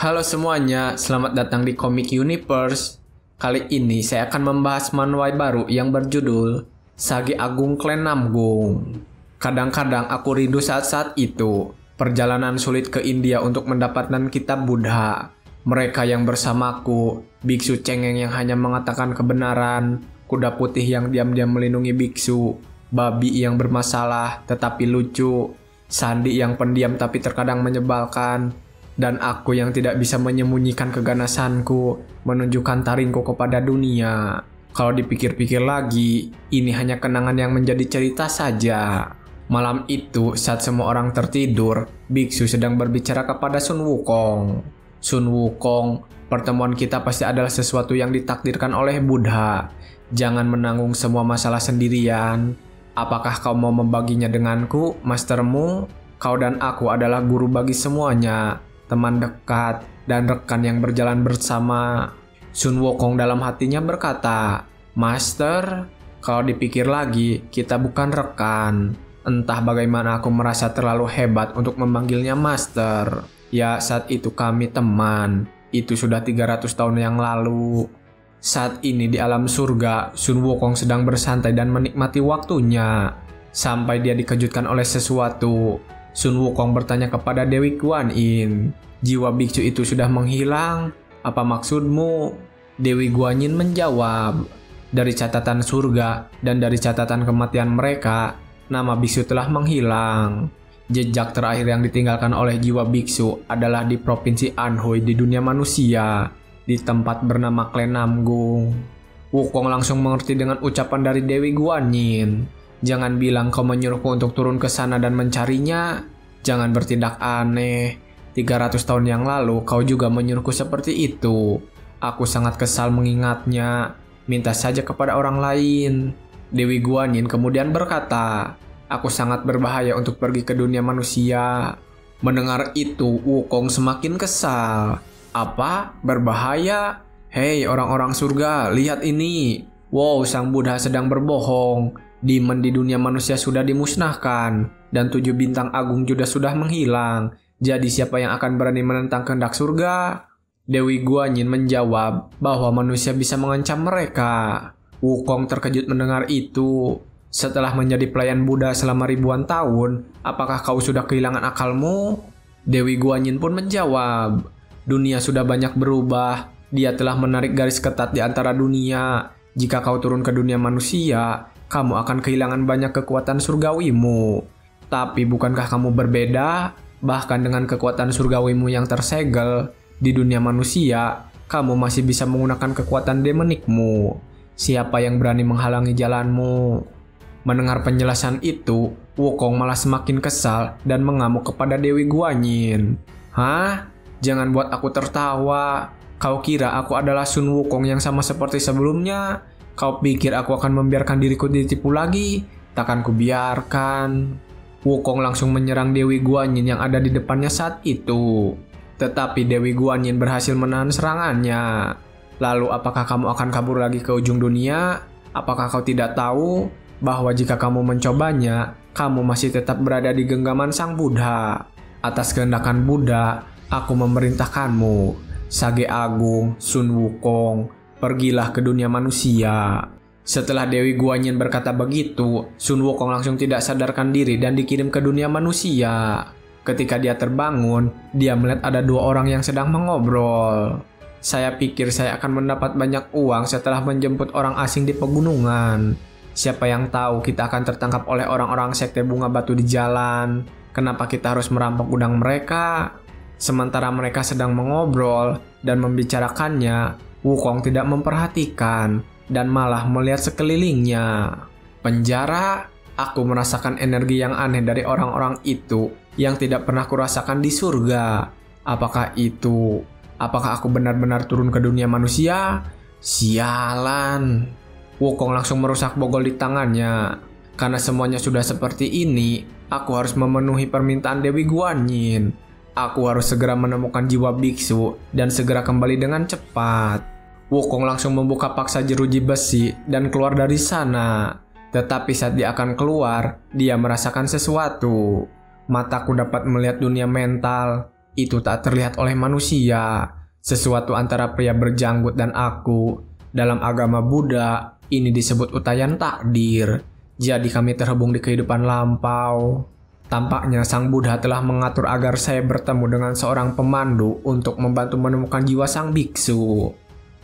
Halo semuanya, selamat datang di Comic Universe. Kali ini saya akan membahas manhwa baru yang berjudul Sage Agung Clan Namgung. Kadang-kadang aku rindu saat-saat itu, perjalanan sulit ke India untuk mendapatkan kitab Buddha. Mereka yang bersamaku, biksu cengeng yang hanya mengatakan kebenaran, kuda putih yang diam-diam melindungi biksu, babi yang bermasalah tetapi lucu, Sandi yang pendiam tapi terkadang menyebalkan, dan aku yang tidak bisa menyembunyikan keganasanku, menunjukkan taringku kepada dunia. Kalau dipikir-pikir lagi, ini hanya kenangan yang menjadi cerita saja. Malam itu, saat semua orang tertidur, biksu sedang berbicara kepada Sun Wukong. Sun Wukong, pertemuan kita pasti adalah sesuatu yang ditakdirkan oleh Buddha. Jangan menanggung semua masalah sendirian. Apakah kau mau membaginya denganku, mastermu? Kau dan aku adalah guru bagi semuanya, teman dekat, dan rekan yang berjalan bersama. Sun Wukong dalam hatinya berkata, Master, kalau dipikir lagi, kita bukan rekan. Entah bagaimana aku merasa terlalu hebat untuk memanggilnya Master. Ya, saat itu kami teman. Itu sudah 300 tahun yang lalu. Saat ini di alam surga, Sun Wukong sedang bersantai dan menikmati waktunya. Sampai dia dikejutkan oleh sesuatu. Sun Wukong bertanya kepada Dewi Guan Yin, jiwa biksu itu sudah menghilang. Apa maksudmu? Dewi Guan Yin menjawab, dari catatan surga dan dari catatan kematian mereka, nama biksu telah menghilang. Jejak terakhir yang ditinggalkan oleh jiwa biksu adalah di provinsi Anhui di dunia manusia, di tempat bernama Clan Namgung. Wukong langsung mengerti dengan ucapan dari Dewi Guan Yin. Jangan bilang kau menyuruhku untuk turun ke sana dan mencarinya. Jangan bertindak aneh. 300 tahun yang lalu kau juga menyuruhku seperti itu. Aku sangat kesal mengingatnya. Minta saja kepada orang lain. Dewi Guan Yin kemudian berkata, aku sangat berbahaya untuk pergi ke dunia manusia. Mendengar itu, Wukong semakin kesal. Apa? Berbahaya? Hei orang-orang surga, lihat ini. Wow, sang Buddha sedang berbohong. Demon di dunia manusia sudah dimusnahkan, dan 7 bintang agung juga sudah menghilang. Jadi siapa yang akan berani menentang kehendak surga? Dewi Guan Yin menjawab bahwa manusia bisa mengancam mereka. Wukong terkejut mendengar itu. Setelah menjadi pelayan Buddha selama ribuan tahun, apakah kau sudah kehilangan akalmu? Dewi Guan Yin pun menjawab, dunia sudah banyak berubah. Dia telah menarik garis ketat di antara dunia. Jika kau turun ke dunia manusia, kamu akan kehilangan banyak kekuatan surgawimu. Tapi bukankah kamu berbeda? Bahkan dengan kekuatan surgawimu yang tersegel, di dunia manusia, kamu masih bisa menggunakan kekuatan demonikmu. Siapa yang berani menghalangi jalanmu? Mendengar penjelasan itu, Wukong malah semakin kesal dan mengamuk kepada Dewi Guan Yin. Hah? Jangan buat aku tertawa. Kau kira aku adalah Sun Wukong yang sama seperti sebelumnya? Kau pikir aku akan membiarkan diriku ditipu lagi? Takkan kubiarkan. Wukong langsung menyerang Dewi Guan Yin yang ada di depannya saat itu. Tetapi Dewi Guan Yin berhasil menahan serangannya. Lalu apakah kamu akan kabur lagi ke ujung dunia? Apakah kau tidak tahu bahwa jika kamu mencobanya, kamu masih tetap berada di genggaman Sang Buddha? Atas kehendakan Buddha, aku memerintahkanmu, Sage Agung, Sun Wukong, pergilah ke dunia manusia. Setelah Dewi Guan Yin berkata begitu, Sun Wukong langsung tidak sadarkan diri dan dikirim ke dunia manusia. Ketika dia terbangun, dia melihat ada 2 orang yang sedang mengobrol. Saya pikir saya akan mendapat banyak uang setelah menjemput orang asing di pegunungan. Siapa yang tahu kita akan tertangkap oleh orang-orang sekte bunga batu di jalan. Kenapa kita harus merampok gudang mereka? Sementara mereka sedang mengobrol dan membicarakannya, Wukong tidak memperhatikan dan malah melihat sekelilingnya. Penjara, aku merasakan energi yang aneh dari orang-orang itu yang tidak pernah kurasakan di surga. Apakah itu? Apakah aku benar-benar turun ke dunia manusia? Sialan. Wukong langsung merusak bogol di tangannya. Karena semuanya sudah seperti ini, aku harus memenuhi permintaan Dewi Guan Yin. Aku harus segera menemukan jiwa biksu dan segera kembali dengan cepat. Wukong langsung membuka paksa jeruji besi dan keluar dari sana. Tetapi saat dia akan keluar, dia merasakan sesuatu. Mataku dapat melihat dunia mental. itu tak terlihat oleh manusia. Sesuatu antara pria berjanggut dan aku. Dalam agama Buddha, ini disebut untayan takdir. Jadi kami terhubung di kehidupan lampau. Tampaknya Sang Buddha telah mengatur agar saya bertemu dengan seorang pemandu untuk membantu menemukan jiwa sang biksu.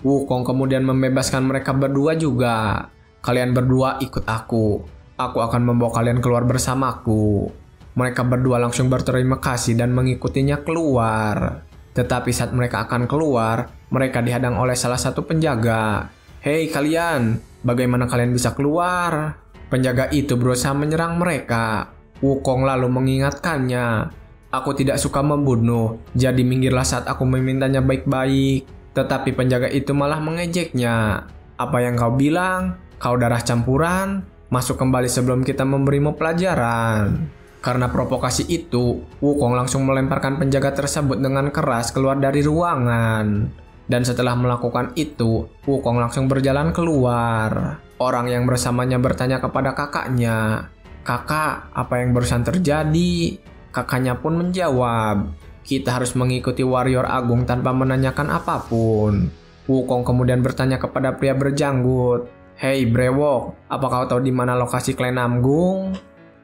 Wukong kemudian membebaskan mereka berdua juga. Kalian berdua ikut aku. Aku akan membawa kalian keluar bersamaku. Mereka berdua langsung berterima kasih dan mengikutinya keluar. Tetapi saat mereka akan keluar, mereka dihadang oleh salah satu penjaga. "Hei kalian, bagaimana kalian bisa keluar?" Penjaga itu berusaha menyerang mereka. Wukong lalu mengingatkannya, "Aku tidak suka membunuh, jadi minggirlah saat aku memintanya baik-baik." Tetapi penjaga itu malah mengejeknya. "Apa yang kau bilang? Kau darah campuran? Masuk kembali sebelum kita memberimu pelajaran." Karena provokasi itu, Wukong langsung melemparkan penjaga tersebut dengan keras keluar dari ruangan. Dan setelah melakukan itu, Wukong langsung berjalan keluar. Orang yang bersamanya bertanya kepada kakaknya, "Kakak, apa yang barusan terjadi?" Kakaknya pun menjawab, "Kita harus mengikuti warrior agung tanpa menanyakan apapun." Wukong kemudian bertanya kepada pria berjanggut, "Hei Brewok, apa kau tahu di mana lokasi klan Namgung?"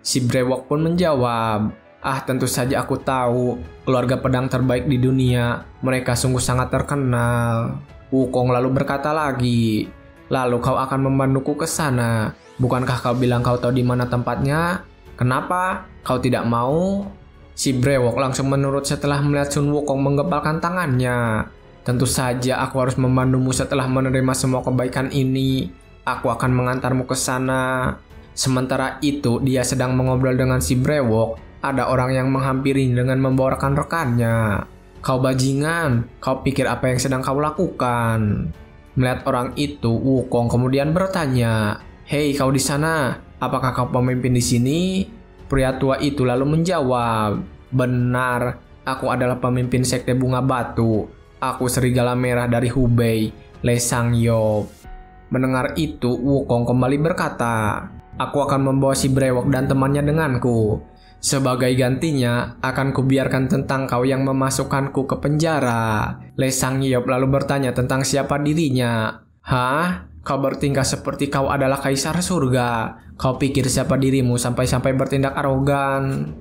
Si Brewok pun menjawab, "Ah, tentu saja aku tahu. Keluarga pedang terbaik di dunia. Mereka sungguh sangat terkenal." Wukong lalu berkata lagi, "Lalu kau akan memanduku ke sana. Bukankah kau bilang kau tahu di mana tempatnya? Kenapa kau tidak mau?" Si Brewok langsung menurut setelah melihat Sun Wukong menggepalkan tangannya. "Tentu saja aku harus memandumu setelah menerima semua kebaikan ini. Aku akan mengantarmu ke sana." Sementara itu, dia sedang mengobrol dengan si Brewok. Ada orang yang menghampiri dengan membawa rekan-rekannya. "Kau bajingan, kau pikir apa yang sedang kau lakukan?" Melihat orang itu, Wukong kemudian bertanya, "Hei kau di sana, apakah kau pemimpin di sini?" Pria tua itu lalu menjawab, "Benar, aku adalah pemimpin sekte bunga batu. Aku serigala merah dari Hubei, Lei Sangyop." Mendengar itu, Wukong kembali berkata, "Aku akan membawa si Brewok dan temannya denganku. Sebagai gantinya, akan kubiarkan tentang kau yang memasukkanku ke penjara." Lei Sangyop lalu bertanya tentang siapa dirinya. "Hah? Kau bertingkah seperti kau adalah kaisar surga. Kau pikir siapa dirimu sampai-sampai bertindak arogan?"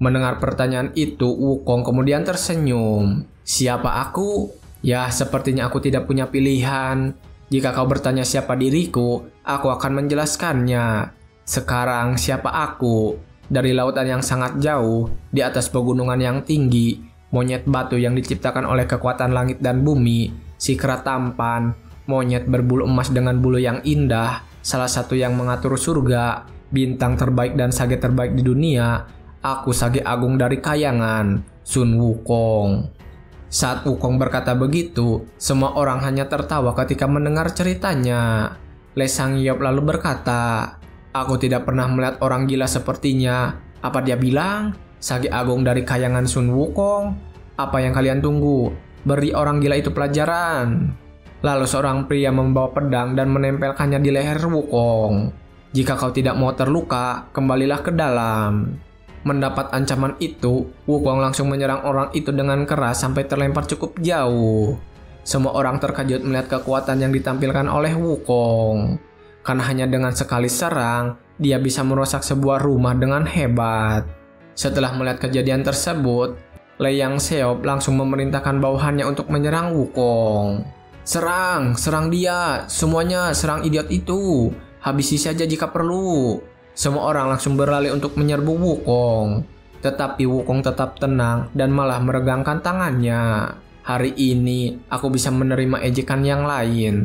Mendengar pertanyaan itu, Wukong kemudian tersenyum. "Siapa aku? Ya, sepertinya aku tidak punya pilihan. Jika kau bertanya siapa diriku, aku akan menjelaskannya. Sekarang siapa aku? Dari lautan yang sangat jauh, di atas pegunungan yang tinggi, monyet batu yang diciptakan oleh kekuatan langit dan bumi, si kera tampan, monyet berbulu emas dengan bulu yang indah, salah satu yang mengatur surga, bintang terbaik dan sage terbaik di dunia, aku sage agung dari kayangan, Sun Wukong." Saat Wukong berkata begitu, semua orang hanya tertawa ketika mendengar ceritanya. Lei Sangyop lalu berkata, "Aku tidak pernah melihat orang gila sepertinya. Apa dia bilang? Sage agung dari kayangan Sun Wukong? Apa yang kalian tunggu? Beri orang gila itu pelajaran." Lalu seorang pria membawa pedang dan menempelkannya di leher Wukong. "Jika kau tidak mau terluka, kembalilah ke dalam." Mendapat ancaman itu, Wukong langsung menyerang orang itu dengan keras sampai terlempar cukup jauh. Semua orang terkejut melihat kekuatan yang ditampilkan oleh Wukong. Karena hanya dengan sekali serang, dia bisa merusak sebuah rumah dengan hebat. Setelah melihat kejadian tersebut, Lei Yangseop langsung memerintahkan bawahannya untuk menyerang Wukong. "Serang, serang dia, semuanya serang idiot itu. Habisi saja jika perlu." Semua orang langsung berlari untuk menyerbu Wukong. Tetapi Wukong tetap tenang dan malah meregangkan tangannya. "Hari ini aku bisa menerima ejekan yang lain.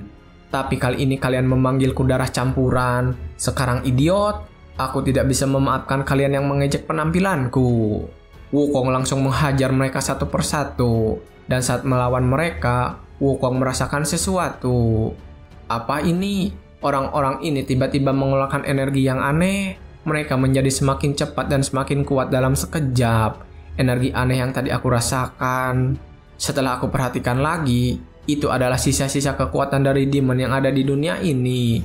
Tapi kali ini kalian memanggilku darah campuran. Sekarang idiot, aku tidak bisa memaafkan kalian yang mengejek penampilanku." Wukong langsung menghajar mereka satu persatu. Dan saat melawan mereka, Wukong merasakan sesuatu. Apa ini? Orang-orang ini tiba-tiba mengeluarkan energi yang aneh. Mereka menjadi semakin cepat dan semakin kuat dalam sekejap. Energi aneh yang tadi aku rasakan. Setelah aku perhatikan lagi, itu adalah sisa-sisa kekuatan dari demon yang ada di dunia ini.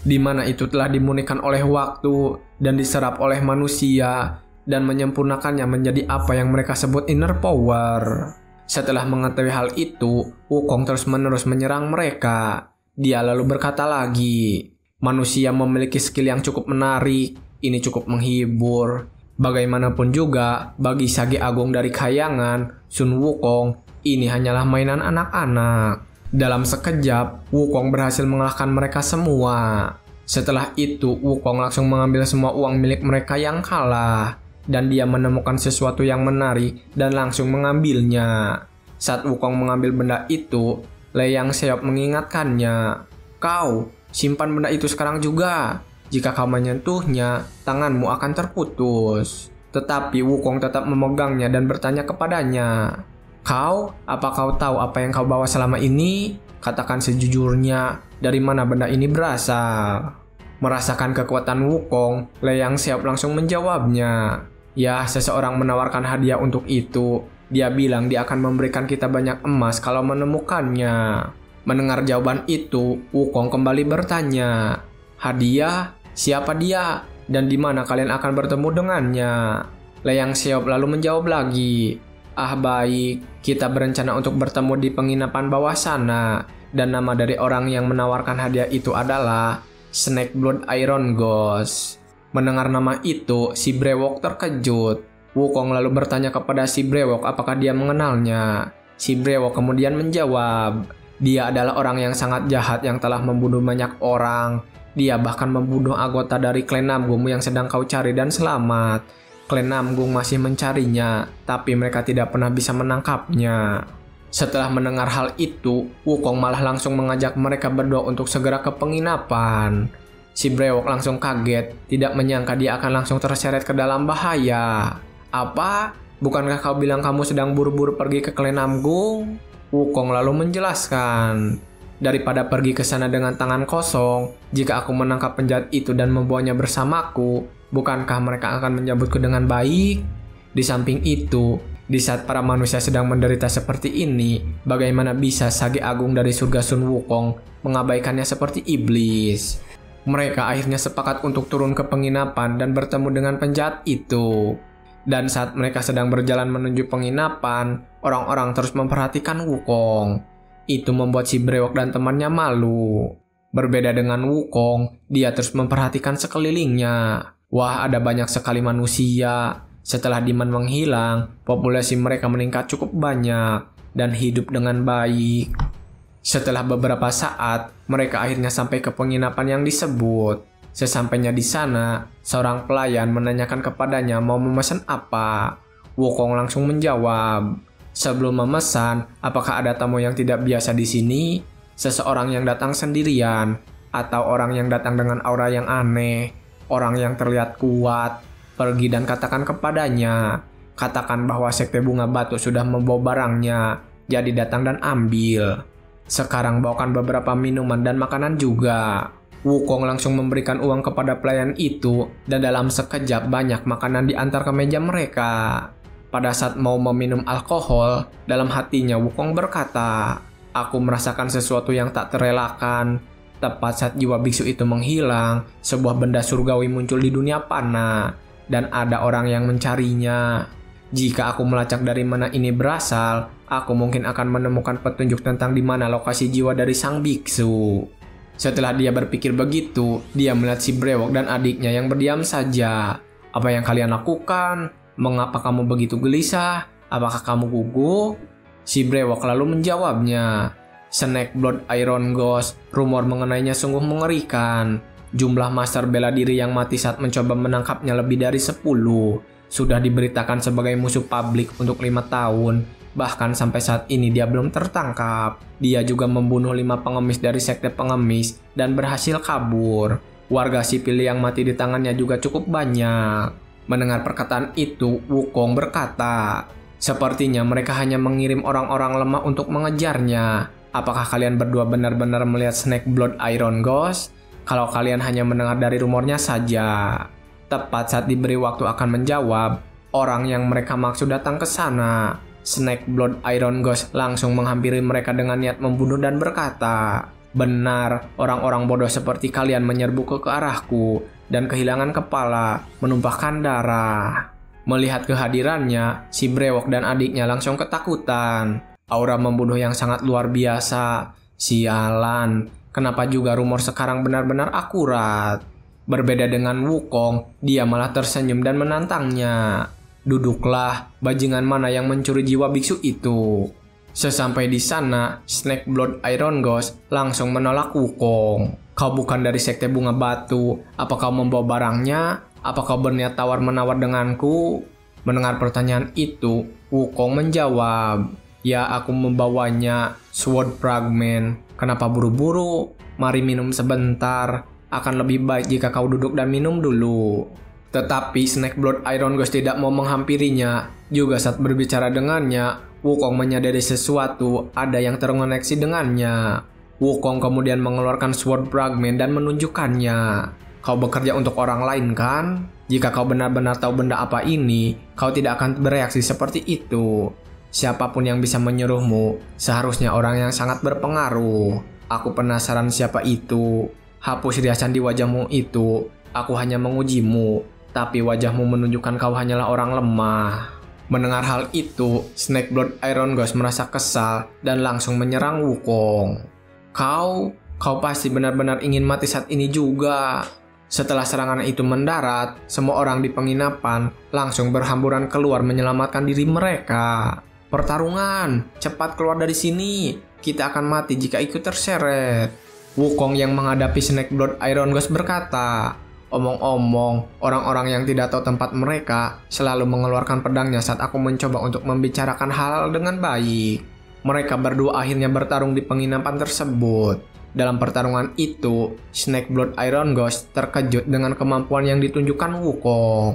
Di mana itu telah dimurnikan oleh waktu dan diserap oleh manusia. dan menyempurnakannya menjadi apa yang mereka sebut inner power. Setelah mengetahui hal itu, Wukong terus-menerus menyerang mereka. Dia lalu berkata lagi, manusia memiliki skill yang cukup menarik, ini cukup menghibur. Bagaimanapun juga, bagi Sage Agung dari Khayangan, Sun Wukong, ini hanyalah mainan anak-anak. Dalam sekejap, Wukong berhasil mengalahkan mereka semua. Setelah itu, Wukong langsung mengambil semua uang milik mereka yang kalah. Dan dia menemukan sesuatu yang menarik dan langsung mengambilnya. Saat Wukong mengambil benda itu, Lei Yang Seop mengingatkannya, "Kau, simpan benda itu sekarang juga. Jika kau menyentuhnya, tanganmu akan terputus." Tetapi Wukong tetap memegangnya dan bertanya kepadanya, apa kau tahu apa yang kau bawa selama ini? Katakan sejujurnya, dari mana benda ini berasal?" Merasakan kekuatan Wukong, Lei Yang Seop langsung menjawabnya, "Ya, seseorang menawarkan hadiah untuk itu. Dia bilang dia akan memberikan kita banyak emas kalau menemukannya." Mendengar jawaban itu, Wukong kembali bertanya, "Hadiah? Siapa dia? Dan di mana kalian akan bertemu dengannya?" Lei Yang Seop lalu menjawab lagi, "Baik, kita berencana untuk bertemu di penginapan bawah sana. Dan nama dari orang yang menawarkan hadiah itu adalah Snake Blood Iron Ghost." Mendengar nama itu, si Brewok terkejut. Wukong lalu bertanya kepada si Brewok apakah dia mengenalnya. Si Brewok kemudian menjawab, dia adalah orang yang sangat jahat yang telah membunuh banyak orang. Dia bahkan membunuh anggota dari klan Namgung yang sedang kau cari dan selamat. Klan Namgung masih mencarinya, tapi mereka tidak pernah bisa menangkapnya. Setelah mendengar hal itu, Wukong malah langsung mengajak mereka berdua untuk segera ke penginapan. Si Brewok langsung kaget, tidak menyangka dia akan langsung terseret ke dalam bahaya. "Apa? Bukankah kau bilang kamu sedang buru-buru pergi ke klan Namgung?" Wukong lalu menjelaskan, "Daripada pergi ke sana dengan tangan kosong, jika aku menangkap penjahat itu dan membawanya bersamaku, bukankah mereka akan menyambutku dengan baik? Di samping itu, di saat para manusia sedang menderita seperti ini, bagaimana bisa Sage Agung dari surga Sun Wukong mengabaikannya seperti iblis?" Mereka akhirnya sepakat untuk turun ke penginapan dan bertemu dengan penjahat itu. Dan saat mereka sedang berjalan menuju penginapan, orang-orang terus memperhatikan Wukong. Itu membuat si Brewok dan temannya malu. Berbeda dengan Wukong, dia terus memperhatikan sekelilingnya. Wah, ada banyak sekali manusia. Setelah Demon menghilang, populasi mereka meningkat cukup banyak dan hidup dengan baik. Setelah beberapa saat, mereka akhirnya sampai ke penginapan yang disebut. Sesampainya di sana, seorang pelayan menanyakan kepadanya mau memesan apa. Wukong langsung menjawab, "Sebelum memesan, apakah ada tamu yang tidak biasa di sini? Seseorang yang datang sendirian, atau orang yang datang dengan aura yang aneh, orang yang terlihat kuat? Pergi dan katakan kepadanya. Katakan bahwa Sekte Bunga Batu sudah membawa barangnya, jadi datang dan ambil. Sekarang bawakan beberapa minuman dan makanan juga." Wukong langsung memberikan uang kepada pelayan itu dan dalam sekejap banyak makanan diantar ke meja mereka. Pada saat mau meminum alkohol, dalam hatinya Wukong berkata, "Aku merasakan sesuatu yang tak terelakkan." Tepat saat jiwa biksu itu menghilang, sebuah benda surgawi muncul di dunia panah dan ada orang yang mencarinya. Jika aku melacak dari mana ini berasal, aku mungkin akan menemukan petunjuk tentang di mana lokasi jiwa dari sang biksu. Setelah dia berpikir begitu, dia melihat si Brewok dan adiknya yang berdiam saja. "Apa yang kalian lakukan? Mengapa kamu begitu gelisah? Apakah kamu gugup?" Si Brewok lalu menjawabnya, "Snake Blood Iron Ghost, rumor mengenainya sungguh mengerikan. Jumlah master bela diri yang mati saat mencoba menangkapnya lebih dari 10. Sudah diberitakan sebagai musuh publik untuk 5 tahun. Bahkan sampai saat ini dia belum tertangkap. Dia juga membunuh 5 pengemis dari sekte pengemis dan berhasil kabur. Warga sipil yang mati di tangannya juga cukup banyak." Mendengar perkataan itu, Wukong berkata, "Sepertinya mereka hanya mengirim orang-orang lemah untuk mengejarnya. Apakah kalian berdua benar-benar melihat Snake Blood Iron Ghost? Kalau kalian hanya mendengar dari rumornya saja." Tepat saat diberi waktu akan menjawab, orang yang mereka maksud datang ke sana. Snake Blood Iron Ghost langsung menghampiri mereka dengan niat membunuh dan berkata, "Benar, orang-orang bodoh seperti kalian menyerbu ke arahku dan kehilangan kepala, menumpahkan darah." Melihat kehadirannya, si Brewok dan adiknya langsung ketakutan. Aura membunuh yang sangat luar biasa. Sialan, kenapa juga rumor sekarang benar-benar akurat? Berbeda dengan Wukong, dia malah tersenyum dan menantangnya. Duduklah, bajingan mana yang mencuri jiwa biksu itu? Sesampai di sana, Snakeblood Iron Ghost langsung menolak Wukong. Kau bukan dari sekte bunga batu, apa kau membawa barangnya? Apa kau berniat tawar-menawar denganku? Mendengar pertanyaan itu, Wukong menjawab, ya aku membawanya, Sword Fragment. Kenapa buru-buru? Mari minum sebentar. Akan lebih baik jika kau duduk dan minum dulu. Tetapi Snakeblood Iron Ghost tidak mau menghampirinya. Juga saat berbicara dengannya, Wukong menyadari sesuatu ada yang terkoneksi dengannya. Wukong kemudian mengeluarkan Sword Fragment dan menunjukkannya. Kau bekerja untuk orang lain kan? Jika kau benar-benar tahu benda apa ini, kau tidak akan bereaksi seperti itu. Siapapun yang bisa menyuruhmu, seharusnya orang yang sangat berpengaruh. Aku penasaran siapa itu. Hapus riasan di wajahmu itu. Aku hanya mengujimu, tapi wajahmu menunjukkan kau hanyalah orang lemah. Mendengar hal itu, Snakeblood Iron Ghost merasa kesal dan langsung menyerang Wukong. Kau pasti benar-benar ingin mati saat ini juga. Setelah serangan itu mendarat, semua orang di penginapan langsung berhamburan keluar menyelamatkan diri mereka. Pertarungan, cepat keluar dari sini. Kita akan mati jika ikut terseret. Wukong yang menghadapi Snakeblood Iron Ghost berkata, omong-omong, orang-orang yang tidak tahu tempat mereka selalu mengeluarkan pedangnya saat aku mencoba untuk membicarakan hal dengan baik. Mereka berdua akhirnya bertarung di penginapan tersebut. Dalam pertarungan itu, Snakeblood Iron Ghost terkejut dengan kemampuan yang ditunjukkan Wukong.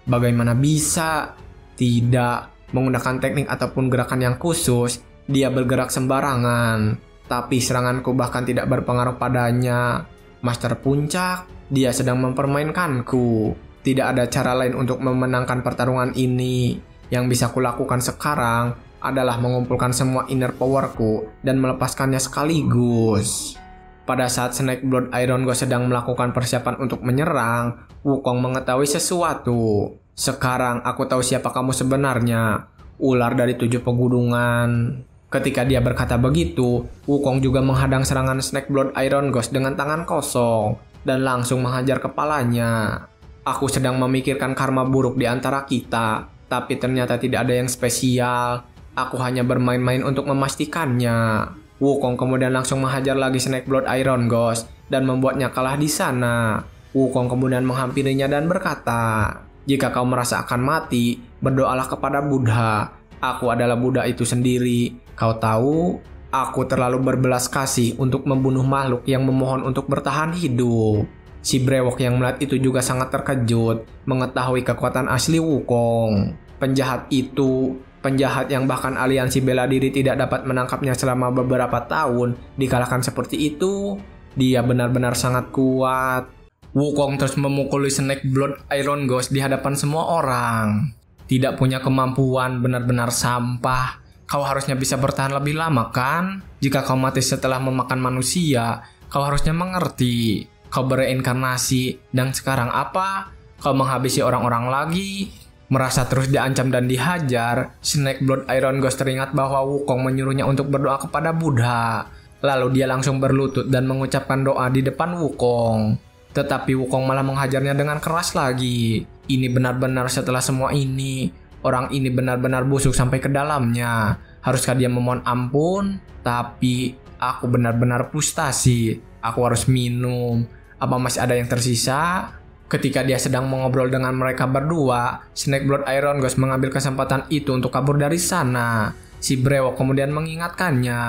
Bagaimana bisa? Tidak menggunakan teknik ataupun gerakan yang khusus, dia bergerak sembarangan. Tapi seranganku bahkan tidak berpengaruh padanya. Master Puncak, dia sedang mempermainkanku. Tidak ada cara lain untuk memenangkan pertarungan ini. Yang bisa kulakukan sekarang adalah mengumpulkan semua inner powerku dan melepaskannya sekaligus. Pada saat Snakeblood Iron Ghost sedang melakukan persiapan untuk menyerang, Wukong mengetahui sesuatu. Sekarang aku tahu siapa kamu sebenarnya, ular dari 7 pegunungan. Ketika dia berkata begitu, Wukong juga menghadang serangan Snakeblood Iron Ghost dengan tangan kosong dan langsung menghajar kepalanya. Aku sedang memikirkan karma buruk di antara kita, tapi ternyata tidak ada yang spesial. Aku hanya bermain-main untuk memastikannya. Wukong kemudian langsung menghajar lagi Snakeblood Iron Ghost dan membuatnya kalah di sana. Wukong kemudian menghampirinya dan berkata, jika kau merasa akan mati, berdoalah kepada Buddha. Aku adalah Buddha itu sendiri. Kau tahu, aku terlalu berbelas kasih untuk membunuh makhluk yang memohon untuk bertahan hidup. Si Brewok yang melihat itu juga sangat terkejut mengetahui kekuatan asli Wukong. Penjahat itu, penjahat yang bahkan aliansi bela diri tidak dapat menangkapnya selama beberapa tahun, dikalahkan seperti itu. Dia benar-benar sangat kuat. Wukong terus memukuli Snakeblood Iron Ghost di hadapan semua orang. Tidak punya kemampuan, benar-benar sampah. Kau harusnya bisa bertahan lebih lama kan? Jika kau mati setelah memakan manusia, kau harusnya mengerti. Kau bereinkarnasi, dan sekarang apa? Kau menghabisi orang-orang lagi? Merasa terus diancam dan dihajar, Snakeblood Iron Ghost teringat bahwa Wukong menyuruhnya untuk berdoa kepada Buddha. Lalu dia langsung berlutut dan mengucapkan doa di depan Wukong. Tetapi Wukong malah menghajarnya dengan keras lagi. Ini benar-benar setelah semua ini, orang ini benar-benar busuk sampai ke dalamnya. Haruskah dia memohon ampun? Tapi aku benar-benar frustasi. Aku harus minum. Apa masih ada yang tersisa? Ketika dia sedang mengobrol dengan mereka berdua, Snakeblood Iron Ghost mengambil kesempatan itu untuk kabur dari sana. Si Brewok kemudian mengingatkannya.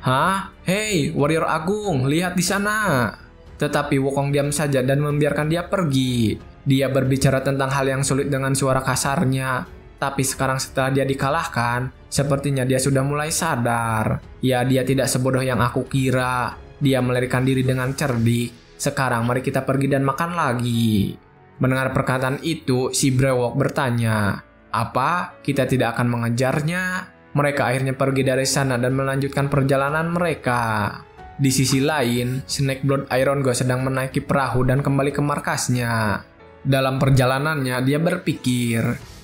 Hah? Hei, warrior agung, lihat di sana. Tetapi Wukong diam saja dan membiarkan dia pergi. Dia berbicara tentang hal yang sulit dengan suara kasarnya. Tapi sekarang setelah dia dikalahkan, sepertinya dia sudah mulai sadar. Ya, dia tidak sebodoh yang aku kira. Dia melarikan diri dengan cerdik. Sekarang mari kita pergi dan makan lagi. Mendengar perkataan itu, si Brewok bertanya, apa? Kita tidak akan mengejarnya? Mereka akhirnya pergi dari sana dan melanjutkan perjalanan mereka. Di sisi lain, Snakeblood Iron Ghost sedang menaiki perahu dan kembali ke markasnya. Dalam perjalanannya, dia berpikir,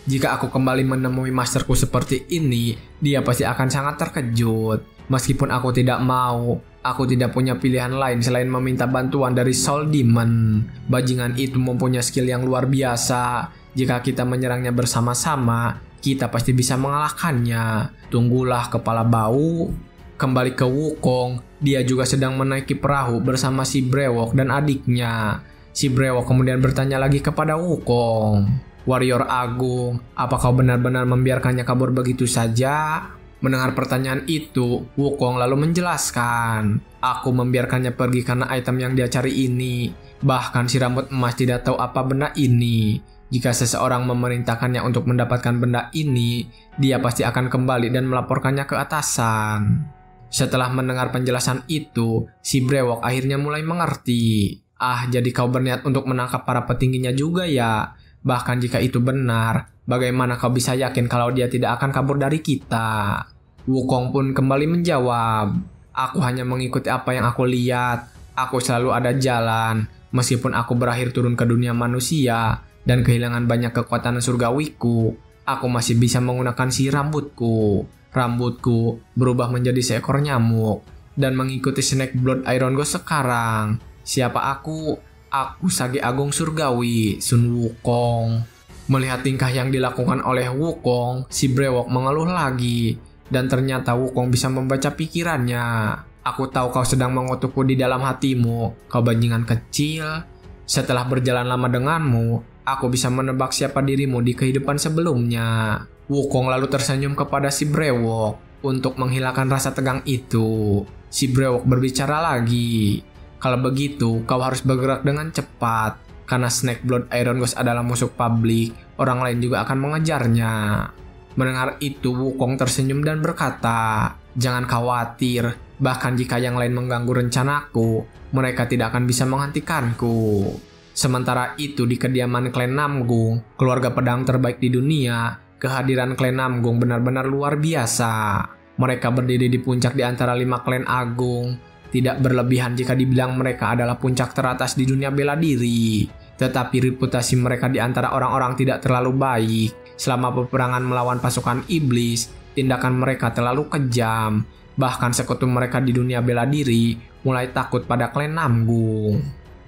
Jika aku kembali menemui masterku seperti ini, dia pasti akan sangat terkejut. Meskipun aku tidak mau, aku tidak punya pilihan lain selain meminta bantuan dari Soul Demon. Bajingan itu mempunyai skill yang luar biasa. Jika kita menyerangnya bersama-sama, kita pasti bisa mengalahkannya. Tunggulah kepala bau. Kembali ke Wukong, dia juga sedang menaiki perahu bersama si Brewok dan adiknya. Si Brewok kemudian bertanya lagi kepada Wukong, "Warrior Agung, apa kau benar-benar membiarkannya kabur begitu saja?" Mendengar pertanyaan itu, Wukong lalu menjelaskan, "Aku membiarkannya pergi karena item yang dia cari ini. Bahkan si rambut emas tidak tahu apa benda ini. Jika seseorang memerintahkannya untuk mendapatkan benda ini, dia pasti akan kembali dan melaporkannya ke atasan." Setelah mendengar penjelasan itu, si Brewok akhirnya mulai mengerti. Jadi kau berniat untuk menangkap para petingginya juga ya? Bahkan jika itu benar, bagaimana kau bisa yakin kalau dia tidak akan kabur dari kita? Wukong pun kembali menjawab, "Aku hanya mengikuti apa yang aku lihat. Aku selalu ada jalan. Meskipun aku berakhir turun ke dunia manusia dan kehilangan banyak kekuatan surgawiku, aku masih bisa menggunakan si rambutku. Rambutku berubah menjadi seekor nyamuk dan mengikuti Snake Blood Iron Ghost sekarang. Siapa aku? Aku Sage Agung Surgawi, Sun Wukong." Melihat tingkah yang dilakukan oleh Wukong, si Brewok mengeluh lagi. Dan ternyata Wukong bisa membaca pikirannya. "Aku tahu kau sedang mengutukku di dalam hatimu, kau bajingan kecil. Setelah berjalan lama denganmu, aku bisa menebak siapa dirimu di kehidupan sebelumnya." Wukong lalu tersenyum kepada si Brewok untuk menghilangkan rasa tegang itu. Si Brewok berbicara lagi, "Kalau begitu, kau harus bergerak dengan cepat. Karena Snake Blood Iron Ghost adalah musuh publik, orang lain juga akan mengejarnya." Mendengar itu, Wukong tersenyum dan berkata, "Jangan khawatir, bahkan jika yang lain mengganggu rencanaku, mereka tidak akan bisa menghentikanku." Sementara itu di kediaman klan Namgung, keluarga pedang terbaik di dunia, kehadiran klan Namgung benar-benar luar biasa. Mereka berdiri di puncak di antara 5 klan agung. Tidak berlebihan jika dibilang mereka adalah puncak teratas di dunia bela diri. Tetapi reputasi mereka di antara orang-orang tidak terlalu baik. Selama peperangan melawan pasukan iblis, tindakan mereka terlalu kejam. Bahkan sekutu mereka di dunia bela diri mulai takut pada klan Namgung.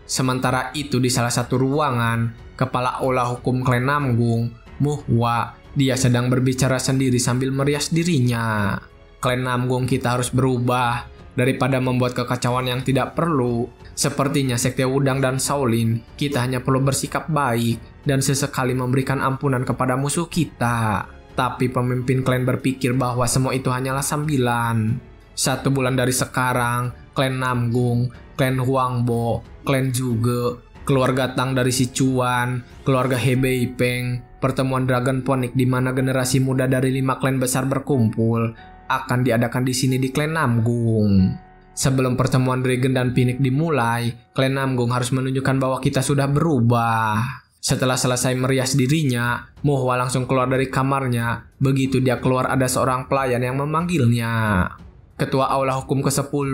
Sementara itu di salah satu ruangan, kepala olah hukum klan Namgung, Muhwa, dia sedang berbicara sendiri sambil merias dirinya. "Klan Namgung, kita harus berubah. Daripada membuat kekacauan yang tidak perlu, sepertinya Sekte Wudang dan Shaolin, kita hanya perlu bersikap baik dan sesekali memberikan ampunan kepada musuh kita." Tapi pemimpin klan berpikir bahwa semua itu hanyalah sambilan. 1 bulan dari sekarang, klan Namgung, klan Huangbo, klan Zhuge, keluarga Tang dari Sichuan, keluarga Hebei Peng, pertemuan Dragon Phoenix di mana generasi muda dari 5 klan besar berkumpul, akan diadakan di sini di klan Namgung. Sebelum pertemuan Dragon dan Phoenix dimulai, klan Namgung harus menunjukkan bahwa kita sudah berubah. Setelah selesai merias dirinya, Muhwa langsung keluar dari kamarnya. Begitu dia keluar, ada seorang pelayan yang memanggilnya. "Ketua Aula Hukum ke-10,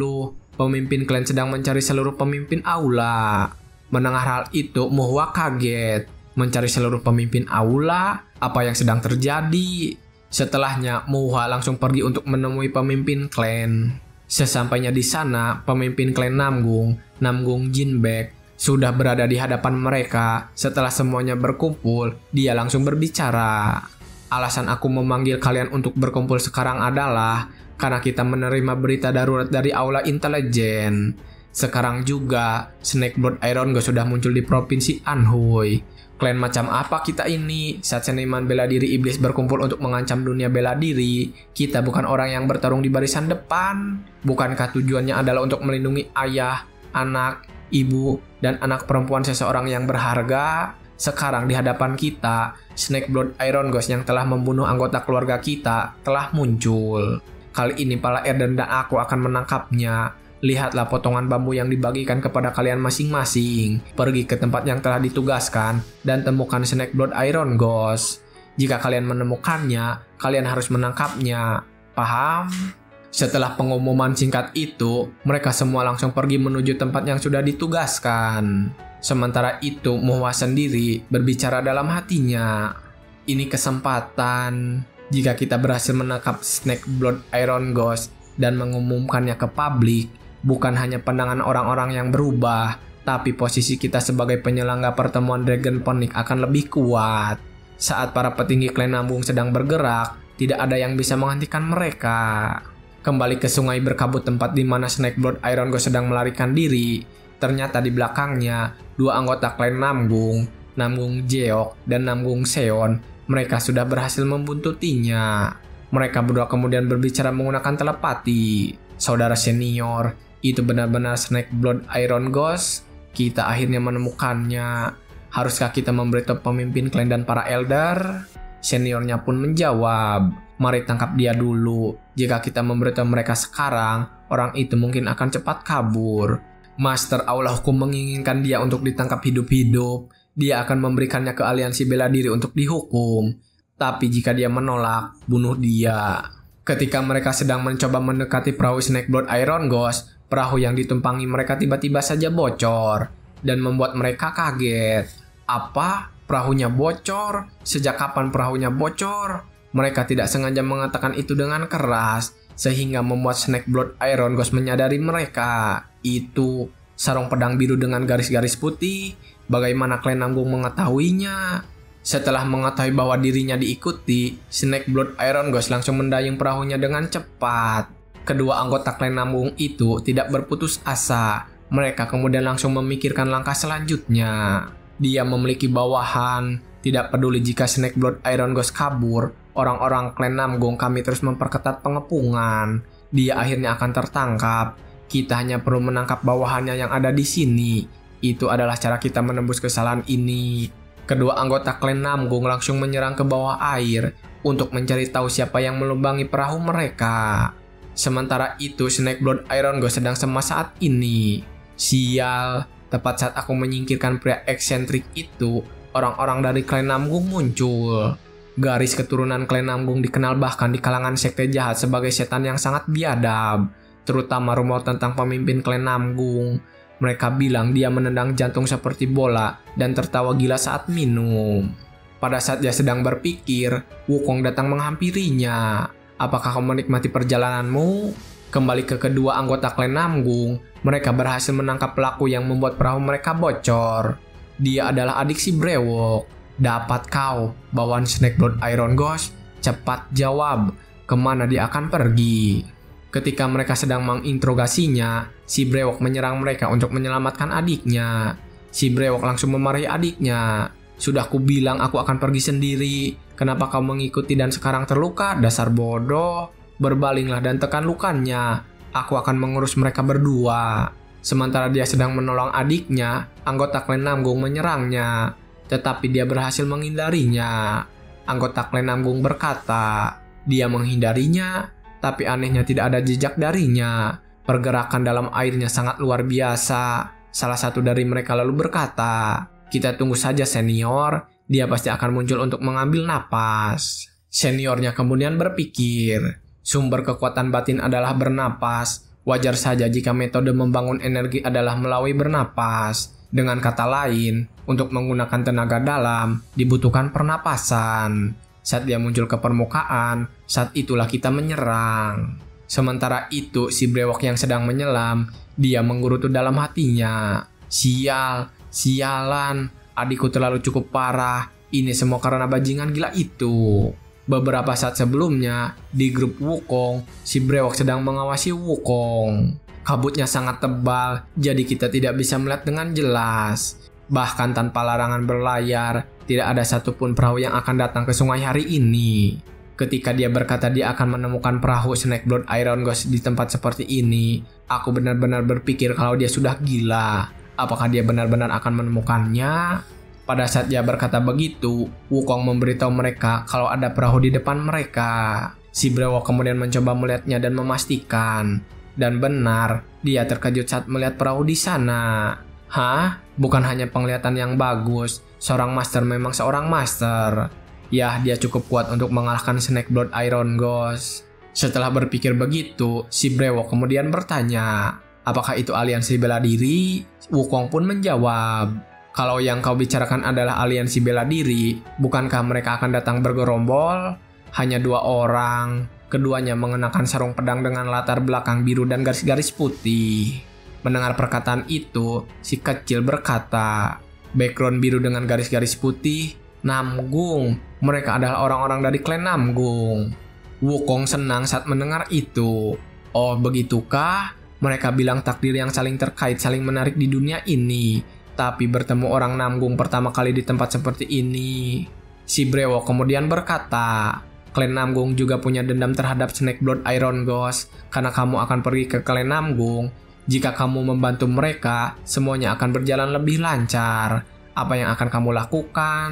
pemimpin klan sedang mencari seluruh pemimpin aula." Mendengar hal itu, Muhwa kaget. Mencari seluruh pemimpin aula? Apa yang sedang terjadi? Setelahnya, Muhwa langsung pergi untuk menemui pemimpin klan. Sesampainya di sana, pemimpin klan Namgung, Namgung Jinbek, sudah berada di hadapan mereka. Setelah semuanya berkumpul, dia langsung berbicara. "Alasan aku memanggil kalian untuk berkumpul sekarang adalah karena kita menerima berita darurat dari Aula Intelijen. Sekarang juga, Snake Blood Iron Ghost sudah muncul di Provinsi Anhui. Klan macam apa kita ini? Saat seniman bela diri iblis berkumpul untuk mengancam dunia bela diri, kita bukan orang yang bertarung di barisan depan. Bukankah tujuannya adalah untuk melindungi ayah, anak, ibu, dan anak perempuan seseorang yang berharga? Sekarang di hadapan kita, Snake Blood Iron Ghost yang telah membunuh anggota keluarga kita telah muncul. Kali ini Pala Erden dan aku akan menangkapnya. Lihatlah potongan bambu yang dibagikan kepada kalian masing-masing. Pergi ke tempat yang telah ditugaskan dan temukan Snake Blood Iron Ghost. Jika kalian menemukannya, kalian harus menangkapnya. Paham?" Setelah pengumuman singkat itu, mereka semua langsung pergi menuju tempat yang sudah ditugaskan. Sementara itu, Muhwa sendiri berbicara dalam hatinya. Ini kesempatan. Jika kita berhasil menangkap Snakeblood Iron Ghost dan mengumumkannya ke publik, bukan hanya pandangan orang-orang yang berubah, tapi posisi kita sebagai penyelenggara pertemuan Dragon Panic akan lebih kuat. Saat para petinggi klan Nambung sedang bergerak, tidak ada yang bisa menghentikan mereka. Kembali ke sungai berkabut tempat di mana Snakeblood Iron Ghost sedang melarikan diri. Ternyata di belakangnya, dua anggota klan Namgung, Namgung Jeok dan Namgung Seon, mereka sudah berhasil membuntutinya. Mereka berdua kemudian berbicara menggunakan telepati. Saudara senior, itu benar-benar Snakeblood Iron Ghost? Kita akhirnya menemukannya. Haruskah kita memberitahu pemimpin klan dan para elder? Seniornya pun menjawab, mari tangkap dia dulu. Jika kita memberitahu mereka sekarang, orang itu mungkin akan cepat kabur. Master Aula Hukum menginginkan dia untuk ditangkap hidup-hidup. Dia akan memberikannya ke aliansi bela diri untuk dihukum. Tapi jika dia menolak, bunuh dia. Ketika mereka sedang mencoba mendekati perahu Snakeblood Iron Ghost, perahu yang ditumpangi mereka tiba-tiba saja bocor dan membuat mereka kaget. Apa? Perahunya bocor? Sejak kapan perahunya bocor? Mereka tidak sengaja mengatakan itu dengan keras, sehingga membuat Snakeblood Iron Ghost menyadari mereka. Itu sarung pedang biru dengan garis-garis putih. Bagaimana klan Nambung mengetahuinya? Setelah mengetahui bahwa dirinya diikuti, Snakeblood Iron Ghost langsung mendayung perahunya dengan cepat. Kedua anggota klan Nambung itu tidak berputus asa. Mereka kemudian langsung memikirkan langkah selanjutnya. Dia memiliki bawahan. Tidak peduli jika Snakeblood Iron Ghost kabur, orang-orang klan Namgung kami terus memperketat pengepungan. Dia akhirnya akan tertangkap. Kita hanya perlu menangkap bawahannya yang ada di sini. Itu adalah cara kita menembus kesalahan ini. Kedua anggota klan Namgung langsung menyerang ke bawah air untuk mencari tahu siapa yang melubangi perahu mereka. Sementara itu Snakeblood Iron Ghost sedang cemas saat ini. Sial, tepat saat aku menyingkirkan pria eksentrik itu, orang-orang dari klan Namgung muncul. Garis keturunan klan Namgung dikenal bahkan di kalangan sekte jahat sebagai setan yang sangat biadab, terutama rumor tentang pemimpin klan Namgung. Mereka bilang dia menendang jantung seperti bola dan tertawa gila saat minum. Pada saat dia sedang berpikir, Wukong datang menghampirinya. Apakah kau menikmati perjalananmu? Kembali ke kedua anggota klan Namgung, mereka berhasil menangkap pelaku yang membuat perahu mereka bocor. Dia adalah adik si Brewok. Dapat kau, bawaan Snakeblood Iron Ghost? Cepat jawab, kemana dia akan pergi? Ketika mereka sedang menginterogasinya, si Brewok menyerang mereka untuk menyelamatkan adiknya. Si Brewok langsung memarahi adiknya. Sudah kubilang aku akan pergi sendiri. Kenapa kau mengikuti dan sekarang terluka? Dasar bodoh. Berbalinglah dan tekan lukanya. Aku akan mengurus mereka berdua. Sementara dia sedang menolong adiknya, anggota klan Namgung menyerangnya. Tetapi dia berhasil menghindarinya. Anggota klan Namgung berkata, dia menghindarinya, tapi anehnya tidak ada jejak darinya. Pergerakan dalam airnya sangat luar biasa. Salah satu dari mereka lalu berkata, kita tunggu saja senior, dia pasti akan muncul untuk mengambil napas. Seniornya kemudian berpikir, sumber kekuatan batin adalah bernapas. Wajar saja jika metode membangun energi adalah melalui bernapas. Dengan kata lain, untuk menggunakan tenaga dalam, dibutuhkan pernapasan. Saat dia muncul ke permukaan, saat itulah kita menyerang. Sementara itu, si Brewok yang sedang menyelam, dia menggerutu dalam hatinya. Sialan, adikku terlalu cukup parah. Ini semua karena bajingan gila itu. Beberapa saat sebelumnya, di grup Wukong, si Brewok sedang mengawasi Wukong. Kabutnya sangat tebal, jadi kita tidak bisa melihat dengan jelas. Bahkan tanpa larangan berlayar, tidak ada satupun perahu yang akan datang ke sungai hari ini. Ketika dia berkata dia akan menemukan perahu Snakeblood Iron Ghost di tempat seperti ini, aku benar-benar berpikir kalau dia sudah gila. Apakah dia benar-benar akan menemukannya? Pada saat dia berkata begitu, Wukong memberitahu mereka kalau ada perahu di depan mereka. Si Brewok kemudian mencoba melihatnya dan memastikan. Dan benar, dia terkejut saat melihat perahu di sana. Hah? Bukan hanya penglihatan yang bagus, seorang master memang seorang master. Yah, dia cukup kuat untuk mengalahkan Snakeblood Iron Ghost. Setelah berpikir begitu, si Brewok kemudian bertanya, apakah itu aliansi bela diri? Wukong pun menjawab, Kalau yang kau bicarakan adalah aliansi bela diri, bukankah mereka akan datang bergerombol? Hanya 2 orang, keduanya mengenakan sarung pedang dengan latar belakang biru dan garis-garis putih. Mendengar perkataan itu, si kecil berkata, "Background biru dengan garis-garis putih, Namgung. Mereka adalah orang-orang dari klan Namgung." Wukong senang saat mendengar itu. Oh, begitukah? Mereka bilang takdir yang saling terkait, saling menarik di dunia ini. Tapi bertemu orang Namgung pertama kali di tempat seperti ini. Si Brewok kemudian berkata, "Klan Namgung juga punya dendam terhadap Snakeblood Iron Ghost. Karena kamu akan pergi ke klan Namgung. Jika kamu membantu mereka, semuanya akan berjalan lebih lancar. Apa yang akan kamu lakukan?"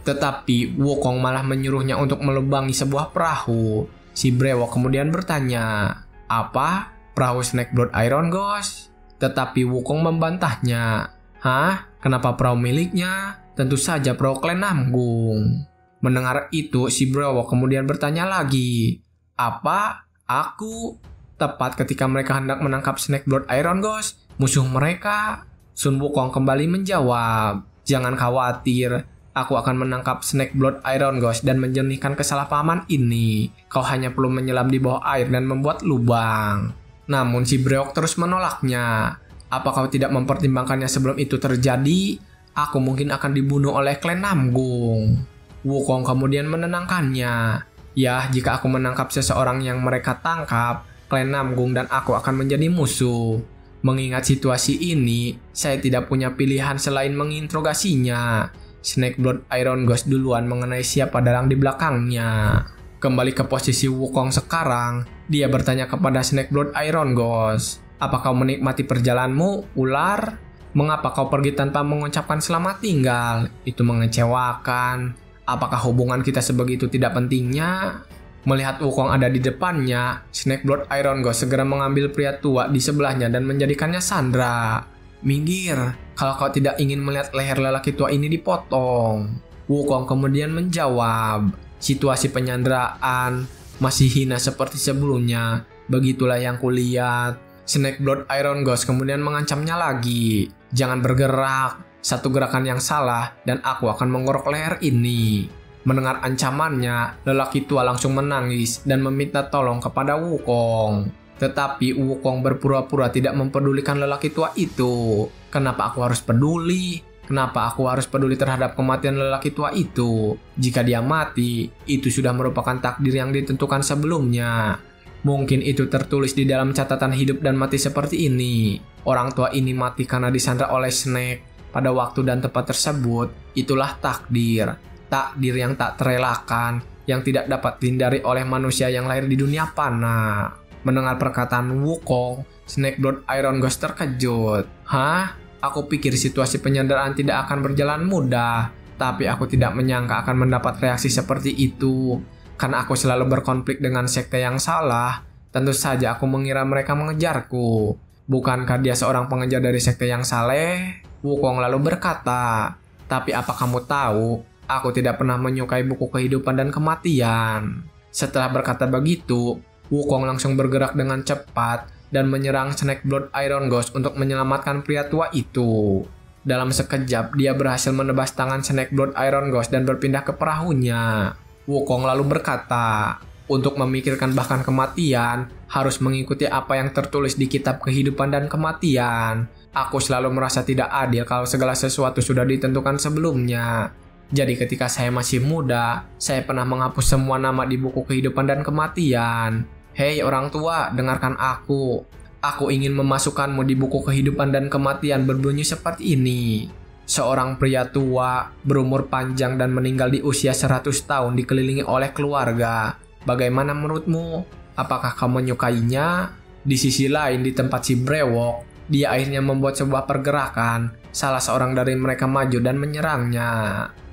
Tetapi Wukong malah menyuruhnya untuk melubangi sebuah perahu. Si Brewok kemudian bertanya, "Apa? Perahu Snakeblood Iron Ghost?" Tetapi Wukong membantahnya. "Hah? Kenapa perahu miliknya? Tentu saja perahu klan Namgung." Mendengar itu, si Brewok kemudian bertanya lagi, "Apa? Aku?" Tepat ketika mereka hendak menangkap Snakeblood Iron Ghost, musuh mereka, Sun Wukong kembali menjawab, "Jangan khawatir, aku akan menangkap Snakeblood Iron Ghost dan menjernihkan kesalahpahaman ini. Kau hanya perlu menyelam di bawah air dan membuat lubang." Namun si Brewok terus menolaknya. "Apa kau tidak mempertimbangkannya sebelum itu terjadi? Aku mungkin akan dibunuh oleh klan Namgung." Wukong kemudian menenangkannya. "Ya, jika aku menangkap seseorang yang mereka tangkap, klan Namgung dan aku akan menjadi musuh. Mengingat situasi ini, saya tidak punya pilihan selain menginterogasinya." Snakeblood Iron Ghost duluan mengenai siapa dalang di belakangnya. Kembali ke posisi Wukong sekarang, dia bertanya kepada Snakeblood Iron Ghost, "Apa kau menikmati perjalananmu, ular? Mengapa kau pergi tanpa mengucapkan selamat tinggal? Itu mengecewakan. Apakah hubungan kita sebegitu tidak pentingnya?" Melihat Wukong ada di depannya, Snakeblood Iron Ghost segera mengambil pria tua di sebelahnya dan menjadikannya sandra. "Minggir, kalau kau tidak ingin melihat leher lelaki tua ini dipotong." Wukong kemudian menjawab, "Situasi penyanderaan masih hina seperti sebelumnya. Begitulah yang kulihat." Snakeblood Iron Ghost kemudian mengancamnya lagi, "Jangan bergerak. Satu gerakan yang salah dan aku akan menggorok leher ini." Mendengar ancamannya, lelaki tua langsung menangis dan meminta tolong kepada Wukong. Tetapi Wukong berpura-pura tidak mempedulikan lelaki tua itu. "Kenapa aku harus peduli? Kenapa aku harus peduli terhadap kematian lelaki tua itu? Jika dia mati, itu sudah merupakan takdir yang ditentukan sebelumnya. Mungkin itu tertulis di dalam catatan hidup dan mati seperti ini. Orang tua ini mati karena disandra oleh Snake pada waktu dan tempat tersebut. Itulah takdir. Takdir yang tak terelakkan, yang tidak dapat dihindari oleh manusia yang lahir di dunia fana." Mendengar perkataan Wukong, Snakeblood Iron Ghost terkejut. "Hah? Aku pikir situasi penyanderaan tidak akan berjalan mudah, tapi aku tidak menyangka akan mendapat reaksi seperti itu. Karena aku selalu berkonflik dengan sekte yang salah, tentu saja aku mengira mereka mengejarku. Bukankah dia seorang pengejar dari sekte yang saleh?" Wukong lalu berkata, "Tapi apa kamu tahu? Aku tidak pernah menyukai buku kehidupan dan kematian." Setelah berkata begitu, Wukong langsung bergerak dengan cepat dan menyerang Snakeblood Iron Ghost untuk menyelamatkan pria tua itu. Dalam sekejap, dia berhasil menebas tangan Snakeblood Iron Ghost dan berpindah ke perahunya. Wukong lalu berkata, "Untuk memikirkan bahkan kematian, harus mengikuti apa yang tertulis di kitab kehidupan dan kematian. Aku selalu merasa tidak adil kalau segala sesuatu sudah ditentukan sebelumnya. Jadi ketika saya masih muda, saya pernah menghapus semua nama di buku kehidupan dan kematian. Hei orang tua, dengarkan aku. Aku ingin memasukkanmu di buku kehidupan dan kematian berbunyi seperti ini. Seorang pria tua, berumur panjang dan meninggal di usia 100 tahun dikelilingi oleh keluarga. Bagaimana menurutmu? Apakah kamu menyukainya?" Di sisi lain, di tempat si Brewok, dia akhirnya membuat sebuah pergerakan. Salah seorang dari mereka maju dan menyerangnya.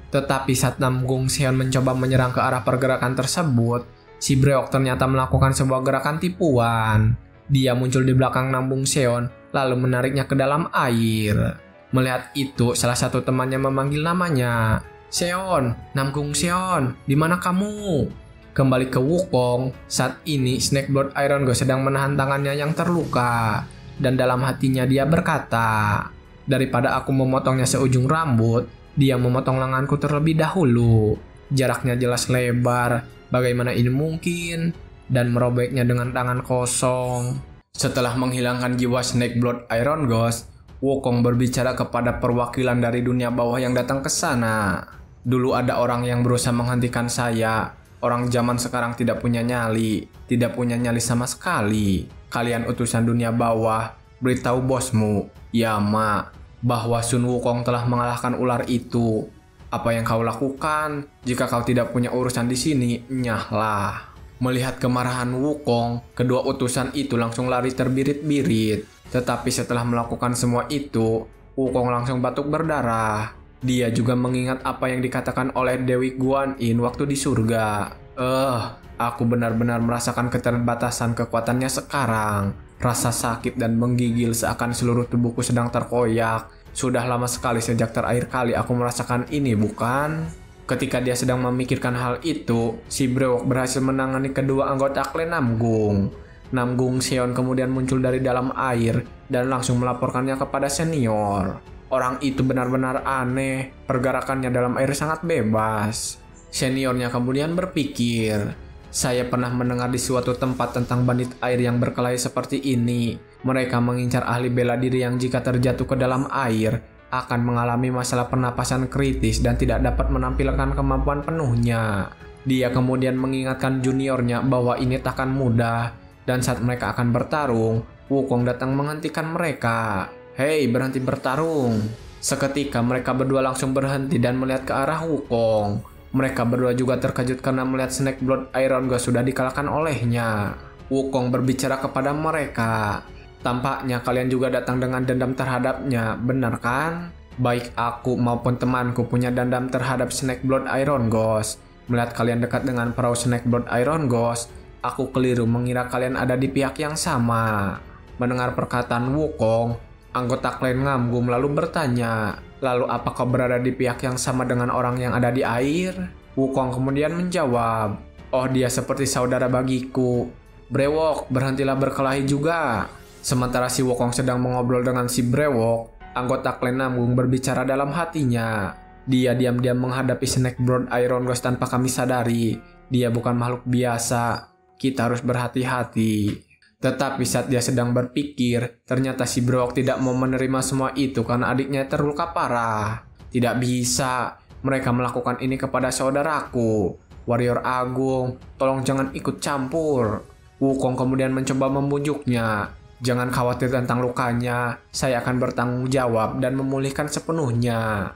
Tetapi saat Namgung Seon mencoba menyerang ke arah pergerakan tersebut, si Brewok ternyata melakukan sebuah gerakan tipuan. Dia muncul di belakang Namgung Seon, lalu menariknya ke dalam air. Melihat itu, salah satu temannya memanggil namanya. "Seon, Namgung Seon, di mana kamu?" Kembali ke Wukong, saat ini Snakeblood Iron Ghost sedang menahan tangannya yang terluka. Dan dalam hatinya dia berkata, Daripada aku memotongnya seujung rambut, dia memotong lenganku terlebih dahulu. Jaraknya jelas lebar, bagaimana ini mungkin? Dan merobeknya dengan tangan kosong. Setelah menghilangkan jiwa Snakeblood Iron Ghost, Wukong berbicara kepada perwakilan dari dunia bawah yang datang ke sana. Dulu ada orang yang berusaha menghentikan saya. Orang zaman sekarang tidak punya nyali sama sekali. Kalian utusan dunia bawah, beritahu bosmu, Yama, bahwa Sun Wukong telah mengalahkan ular itu. Apa yang kau lakukan? Jika kau tidak punya urusan di sini, nyahlah. Melihat kemarahan Wukong, kedua utusan itu langsung lari terbirit-birit. Tetapi setelah melakukan semua itu, Wukong langsung batuk berdarah. Dia juga mengingat apa yang dikatakan oleh Dewi Guanyin waktu di surga. Aku benar-benar merasakan keterbatasan kekuatannya sekarang. Rasa sakit dan menggigil seakan seluruh tubuhku sedang terkoyak. Sudah lama sekali sejak terakhir kali aku merasakan ini, bukan? Ketika dia sedang memikirkan hal itu, si Brewok berhasil menangani kedua anggota klan Namgung. Namgung Seon kemudian muncul dari dalam air dan langsung melaporkannya kepada senior. Orang itu benar-benar aneh, pergerakannya dalam air sangat bebas. Seniornya kemudian berpikir, saya pernah mendengar di suatu tempat tentang bandit air yang berkelahi seperti ini. Mereka mengincar ahli bela diri yang jika terjatuh ke dalam air akan mengalami masalah pernapasan kritis dan tidak dapat menampilkan kemampuan penuhnya. Dia kemudian mengingatkan juniornya bahwa ini takkan mudah. Dan saat mereka akan bertarung, Wukong datang menghentikan mereka. Hei, berhenti bertarung. Seketika mereka berdua langsung berhenti dan melihat ke arah Wukong. Mereka berdua juga terkejut karena melihat Snakeblood Iron Ghost sudah dikalahkan olehnya. Wukong berbicara kepada mereka. Tampaknya kalian juga datang dengan dendam terhadapnya, benar kan? Baik aku maupun temanku punya dendam terhadap Snakeblood Iron Ghost. Melihat kalian dekat dengan perahu Snakeblood Iron Ghost, aku keliru mengira kalian ada di pihak yang sama. Mendengar perkataan Wukong, anggota klan Ngamgum lalu bertanya, lalu apa kau berada di pihak yang sama dengan orang yang ada di air? Wukong kemudian menjawab, oh dia seperti saudara bagiku. Brewok, berhentilah berkelahi juga. Sementara si Wukong sedang mengobrol dengan si Brewok, anggota klan Namgung berbicara dalam hatinya. Dia diam-diam menghadapi Snakeblood Iron Ghost tanpa kami sadari. Dia bukan makhluk biasa. Kita harus berhati-hati. Tetapi saat dia sedang berpikir, ternyata si Brewok tidak mau menerima semua itu karena adiknya terluka parah. Tidak bisa. Mereka melakukan ini kepada saudaraku. Warrior Agung, tolong jangan ikut campur. Wukong kemudian mencoba membujuknya. Jangan khawatir tentang lukanya, saya akan bertanggung jawab dan memulihkan sepenuhnya.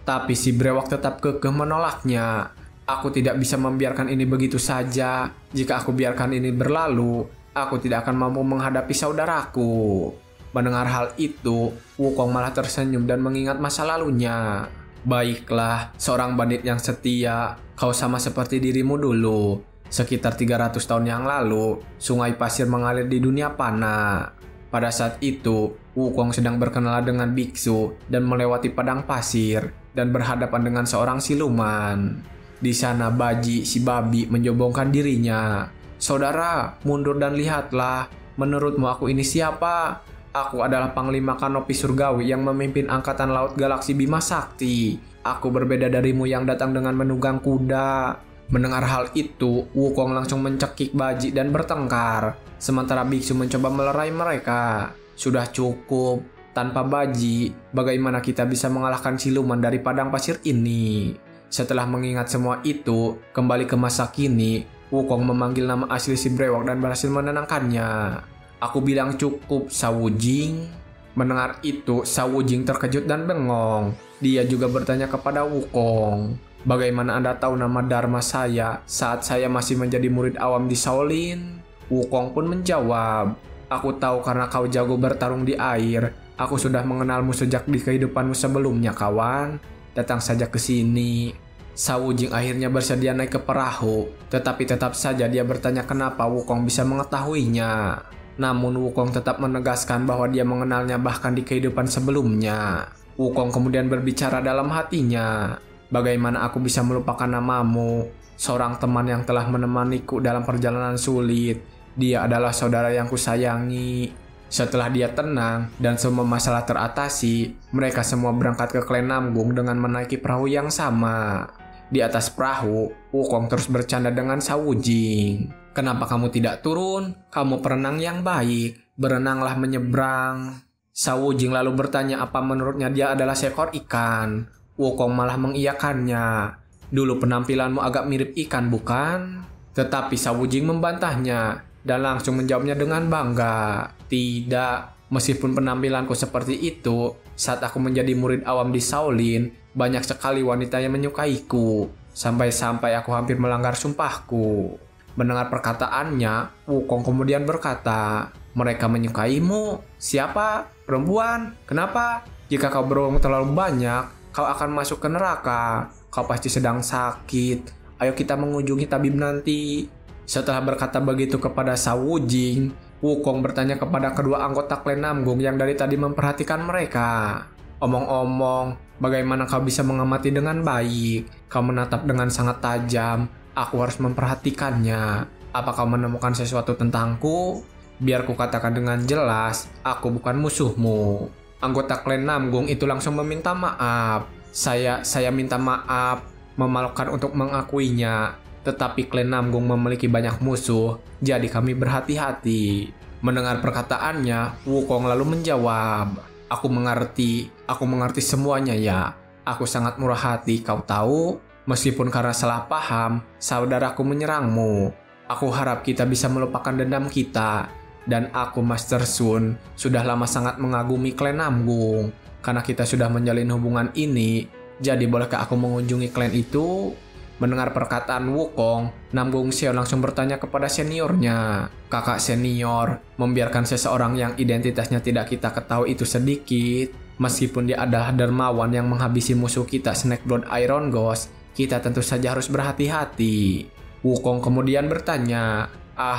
Tapi si Brewok tetap kekeh menolaknya. Aku tidak bisa membiarkan ini begitu saja. Jika aku biarkan ini berlalu, aku tidak akan mampu menghadapi saudaraku. Mendengar hal itu, Wukong malah tersenyum dan mengingat masa lalunya. Baiklah, seorang bandit yang setia, kau sama seperti dirimu dulu. Sekitar 300 tahun yang lalu, sungai pasir mengalir di dunia panah. Pada saat itu, Wukong sedang berkenalan dengan biksu dan melewati padang pasir dan berhadapan dengan seorang siluman. Di sana Baji, si babi, menyombongkan dirinya. Saudara, mundur dan lihatlah. Menurutmu aku ini siapa? Aku adalah Panglima Kanopi Surgawi yang memimpin Angkatan Laut Galaksi Bima Sakti. Aku berbeda darimu yang datang dengan menunggang kuda. Mendengar hal itu, Wukong langsung mencekik Baji dan bertengkar. Sementara biksu mencoba melerai mereka. Sudah cukup. Tanpa Baji, bagaimana kita bisa mengalahkan siluman dari padang pasir ini? Setelah mengingat semua itu, kembali ke masa kini, Wukong memanggil nama asli si Brewok dan berhasil menenangkannya. Aku bilang cukup, Sawujing. Mendengar itu, Sawujing terkejut dan bengong. Dia juga bertanya kepada Wukong, bagaimana Anda tahu nama Dharma saya saat saya masih menjadi murid awam di Shaolin? Wukong pun menjawab, aku tahu karena kau jago bertarung di air. Aku sudah mengenalmu sejak di kehidupanmu sebelumnya, kawan. Datang saja ke sini. Sawujing akhirnya bersedia naik ke perahu, tetapi tetap saja dia bertanya kenapa Wukong bisa mengetahuinya. Namun Wukong tetap menegaskan bahwa dia mengenalnya bahkan di kehidupan sebelumnya. Wukong kemudian berbicara dalam hatinya, bagaimana aku bisa melupakan namamu, seorang teman yang telah menemaniku dalam perjalanan sulit. Dia adalah saudara yang kusayangi. Setelah dia tenang dan semua masalah teratasi, mereka semua berangkat ke klan Namgung dengan menaiki perahu yang sama. Di atas perahu, Wukong terus bercanda dengan Shawujing. "Kenapa kamu tidak turun? Kamu perenang yang baik. Berenanglah menyeberang." Shawujing lalu bertanya apa menurutnya dia adalah seekor ikan. Wukong malah mengiyakannya. "Dulu penampilanmu agak mirip ikan, bukan?" Tetapi Shawujing membantahnya dan langsung menjawabnya dengan bangga. "Tidak, meskipun penampilanku seperti itu, saat aku menjadi murid awam di Shaolin, banyak sekali wanita yang menyukaiku. Sampai-sampai aku hampir melanggar sumpahku." Mendengar perkataannya, Wukong kemudian berkata, "Mereka menyukaimu? Siapa? Perempuan? Kenapa? Jika kau beruang terlalu banyak, kau akan masuk ke neraka. Kau pasti sedang sakit. Ayo kita mengunjungi tabib nanti." Setelah berkata begitu kepada Shawujing, Wukong bertanya kepada kedua anggota klan Namgung yang dari tadi memperhatikan mereka. "Omong-omong, bagaimana kau bisa mengamati dengan baik? Kau menatap dengan sangat tajam. Aku harus memperhatikannya. Apa kau menemukan sesuatu tentangku? Biar ku katakan dengan jelas, aku bukan musuhmu." Anggota klan Namgung itu langsung meminta maaf. Saya minta maaf, memalukan untuk mengakuinya. Tetapi klan Namgung memiliki banyak musuh, jadi kami berhati-hati." Mendengar perkataannya, Wukong lalu menjawab, Aku mengerti semuanya ya. Aku sangat murah hati, kau tahu. Meskipun karena salah paham, saudaraku menyerangmu. Aku harap kita bisa melupakan dendam kita. Dan aku, Master Sun, sudah lama sangat mengagumi klan Namgung. Karena kita sudah menjalin hubungan ini, jadi bolehkah aku mengunjungi klan itu? Mendengar perkataan Wukong, Namgung Xiao langsung bertanya kepada seniornya, "Kakak senior, membiarkan seseorang yang identitasnya tidak kita ketahui itu sedikit, meskipun dia adalah dermawan yang menghabisi musuh kita Snake Blood Iron Ghost, kita tentu saja harus berhati-hati." Wukong kemudian bertanya,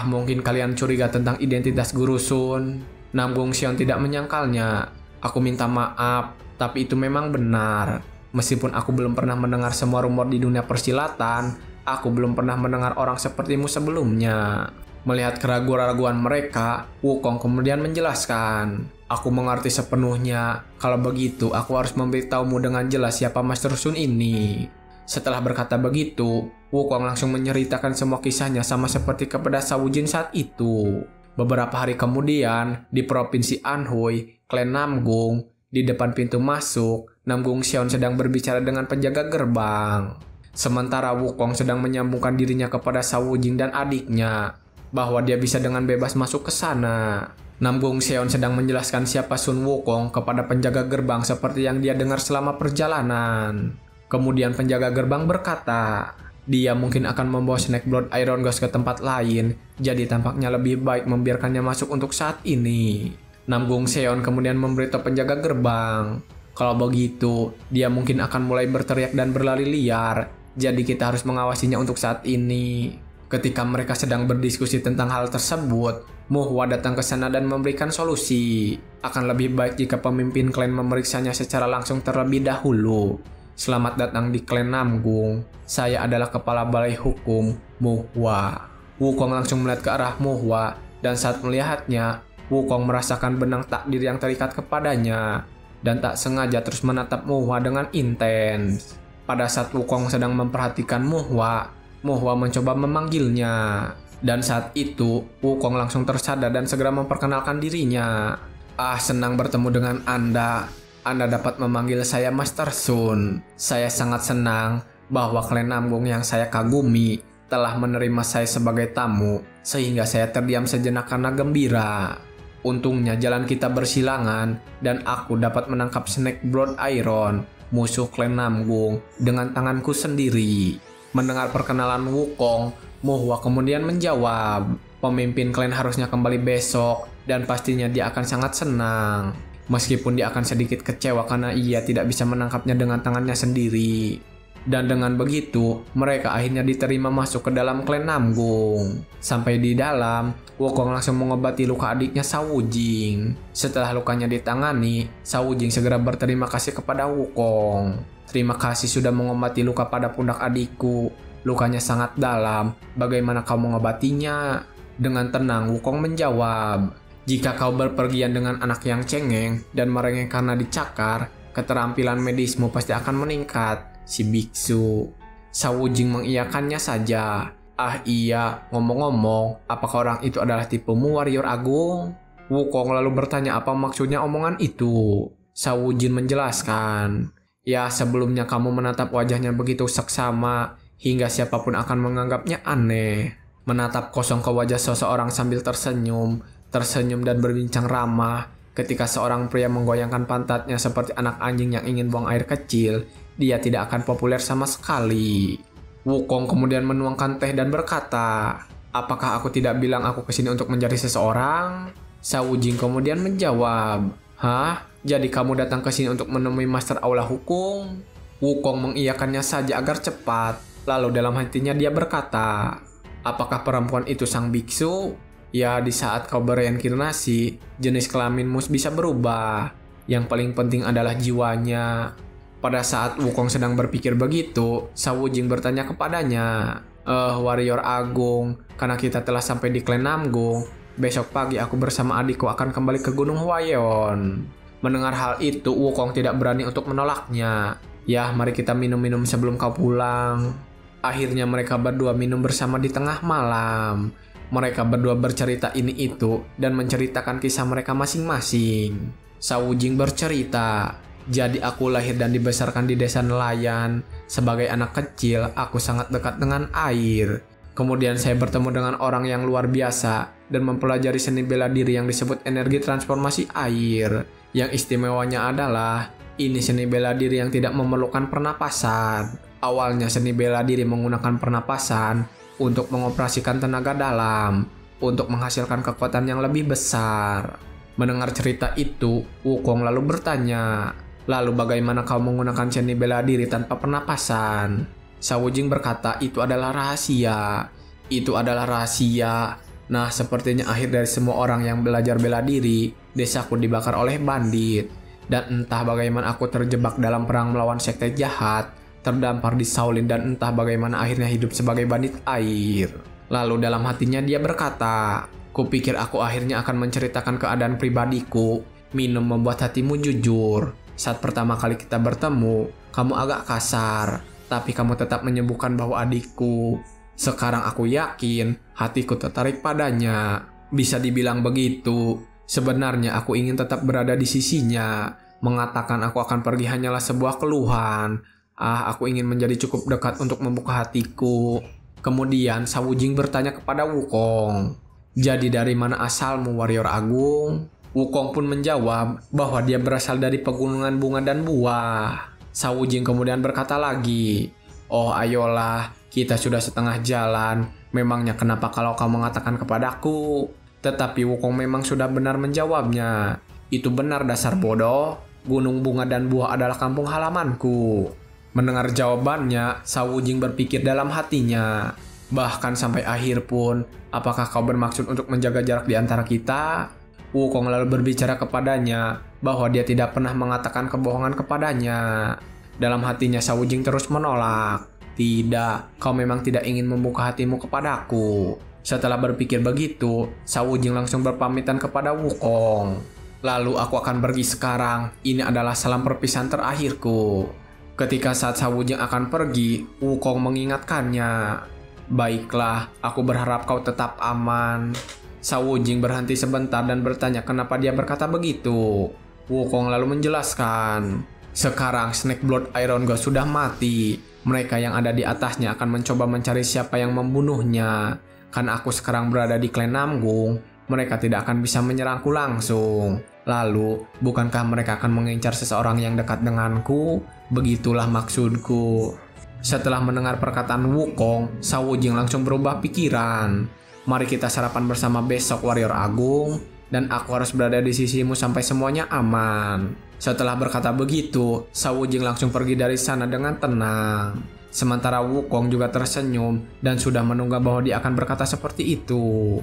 "Mungkin kalian curiga tentang identitas Guru Sun?" Namgung Xiao tidak menyangkalnya. "Aku minta maaf, tapi itu memang benar. Meskipun aku belum pernah mendengar semua rumor di dunia persilatan, aku belum pernah mendengar orang sepertimu sebelumnya." Melihat keraguan-raguan mereka, Wukong kemudian menjelaskan, "Aku mengerti sepenuhnya. Kalau begitu, aku harus memberitahumu dengan jelas siapa Master Sun ini." Setelah berkata begitu, Wukong langsung menceritakan semua kisahnya sama seperti kepada Shawujing saat itu. Beberapa hari kemudian, di Provinsi Anhui, klan Namgung, di depan pintu masuk, Namgung Xiao sedang berbicara dengan penjaga gerbang. Sementara Wukong sedang menyambungkan dirinya kepada Shawujing dan adiknya, bahwa dia bisa dengan bebas masuk ke sana. Namgung Xiao sedang menjelaskan siapa Sun Wukong kepada penjaga gerbang seperti yang dia dengar selama perjalanan. Kemudian penjaga gerbang berkata, dia mungkin akan membawa Snake Blood Iron Ghost ke tempat lain, jadi tampaknya lebih baik membiarkannya masuk untuk saat ini. Namgung Xiao kemudian memberitahu penjaga gerbang, kalau begitu, dia mungkin akan mulai berteriak dan berlari liar, jadi kita harus mengawasinya untuk saat ini. Ketika mereka sedang berdiskusi tentang hal tersebut, Muhwa datang ke sana dan memberikan solusi. Akan lebih baik jika pemimpin klan memeriksanya secara langsung terlebih dahulu. "Selamat datang di klan Namgung. Saya adalah kepala balai hukum, Muhwa." Wukong langsung melihat ke arah Muhwa, dan saat melihatnya, Wukong merasakan benang takdir yang terikat kepadanya, dan tak sengaja terus menatap Muhwa dengan intens. Pada saat Wukong sedang memperhatikan Muhwa, Muhwa mencoba memanggilnya. Dan saat itu, Wukong langsung tersadar dan segera memperkenalkan dirinya. Senang bertemu dengan Anda. Anda dapat memanggil saya Master Sun. Saya sangat senang bahwa klan Namgung yang saya kagumi telah menerima saya sebagai tamu, sehingga saya terdiam sejenak karena gembira. Untungnya jalan kita bersilangan dan aku dapat menangkap Snake Blood Iron, musuh klan Namgung, dengan tanganku sendiri. Mendengar perkenalan Wukong, Muhwa kemudian menjawab, pemimpin klan harusnya kembali besok dan pastinya dia akan sangat senang. Meskipun dia akan sedikit kecewa karena ia tidak bisa menangkapnya dengan tangannya sendiri. Dan dengan begitu, mereka akhirnya diterima masuk ke dalam klan Namgung. Sampai di dalam, Wukong langsung mengobati luka adiknya Shawujing. Setelah lukanya ditangani, Shawujing segera berterima kasih kepada Wukong. "Terima kasih sudah mengobati luka pada pundak adikku. Lukanya sangat dalam. Bagaimana kau mengobatinya?" Dengan tenang, Wukong menjawab, Jika kau berpergian dengan anak yang cengeng dan merengek karena dicakar, keterampilan medismu pasti akan meningkat, si biksu. Sawujing mengiyakannya saja. Ah iya, ngomong-ngomong, apakah orang itu adalah tipemu, Warrior Agung? Wukong lalu bertanya apa maksudnya omongan itu. Sawujin menjelaskan, ya sebelumnya kamu menatap wajahnya begitu seksama, hingga siapapun akan menganggapnya aneh. Menatap kosong ke wajah seseorang sambil tersenyum dan berbincang ramah. Ketika seorang pria menggoyangkan pantatnya seperti anak anjing yang ingin buang air kecil, dia tidak akan populer sama sekali. Wukong kemudian menuangkan teh dan berkata, apakah aku tidak bilang aku kesini untuk mencari seseorang? Sawujing kemudian menjawab, hah? Jadi kamu datang ke sini untuk menemui Master Aula Hukum? Wukong mengiyakannya saja agar cepat. Lalu dalam hatinya dia berkata, apakah perempuan itu sang biksu? Ya, di saat kau bereinkarnasi, jenis kelaminmu bisa berubah. Yang paling penting adalah jiwanya. Pada saat Wukong sedang berpikir begitu, Sawujing bertanya kepadanya, Warrior Agung, karena kita telah sampai di klan Namgung, besok pagi aku bersama adikku akan kembali ke Gunung Huayon. Mendengar hal itu, Wukong tidak berani untuk menolaknya. Ya, mari kita minum-minum sebelum kau pulang. Akhirnya mereka berdua minum bersama di tengah malam. Mereka berdua bercerita ini itu dan menceritakan kisah mereka masing-masing. Sawujing bercerita, jadi aku lahir dan dibesarkan di desa nelayan. Sebagai anak kecil, aku sangat dekat dengan air. Kemudian saya bertemu dengan orang yang luar biasa dan mempelajari seni bela diri yang disebut energi transformasi air. Yang istimewanya adalah, ini seni bela diri yang tidak memerlukan pernapasan. Awalnya seni bela diri menggunakan pernapasan untuk mengoperasikan tenaga dalam, untuk menghasilkan kekuatan yang lebih besar. Mendengar cerita itu, Wukong lalu bertanya, lalu bagaimana kau menggunakan seni bela diri tanpa pernapasan? Sawujing berkata, itu adalah rahasia. Itu adalah rahasia. Nah, sepertinya akhir dari semua orang yang belajar bela diri, desaku dibakar oleh bandit. Dan entah bagaimana aku terjebak dalam perang melawan sekte jahat, terdampar di Shaolin dan entah bagaimana akhirnya hidup sebagai bandit air. Lalu dalam hatinya dia berkata, kupikir aku akhirnya akan menceritakan keadaan pribadiku. Minum membuat hatimu jujur. Saat pertama kali kita bertemu, kamu agak kasar, tapi kamu tetap menyembuhkan bahwa adikku. Sekarang aku yakin hatiku tertarik padanya. Bisa dibilang begitu. Sebenarnya aku ingin tetap berada di sisinya. Mengatakan aku akan pergi hanyalah sebuah keluhan. Aku ingin menjadi cukup dekat untuk membuka hatiku. Kemudian Sawujing bertanya kepada Wukong, jadi dari mana asalmu, Warrior Agung? Wukong pun menjawab bahwa dia berasal dari pegunungan bunga dan buah. Sawujing kemudian berkata lagi, oh ayolah, kita sudah setengah jalan. Memangnya kenapa kalau kau mengatakan kepadaku? Tetapi Wukong memang sudah benar menjawabnya. Itu benar dasar bodoh. Gunung bunga dan buah adalah kampung halamanku. Mendengar jawabannya, Sawujing berpikir dalam hatinya. Bahkan sampai akhir pun, apakah kau bermaksud untuk menjaga jarak di antara kita? Wukong lalu berbicara kepadanya bahwa dia tidak pernah mengatakan kebohongan kepadanya. Dalam hatinya Sawujing terus menolak. Tidak, kau memang tidak ingin membuka hatimu kepadaku. Setelah berpikir begitu, Sawujing langsung berpamitan kepada Wukong. Lalu aku akan pergi sekarang, ini adalah salam perpisahan terakhirku. Ketika saat Sawujing akan pergi, Wukong mengingatkannya. Baiklah, aku berharap kau tetap aman. Sawujing berhenti sebentar dan bertanya kenapa dia berkata begitu. Wukong lalu menjelaskan, sekarang Snake Blood Iron God sudah mati. Mereka yang ada di atasnya akan mencoba mencari siapa yang membunuhnya. Karena aku sekarang berada di klan Namgung, mereka tidak akan bisa menyerangku langsung. Lalu, bukankah mereka akan mengincar seseorang yang dekat denganku? Begitulah maksudku. Setelah mendengar perkataan Wukong, Sawujing langsung berubah pikiran. Mari kita sarapan bersama besok, Warrior Agung. Dan aku harus berada di sisimu sampai semuanya aman. Setelah berkata begitu, Sawujing langsung pergi dari sana dengan tenang. Sementara Wukong juga tersenyum dan sudah menunggu bahwa dia akan berkata seperti itu.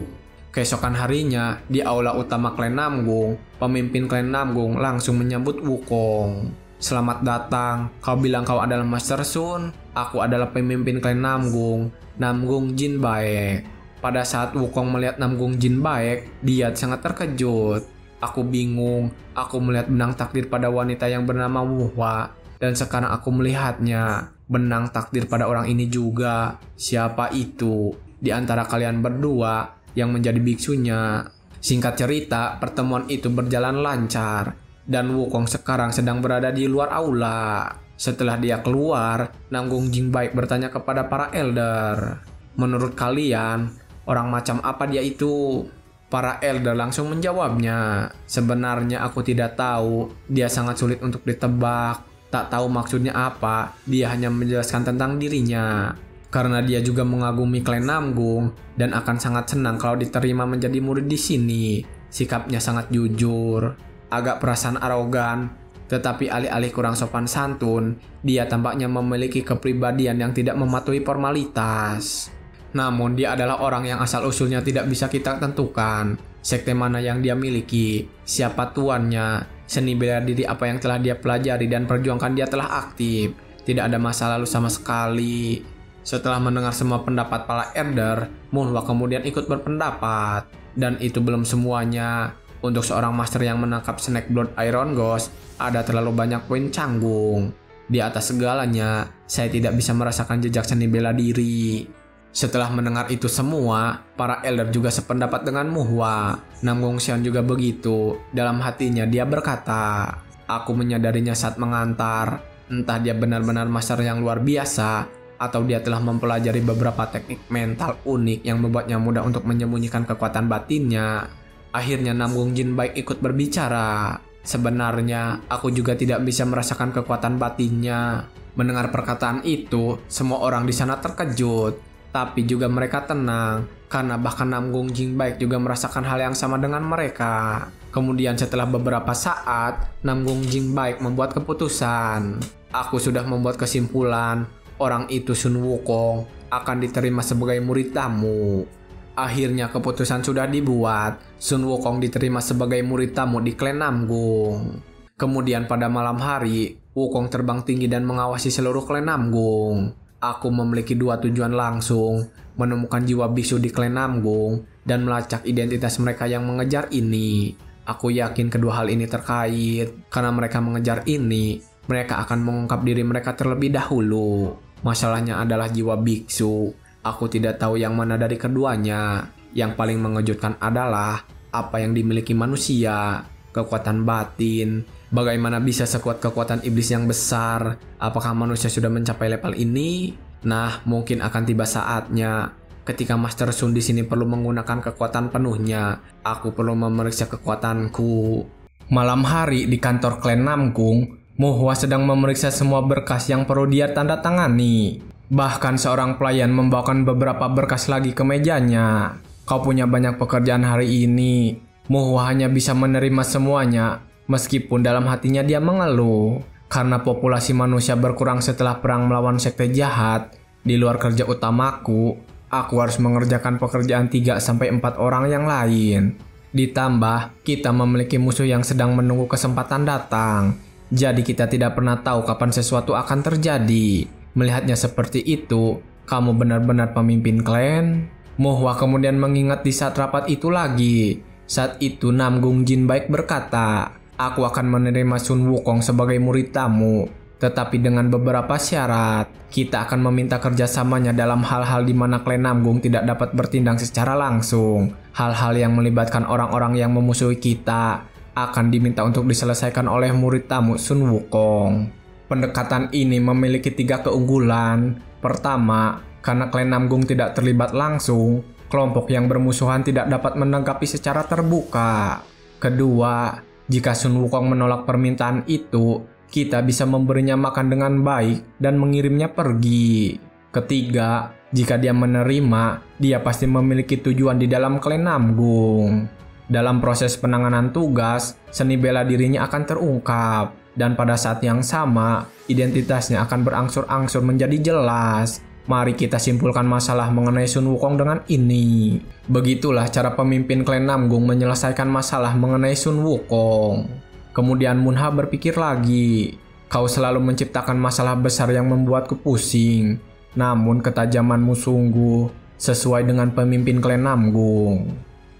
Keesokan harinya, di aula utama klan Namgung, pemimpin klan Namgung langsung menyambut Wukong. Selamat datang, kau bilang kau adalah Master Sun, aku adalah pemimpin klan Namgung, Namgung Jinbae. Pada saat Wukong melihat Namgung Jin baik, dia sangat terkejut. Aku bingung, aku melihat benang takdir pada wanita yang bernama Muhwa, dan sekarang aku melihatnya. Benang takdir pada orang ini juga. Siapa itu di antara kalian berdua yang menjadi biksunya? Singkat cerita, pertemuan itu berjalan lancar, dan Wukong sekarang sedang berada di luar aula. Setelah dia keluar, Namgung Jin baik bertanya kepada para elder, "Menurut kalian, orang macam apa dia itu?" Para elder langsung menjawabnya, "Sebenarnya aku tidak tahu, dia sangat sulit untuk ditebak. Tak tahu maksudnya apa, dia hanya menjelaskan tentang dirinya. Karena dia juga mengagumi klan Namgung dan akan sangat senang kalau diterima menjadi murid di sini. Sikapnya sangat jujur, agak perasaan arogan, tetapi alih-alih kurang sopan santun, dia tampaknya memiliki kepribadian yang tidak mematuhi formalitas. Namun dia adalah orang yang asal-usulnya tidak bisa kita tentukan. Sekte mana yang dia miliki, siapa tuannya, seni bela diri apa yang telah dia pelajari dan perjuangkan dia telah aktif. Tidak ada masa lalu sama sekali." Setelah mendengar semua pendapat para elder, Muhwa kemudian ikut berpendapat. Dan itu belum semuanya. Untuk seorang master yang menangkap Snake Blood Iron Ghost, ada terlalu banyak poin canggung. Di atas segalanya, saya tidak bisa merasakan jejak seni bela diri. Setelah mendengar itu semua, para elder juga sependapat dengan Muhwa. Namgung Xian juga begitu. Dalam hatinya dia berkata, "Aku menyadarinya saat mengantar. Entah dia benar-benar master yang luar biasa, atau dia telah mempelajari beberapa teknik mental unik yang membuatnya mudah untuk menyembunyikan kekuatan batinnya." Akhirnya Namgung Jin baik ikut berbicara. "Sebenarnya, aku juga tidak bisa merasakan kekuatan batinnya." Mendengar perkataan itu, semua orang di sana terkejut. Tapi juga mereka tenang, karena bahkan Namgung Jin baik juga merasakan hal yang sama dengan mereka. Kemudian setelah beberapa saat, Namgung Jin baik membuat keputusan. "Aku sudah membuat kesimpulan, orang itu Sun Wukong akan diterima sebagai murid tamu." Akhirnya keputusan sudah dibuat, Sun Wukong diterima sebagai murid tamu di klan Namgung. Kemudian pada malam hari, Wukong terbang tinggi dan mengawasi seluruh klan Namgung. "Aku memiliki dua tujuan langsung, menemukan jiwa bisu di klan Namgung dan melacak identitas mereka yang mengejar ini. Aku yakin kedua hal ini terkait, karena mereka mengejar ini, mereka akan mengungkap diri mereka terlebih dahulu. Masalahnya adalah jiwa biksu. Aku tidak tahu yang mana dari keduanya. Yang paling mengejutkan adalah apa yang dimiliki manusia, kekuatan batin. Bagaimana bisa sekuat kekuatan iblis yang besar? Apakah manusia sudah mencapai level ini? Nah, mungkin akan tiba saatnya ketika Master Sun di sini perlu menggunakan kekuatan penuhnya. Aku perlu memeriksa kekuatanku." Malam hari di kantor klan Namgung, Muhwa sedang memeriksa semua berkas yang perlu dia tanda tangani. Bahkan seorang pelayan membawakan beberapa berkas lagi ke mejanya. "Kau punya banyak pekerjaan hari ini." Muhwa hanya bisa menerima semuanya. Meskipun dalam hatinya dia mengeluh, karena populasi manusia berkurang setelah perang melawan sekte jahat. Di luar kerja utamaku, aku harus mengerjakan pekerjaan 3-4 orang yang lain. Ditambah, kita memiliki musuh yang sedang menunggu kesempatan datang. Jadi kita tidak pernah tahu kapan sesuatu akan terjadi. Melihatnya seperti itu, kamu benar-benar pemimpin klan? Muhwa kemudian mengingat di saat rapat itu lagi. Saat itu Namgung Jin baik berkata, "Aku akan menerima Sun Wukong sebagai murid tamu, tetapi dengan beberapa syarat. Kita akan meminta kerjasamanya dalam hal-hal di mana klan Namgung tidak dapat bertindak secara langsung. Hal-hal yang melibatkan orang-orang yang memusuhi kita akan diminta untuk diselesaikan oleh murid tamu Sun Wukong." Pendekatan ini memiliki 3 keunggulan. Pertama, karena klan Namgung tidak terlibat langsung, kelompok yang bermusuhan tidak dapat menanggapi secara terbuka. Kedua, jika Sun Wukong menolak permintaan itu, kita bisa memberinya makan dengan baik dan mengirimnya pergi. Ketiga, jika dia menerima, dia pasti memiliki tujuan di dalam klan Namgung. Dalam proses penanganan tugas, seni bela dirinya akan terungkap, dan pada saat yang sama, identitasnya akan berangsur-angsur menjadi jelas. Mari kita simpulkan masalah mengenai Sun Wukong dengan ini. Begitulah cara pemimpin klan Namgung menyelesaikan masalah mengenai Sun Wukong. Kemudian Munha berpikir lagi, "Kau selalu menciptakan masalah besar yang membuatku pusing. Namun ketajamanmu sungguh sesuai dengan pemimpin klan Namgung.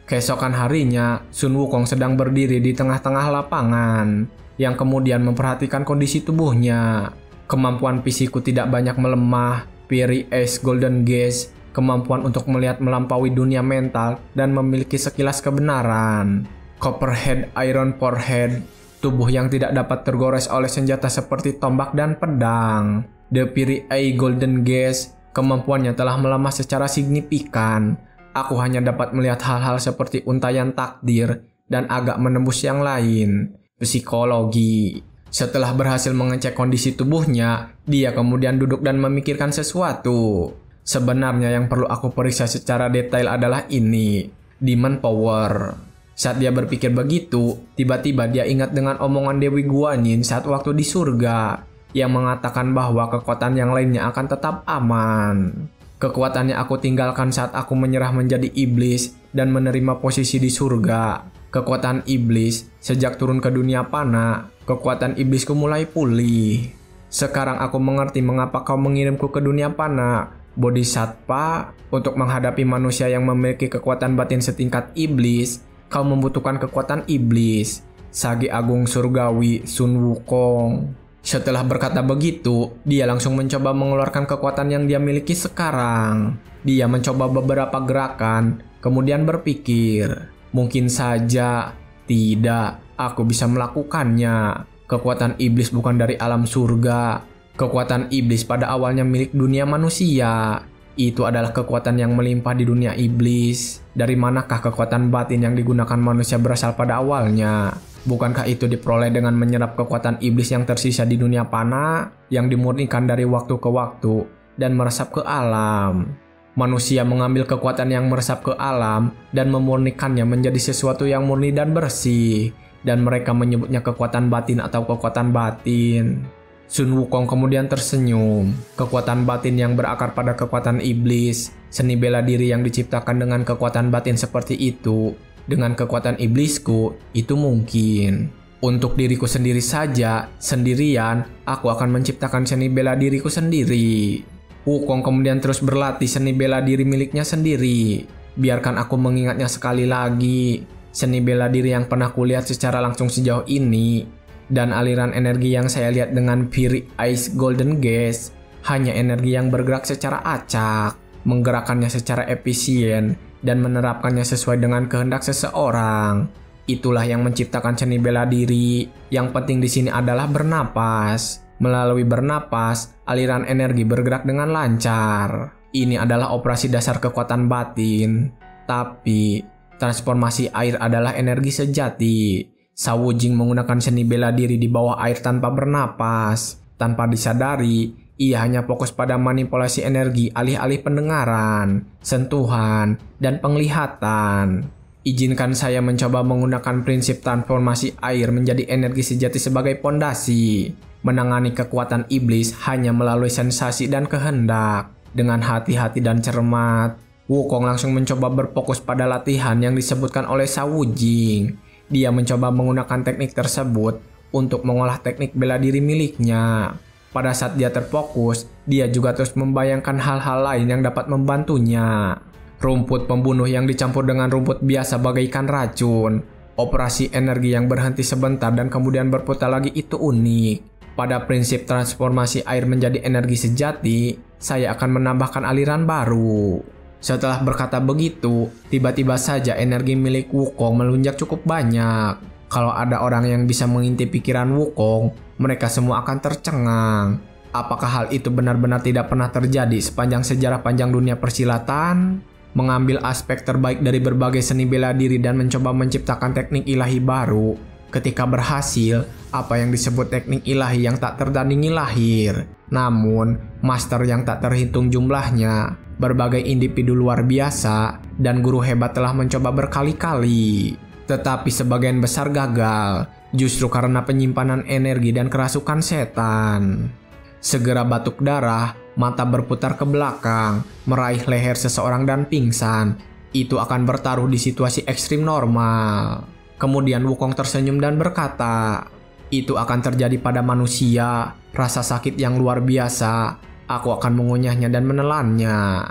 Keesokan harinya, Sun Wukong sedang berdiri di tengah-tengah lapangan, yang kemudian memperhatikan kondisi tubuhnya. Kemampuan fisikku tidak banyak melemah, Fiery Ace Golden Gaze, kemampuan untuk melihat melampaui dunia mental dan memiliki sekilas kebenaran. Copperhead Iron Forehead, tubuh yang tidak dapat tergores oleh senjata seperti tombak dan pedang. The Fiery Eye Golden Gaze, kemampuannya telah melemah secara signifikan. Aku hanya dapat melihat hal-hal seperti untayan takdir dan agak menembus yang lain. Psikologi. Setelah berhasil mengecek kondisi tubuhnya, dia kemudian duduk dan memikirkan sesuatu. Sebenarnya yang perlu aku periksa secara detail adalah ini, Demon Power. Saat dia berpikir begitu, tiba-tiba dia ingat dengan omongan Dewi Guanyin saat waktu di surga, yang mengatakan bahwa kekuatan yang lainnya akan tetap aman. Kekuatannya aku tinggalkan saat aku menyerah menjadi iblis dan menerima posisi di surga. Kekuatan iblis, sejak turun ke dunia pana, kekuatan iblisku mulai pulih. Sekarang aku mengerti mengapa kau mengirimku ke dunia pana, Bodhisattva. Untuk menghadapi manusia yang memiliki kekuatan batin setingkat iblis, kau membutuhkan kekuatan iblis. Sage Agung Surgawi Sun Wukong. Setelah berkata begitu, dia langsung mencoba mengeluarkan kekuatan yang dia miliki sekarang. Dia mencoba beberapa gerakan, kemudian berpikir, mungkin saja, tidak, aku bisa melakukannya. Kekuatan iblis bukan dari alam surga. Kekuatan iblis pada awalnya milik dunia manusia. Itu adalah kekuatan yang melimpah di dunia iblis. Dari manakah kekuatan batin yang digunakan manusia berasal pada awalnya? Bukankah itu diperoleh dengan menyerap kekuatan iblis yang tersisa di dunia pana, yang dimurnikan dari waktu ke waktu dan meresap ke alam? Manusia mengambil kekuatan yang meresap ke alam dan memurnikannya menjadi sesuatu yang murni dan bersih, dan mereka menyebutnya kekuatan batin atau kekuatan batin. Sun Wukong kemudian tersenyum. Kekuatan batin yang berakar pada kekuatan iblis, seni bela diri yang diciptakan dengan kekuatan batin seperti itu, dengan kekuatan iblisku, itu mungkin. Untuk diriku sendiri saja, sendirian, aku akan menciptakan seni bela diriku sendiri. Wukong kemudian terus berlatih seni bela diri miliknya sendiri. Biarkan aku mengingatnya sekali lagi. Seni bela diri yang pernah kulihat secara langsung sejauh ini, dan aliran energi yang saya lihat dengan Fiery Ice Golden Gaze, hanya energi yang bergerak secara acak, menggerakkannya secara efisien, dan menerapkannya sesuai dengan kehendak seseorang. Itulah yang menciptakan seni bela diri. Yang penting di sini adalah bernapas. Melalui bernapas, aliran energi bergerak dengan lancar. Ini adalah operasi dasar kekuatan batin. Tapi, transformasi air adalah energi sejati. Shao Jing menggunakan seni bela diri di bawah air tanpa bernapas. Tanpa disadari, ia hanya fokus pada manipulasi energi alih-alih pendengaran, sentuhan, dan penglihatan. Izinkan saya mencoba menggunakan prinsip transformasi air menjadi energi sejati sebagai pondasi. Menangani kekuatan iblis hanya melalui sensasi dan kehendak. Dengan hati-hati dan cermat, Wukong langsung mencoba berfokus pada latihan yang disebutkan oleh Shao Jing. Dia mencoba menggunakan teknik tersebut untuk mengolah teknik bela diri miliknya. Pada saat dia terfokus, dia juga terus membayangkan hal-hal lain yang dapat membantunya. Rumput pembunuh yang dicampur dengan rumput biasa bagaikan racun. Operasi energi yang berhenti sebentar dan kemudian berputar lagi itu unik. Pada prinsip transformasi air menjadi energi sejati, saya akan menambahkan aliran baru. Setelah berkata begitu, tiba-tiba saja energi milik Wukong melunjak cukup banyak. Kalau ada orang yang bisa mengintip pikiran Wukong, mereka semua akan tercengang. Apakah hal itu benar-benar tidak pernah terjadi sepanjang sejarah panjang dunia persilatan? Mengambil aspek terbaik dari berbagai seni bela diri dan mencoba menciptakan teknik ilahi baru. Ketika berhasil, apa yang disebut teknik ilahi yang tak tertandingi lahir. Namun, master yang tak terhitung jumlahnya, berbagai individu luar biasa, dan guru hebat telah mencoba berkali-kali. Tetapi sebagian besar gagal, justru karena penyimpanan energi dan kerasukan setan. Segera batuk darah, mata berputar ke belakang, meraih leher seseorang dan pingsan. Itu akan bertaruh di situasi ekstrim normal. Kemudian Wukong tersenyum dan berkata, itu akan terjadi pada manusia, rasa sakit yang luar biasa. Aku akan mengunyahnya dan menelannya.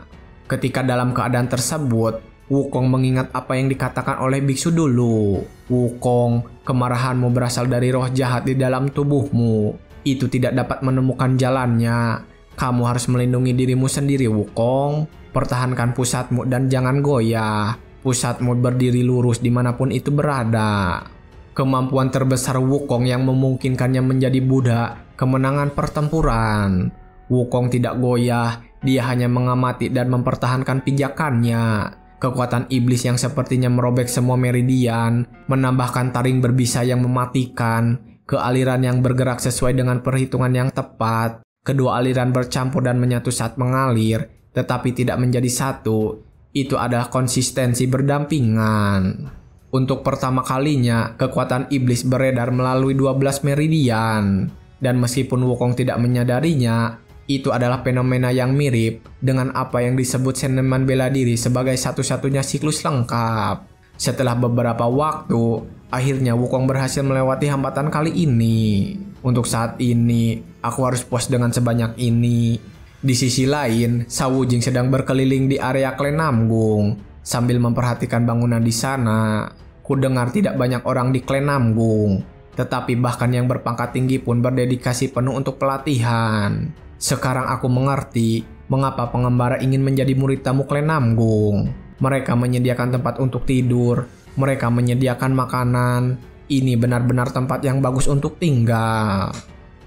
Ketika dalam keadaan tersebut, Wukong mengingat apa yang dikatakan oleh biksu dulu. Wukong, kemarahanmu berasal dari roh jahat di dalam tubuhmu. Itu tidak dapat menemukan jalannya. Kamu harus melindungi dirimu sendiri, Wukong. Pertahankan pusatmu dan jangan goyah. Pusatmu berdiri lurus dimanapun itu berada. Kemampuan terbesar Wukong yang memungkinkannya menjadi Buddha, kemenangan pertempuran. Wukong tidak goyah, dia hanya mengamati dan mempertahankan pijakannya. Kekuatan iblis yang sepertinya merobek semua meridian, menambahkan taring berbisa yang mematikan, ke aliran yang bergerak sesuai dengan perhitungan yang tepat. Kedua aliran bercampur dan menyatu saat mengalir, tetapi tidak menjadi satu. Itu adalah konsistensi berdampingan. Untuk pertama kalinya, kekuatan iblis beredar melalui 12 meridian. Dan meskipun Wukong tidak menyadarinya, itu adalah fenomena yang mirip dengan apa yang disebut seniman bela diri sebagai satu-satunya siklus lengkap. Setelah beberapa waktu, akhirnya Wukong berhasil melewati hambatan kali ini. Untuk saat ini, aku harus puas dengan sebanyak ini. Di sisi lain, Shao Wujing sedang berkeliling di area klan Namgung. Sambil memperhatikan bangunan di sana, ku dengar tidak banyak orang di klan Namgung. Tetapi bahkan yang berpangkat tinggi pun berdedikasi penuh untuk pelatihan. Sekarang aku mengerti mengapa pengembara ingin menjadi murid tamu klan Namgung. Mereka menyediakan tempat untuk tidur, mereka menyediakan makanan. Ini benar-benar tempat yang bagus untuk tinggal.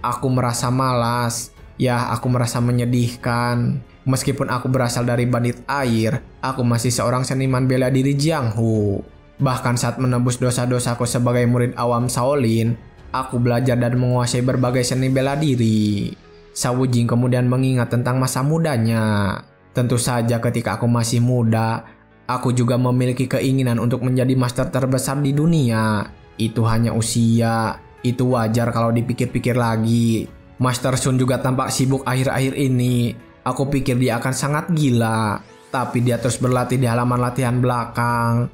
Aku merasa malas, aku merasa menyedihkan. Meskipun aku berasal dari bandit air, aku masih seorang seniman bela diri Jianghu. Bahkan saat menebus dosa-dosaku sebagai murid awam Shaolin, aku belajar dan menguasai berbagai seni bela diri. Shao Wujing kemudian mengingat tentang masa mudanya. Tentu saja ketika aku masih muda, aku juga memiliki keinginan untuk menjadi master terbesar di dunia. Itu hanya usia, itu wajar kalau dipikir-pikir lagi. Master Sun juga tampak sibuk akhir-akhir ini. Aku pikir dia akan sangat gila, tapi dia terus berlatih di halaman latihan belakang.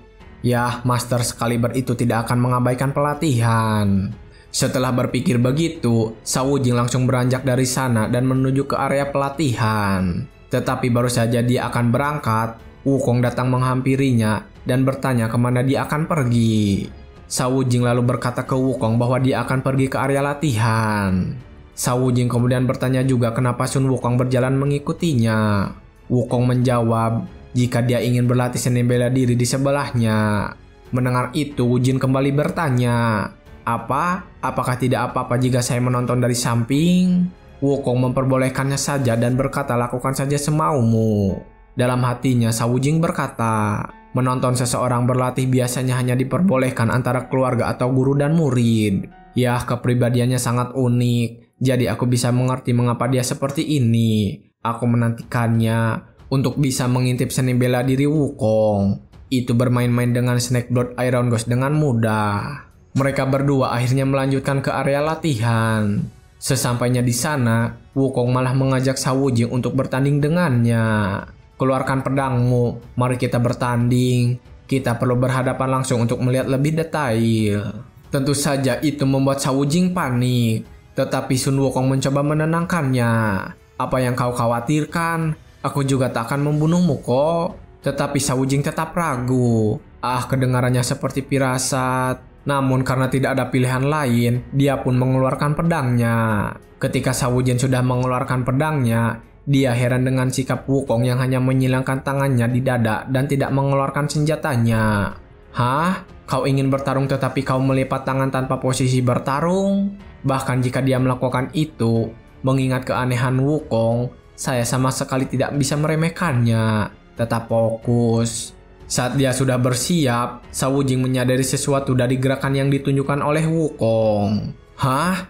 Master sekaliber itu tidak akan mengabaikan pelatihan. Setelah berpikir begitu, Shao Wujing langsung beranjak dari sana dan menuju ke area pelatihan. Tetapi baru saja dia akan berangkat, Wukong datang menghampirinya dan bertanya kemana dia akan pergi. Shao Wujing lalu berkata ke Wukong bahwa dia akan pergi ke area latihan. Shao Wujing kemudian bertanya juga kenapa Sun Wukong berjalan mengikutinya. Wukong menjawab jika dia ingin berlatih seni bela diri di sebelahnya. Mendengar itu, Wujing kembali bertanya, Apakah tidak apa-apa jika saya menonton dari samping? Wukong memperbolehkannya saja dan berkata lakukan saja semaumu. Dalam hatinya, Shao Wujing berkata, menonton seseorang berlatih biasanya hanya diperbolehkan antara keluarga atau guru dan murid. Kepribadiannya sangat unik, jadi aku bisa mengerti mengapa dia seperti ini. Aku menantikannya untuk bisa mengintip seni bela diri Wukong. Itu bermain-main dengan Snake Blood Iron Ghost dengan mudah. Mereka berdua akhirnya melanjutkan ke area latihan. Sesampainya di sana, Wukong malah mengajak Shao Wujing untuk bertanding dengannya. Keluarkan pedangmu, mari kita bertanding. Kita perlu berhadapan langsung untuk melihat lebih detail. Tentu saja itu membuat Shao Wujing panik. Tetapi Sun Wukong mencoba menenangkannya. Apa yang kau khawatirkan? Aku juga tak akan membunuhmu kok. Tetapi Shao Wujing tetap ragu. Kedengarannya seperti firasat. Namun karena tidak ada pilihan lain, dia pun mengeluarkan pedangnya. Ketika Shao Wujing sudah mengeluarkan pedangnya, dia heran dengan sikap Wukong yang hanya menyilangkan tangannya di dada dan tidak mengeluarkan senjatanya. Kau ingin bertarung tetapi kau melipat tangan tanpa posisi bertarung? Bahkan jika dia melakukan itu, mengingat keanehan Wukong, saya sama sekali tidak bisa meremehkannya. Tetap fokus. Saat dia sudah bersiap, Shao Wujing menyadari sesuatu dari gerakan yang ditunjukkan oleh Wukong.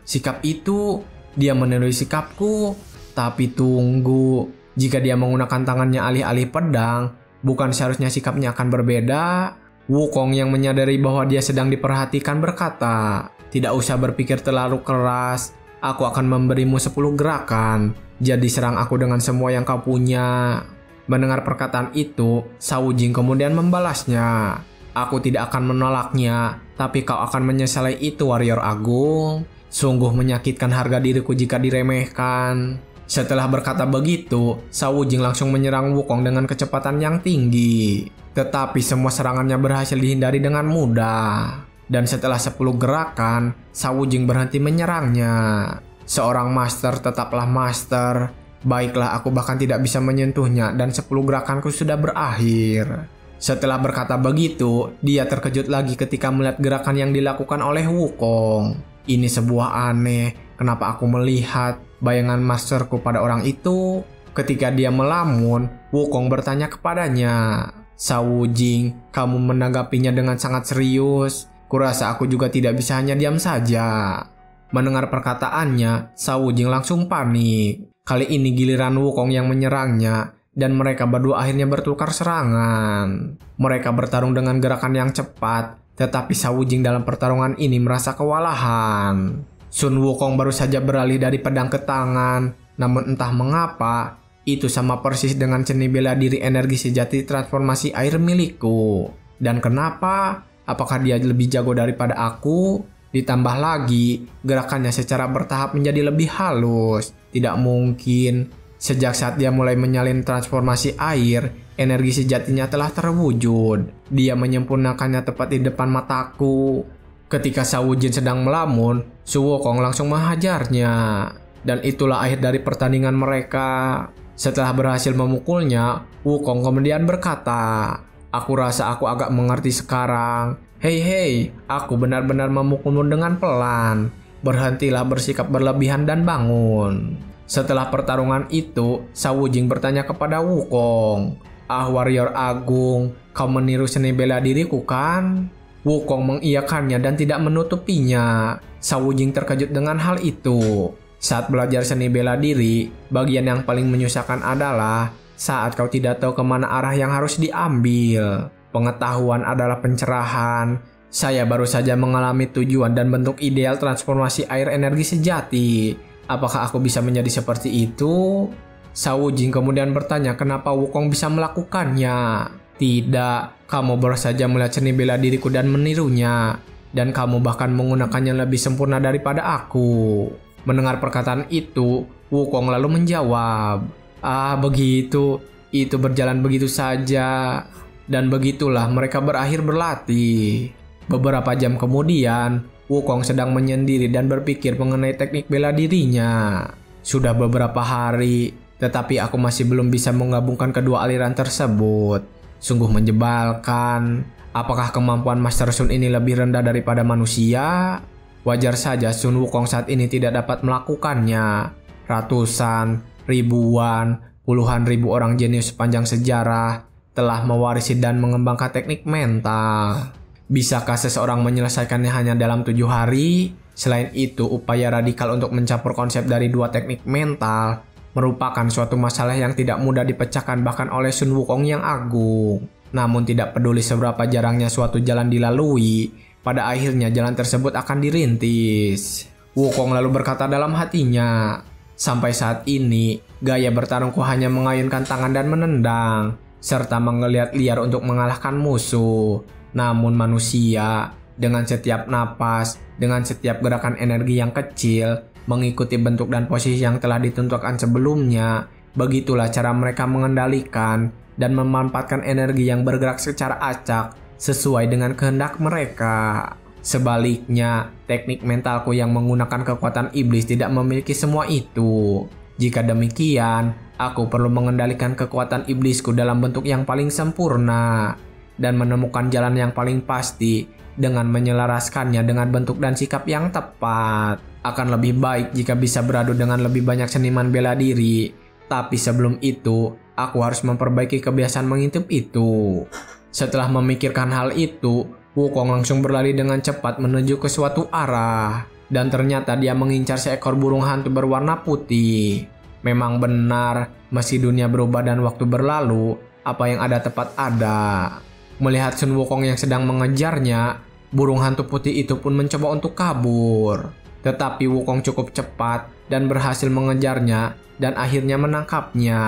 Sikap itu? Dia meniru sikapku? Tapi tunggu, jika dia menggunakan tangannya alih-alih pedang, bukan seharusnya sikapnya akan berbeda? Wukong yang menyadari bahwa dia sedang diperhatikan berkata, tidak usah berpikir terlalu keras, aku akan memberimu 10 gerakan, jadi serang aku dengan semua yang kau punya. Mendengar perkataan itu, Shao Wujing kemudian membalasnya. Aku tidak akan menolaknya, tapi kau akan menyesali itu, warrior agung. Sungguh menyakitkan harga diriku jika diremehkan. Setelah berkata begitu, Shao Wujing langsung menyerang Wukong dengan kecepatan yang tinggi. Tetapi semua serangannya berhasil dihindari dengan mudah. Dan setelah 10 gerakan, Shao Wujing berhenti menyerangnya. Seorang master tetaplah master. Baiklah, aku bahkan tidak bisa menyentuhnya dan 10 gerakanku sudah berakhir. Setelah berkata begitu, dia terkejut lagi ketika melihat gerakan yang dilakukan oleh Wukong. Ini sebuah aneh, kenapa aku melihat bayangan masterku pada orang itu? Ketika dia melamun, Wukong bertanya kepadanya, "Shao Wujing, kamu menanggapinya dengan sangat serius. Kurasa aku juga tidak bisa hanya diam saja." Mendengar perkataannya, Shao Wujing langsung panik. Kali ini giliran Wukong yang menyerangnya, dan mereka berdua akhirnya bertukar serangan. Mereka bertarung dengan gerakan yang cepat, tetapi Shao Wujing dalam pertarungan ini merasa kewalahan. Sun Wukong baru saja beralih dari pedang ke tangan, namun entah mengapa, itu sama persis dengan seni bela diri energi sejati transformasi air milikku. Dan kenapa? Apakah dia lebih jago daripada aku? Ditambah lagi, gerakannya secara bertahap menjadi lebih halus. Tidak mungkin. Sejak saat dia mulai menyalin transformasi air, energi sejatinya telah terwujud. Dia menyempurnakannya tepat di depan mataku. Ketika Shao Wujing sedang melamun, Su Wukong langsung menghajarnya. Dan itulah akhir dari pertandingan mereka. Setelah berhasil memukulnya, Wukong kemudian berkata, "Aku rasa aku agak mengerti sekarang. Hei, aku benar-benar memukulmu dengan pelan. Berhentilah bersikap berlebihan dan bangun." Setelah pertarungan itu, Shao Wujing bertanya kepada Wukong, "Ah, warrior agung, kau meniru seni bela diriku kan?" Wukong mengiyakannya dan tidak menutupinya. Shao Wujing terkejut dengan hal itu. Saat belajar seni bela diri, bagian yang paling menyusahkan adalah saat kau tidak tahu kemana arah yang harus diambil. Pengetahuan adalah pencerahan. Saya baru saja mengalami tujuan dan bentuk ideal transformasi air energi sejati. Apakah aku bisa menjadi seperti itu? Shao Wujing kemudian bertanya kenapa Wukong bisa melakukannya. "Tidak, kamu baru saja melihat seni bela diriku dan menirunya. Dan kamu bahkan menggunakannya lebih sempurna daripada aku." Mendengar perkataan itu, Wukong lalu menjawab, "Ah, begitu. Itu berjalan begitu saja." Dan begitulah mereka berakhir berlatih. Beberapa jam kemudian, Wukong sedang menyendiri dan berpikir mengenai teknik bela dirinya. Sudah beberapa hari, tetapi aku masih belum bisa menggabungkan kedua aliran tersebut. Sungguh menjebalkan. Apakah kemampuan Master Sun ini lebih rendah daripada manusia? Wajar saja Sun Wukong saat ini tidak dapat melakukannya. Ratusan, ribuan, puluhan ribu orang jenius sepanjang sejarah telah mewarisi dan mengembangkan teknik mental. Bisakah seseorang menyelesaikannya hanya dalam 7 hari? Selain itu, upaya radikal untuk mencampur konsep dari dua teknik mental merupakan suatu masalah yang tidak mudah dipecahkan bahkan oleh Sun Wukong yang agung. Namun tidak peduli seberapa jarangnya suatu jalan dilalui, pada akhirnya jalan tersebut akan dirintis. Wukong lalu berkata dalam hatinya, "Sampai saat ini, gaya bertarungku hanya mengayunkan tangan dan menendang, serta menggeliat liar untuk mengalahkan musuh. Namun manusia, dengan setiap napas, dengan setiap gerakan energi yang kecil, mengikuti bentuk dan posisi yang telah ditentukan sebelumnya, begitulah cara mereka mengendalikan dan memanfaatkan energi yang bergerak secara acak sesuai dengan kehendak mereka. Sebaliknya, teknik mentalku yang menggunakan kekuatan iblis tidak memiliki semua itu. Jika demikian, aku perlu mengendalikan kekuatan iblisku dalam bentuk yang paling sempurna dan menemukan jalan yang paling pasti dengan menyelaraskannya dengan bentuk dan sikap yang tepat. Akan lebih baik jika bisa beradu dengan lebih banyak seniman bela diri. Tapi sebelum itu, aku harus memperbaiki kebiasaan mengintip itu." Setelah memikirkan hal itu, Wukong langsung berlari dengan cepat menuju ke suatu arah. Dan ternyata dia mengincar seekor burung hantu berwarna putih. Memang benar, meski dunia berubah dan waktu berlalu, apa yang ada tepat ada. Melihat Sun Wukong yang sedang mengejarnya, burung hantu putih itu pun mencoba untuk kabur. Tetapi Wukong cukup cepat dan berhasil mengejarnya dan akhirnya menangkapnya.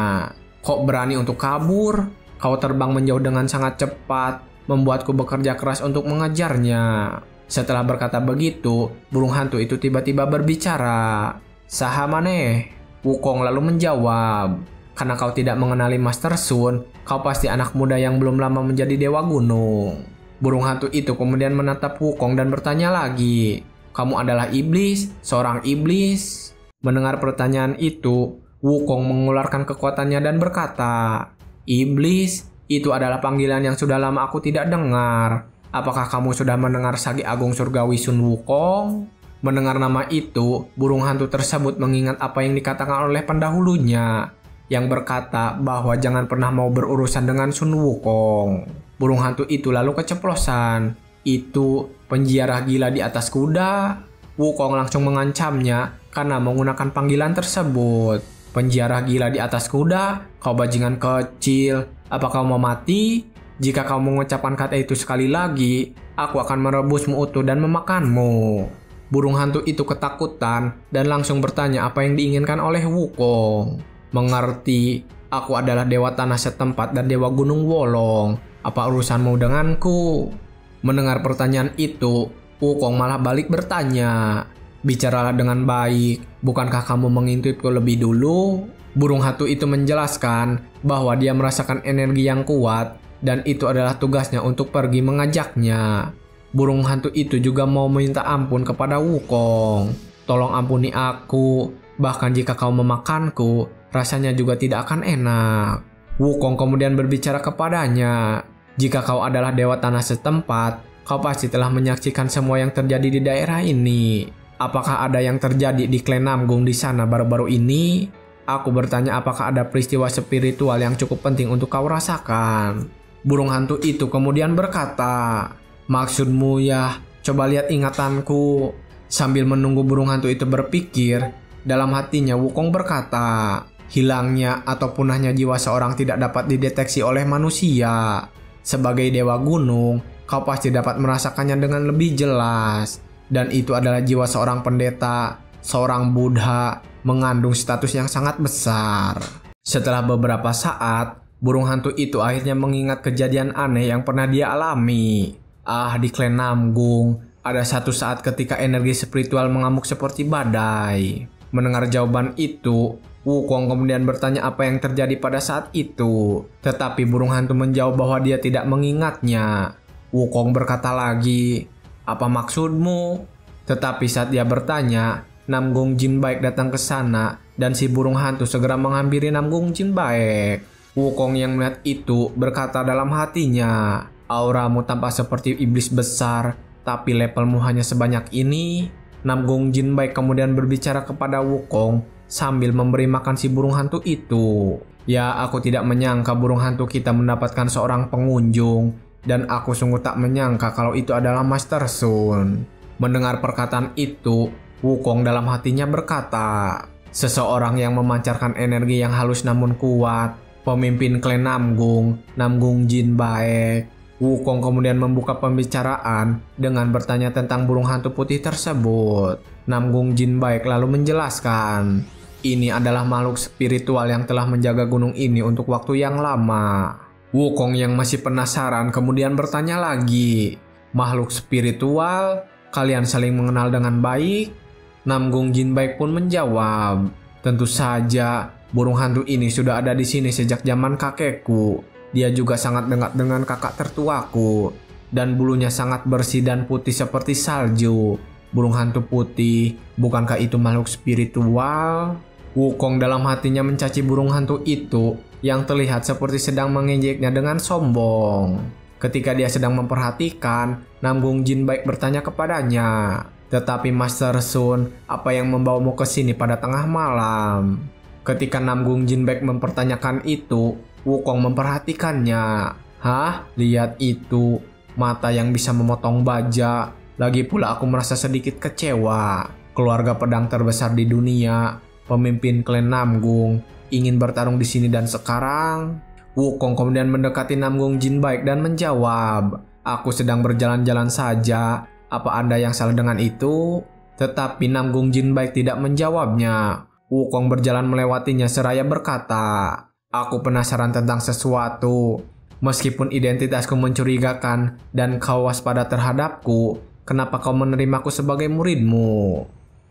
"Kok berani untuk kabur? Kau terbang menjauh dengan sangat cepat, membuatku bekerja keras untuk mengejarnya." Setelah berkata begitu, burung hantu itu tiba-tiba berbicara. "Saha maneh? Wukong lalu menjawab, "Karena kau tidak mengenali Master Sun, kau pasti anak muda yang belum lama menjadi Dewa Gunung." Burung hantu itu kemudian menatap Wukong dan bertanya lagi, "Kamu adalah iblis? Seorang iblis?" Mendengar pertanyaan itu, Wukong mengeluarkan kekuatannya dan berkata, "Iblis, itu adalah panggilan yang sudah lama aku tidak dengar. Apakah kamu sudah mendengar Sage Agung Surgawi Sun Wukong?" Mendengar nama itu, burung hantu tersebut mengingat apa yang dikatakan oleh pendahulunya, yang berkata bahwa jangan pernah mau berurusan dengan Sun Wukong. Burung hantu itu lalu keceplosan. "Itu penjara gila di atas kuda." Wukong langsung mengancamnya karena menggunakan panggilan tersebut. "Penjara gila di atas kuda, kau bajingan kecil. Apa kau mau mati? Jika kau mengucapkan kata itu sekali lagi, aku akan merebusmu utuh dan memakanmu." Burung hantu itu ketakutan dan langsung bertanya apa yang diinginkan oleh Wukong. "Mengerti, aku adalah dewa tanah setempat dan dewa gunung Wolong. Apa urusanmu denganku?" Mendengar pertanyaan itu, Wukong malah balik bertanya, "Bicaralah dengan baik, bukankah kamu mengintipku lebih dulu?" Burung hantu itu menjelaskan bahwa dia merasakan energi yang kuat dan itu adalah tugasnya untuk pergi mengajaknya. Burung hantu itu juga mau minta ampun kepada Wukong. "Tolong ampuni aku, bahkan jika kau memakanku, rasanya juga tidak akan enak." Wukong kemudian berbicara kepadanya, "Jika kau adalah dewa tanah setempat, kau pasti telah menyaksikan semua yang terjadi di daerah ini. Apakah ada yang terjadi di klan Namgung di sana baru-baru ini? Aku bertanya apakah ada peristiwa spiritual yang cukup penting untuk kau rasakan." Burung hantu itu kemudian berkata, "Maksudmu ya, coba lihat ingatanku." Sambil menunggu burung hantu itu berpikir, dalam hatinya Wukong berkata, "Hilangnya atau punahnya jiwa seorang tidak dapat dideteksi oleh manusia. Sebagai dewa gunung, kau pasti dapat merasakannya dengan lebih jelas. Dan itu adalah jiwa seorang pendeta, seorang Buddha, mengandung status yang sangat besar." Setelah beberapa saat, burung hantu itu akhirnya mengingat kejadian aneh yang pernah dia alami. Di klan Namgung, ada satu saat ketika energi spiritual mengamuk seperti badai. Mendengar jawaban itu, Wukong kemudian bertanya apa yang terjadi pada saat itu. Tetapi burung hantu menjawab bahwa dia tidak mengingatnya. Wukong berkata lagi, "Apa maksudmu?" Tetapi saat dia bertanya, Namgung Jin Baek datang ke sana dan si burung hantu segera menghampiri Namgung Jin Baek. Wukong yang melihat itu berkata dalam hatinya, "Auramu tampak seperti iblis besar, tapi levelmu hanya sebanyak ini." Namgung Jin Baek kemudian berbicara kepada Wukong sambil memberi makan si burung hantu itu. "Ya, aku tidak menyangka burung hantu kita mendapatkan seorang pengunjung, dan aku sungguh tak menyangka kalau itu adalah Master Sun." Mendengar perkataan itu, Wukong dalam hatinya berkata, "Seseorang yang memancarkan energi yang halus namun kuat, pemimpin klan Namgung, Namgung Jin Baek." Wukong kemudian membuka pembicaraan dengan bertanya tentang burung hantu putih tersebut. Namgung Jin Baek lalu menjelaskan, "Ini adalah makhluk spiritual yang telah menjaga gunung ini untuk waktu yang lama." Wukong yang masih penasaran kemudian bertanya lagi, "Makhluk spiritual? Kalian saling mengenal dengan baik?" Namgung Jin Baek pun menjawab, "Tentu saja, burung hantu ini sudah ada di sini sejak zaman kakekku. Dia juga sangat dekat dengan kakak tertuaku, dan bulunya sangat bersih dan putih seperti salju." Burung hantu putih, bukankah itu makhluk spiritual? Wukong dalam hatinya mencaci burung hantu itu yang terlihat seperti sedang mengejeknya dengan sombong. Ketika dia sedang memperhatikan, Namgung Jin Baek bertanya kepadanya, "Tetapi Master Sun, apa yang membawamu ke sini pada tengah malam?" Ketika Namgung Jin Baek mempertanyakan itu, Wukong memperhatikannya. "Hah? Lihat itu, mata yang bisa memotong baja. Lagi pula aku merasa sedikit kecewa. Keluarga pedang terbesar di dunia, pemimpin klan Namgung, ingin bertarung di sini dan sekarang." Wukong kemudian mendekati Namgung Jin Baek dan menjawab, "Aku sedang berjalan-jalan saja. Apa Anda yang salah dengan itu?" Tetapi Namgung Jin Baek tidak menjawabnya. Wukong berjalan melewatinya seraya berkata, "Aku penasaran tentang sesuatu. Meskipun identitasku mencurigakan dan kau waspada terhadapku, kenapa kau menerimaku sebagai muridmu?"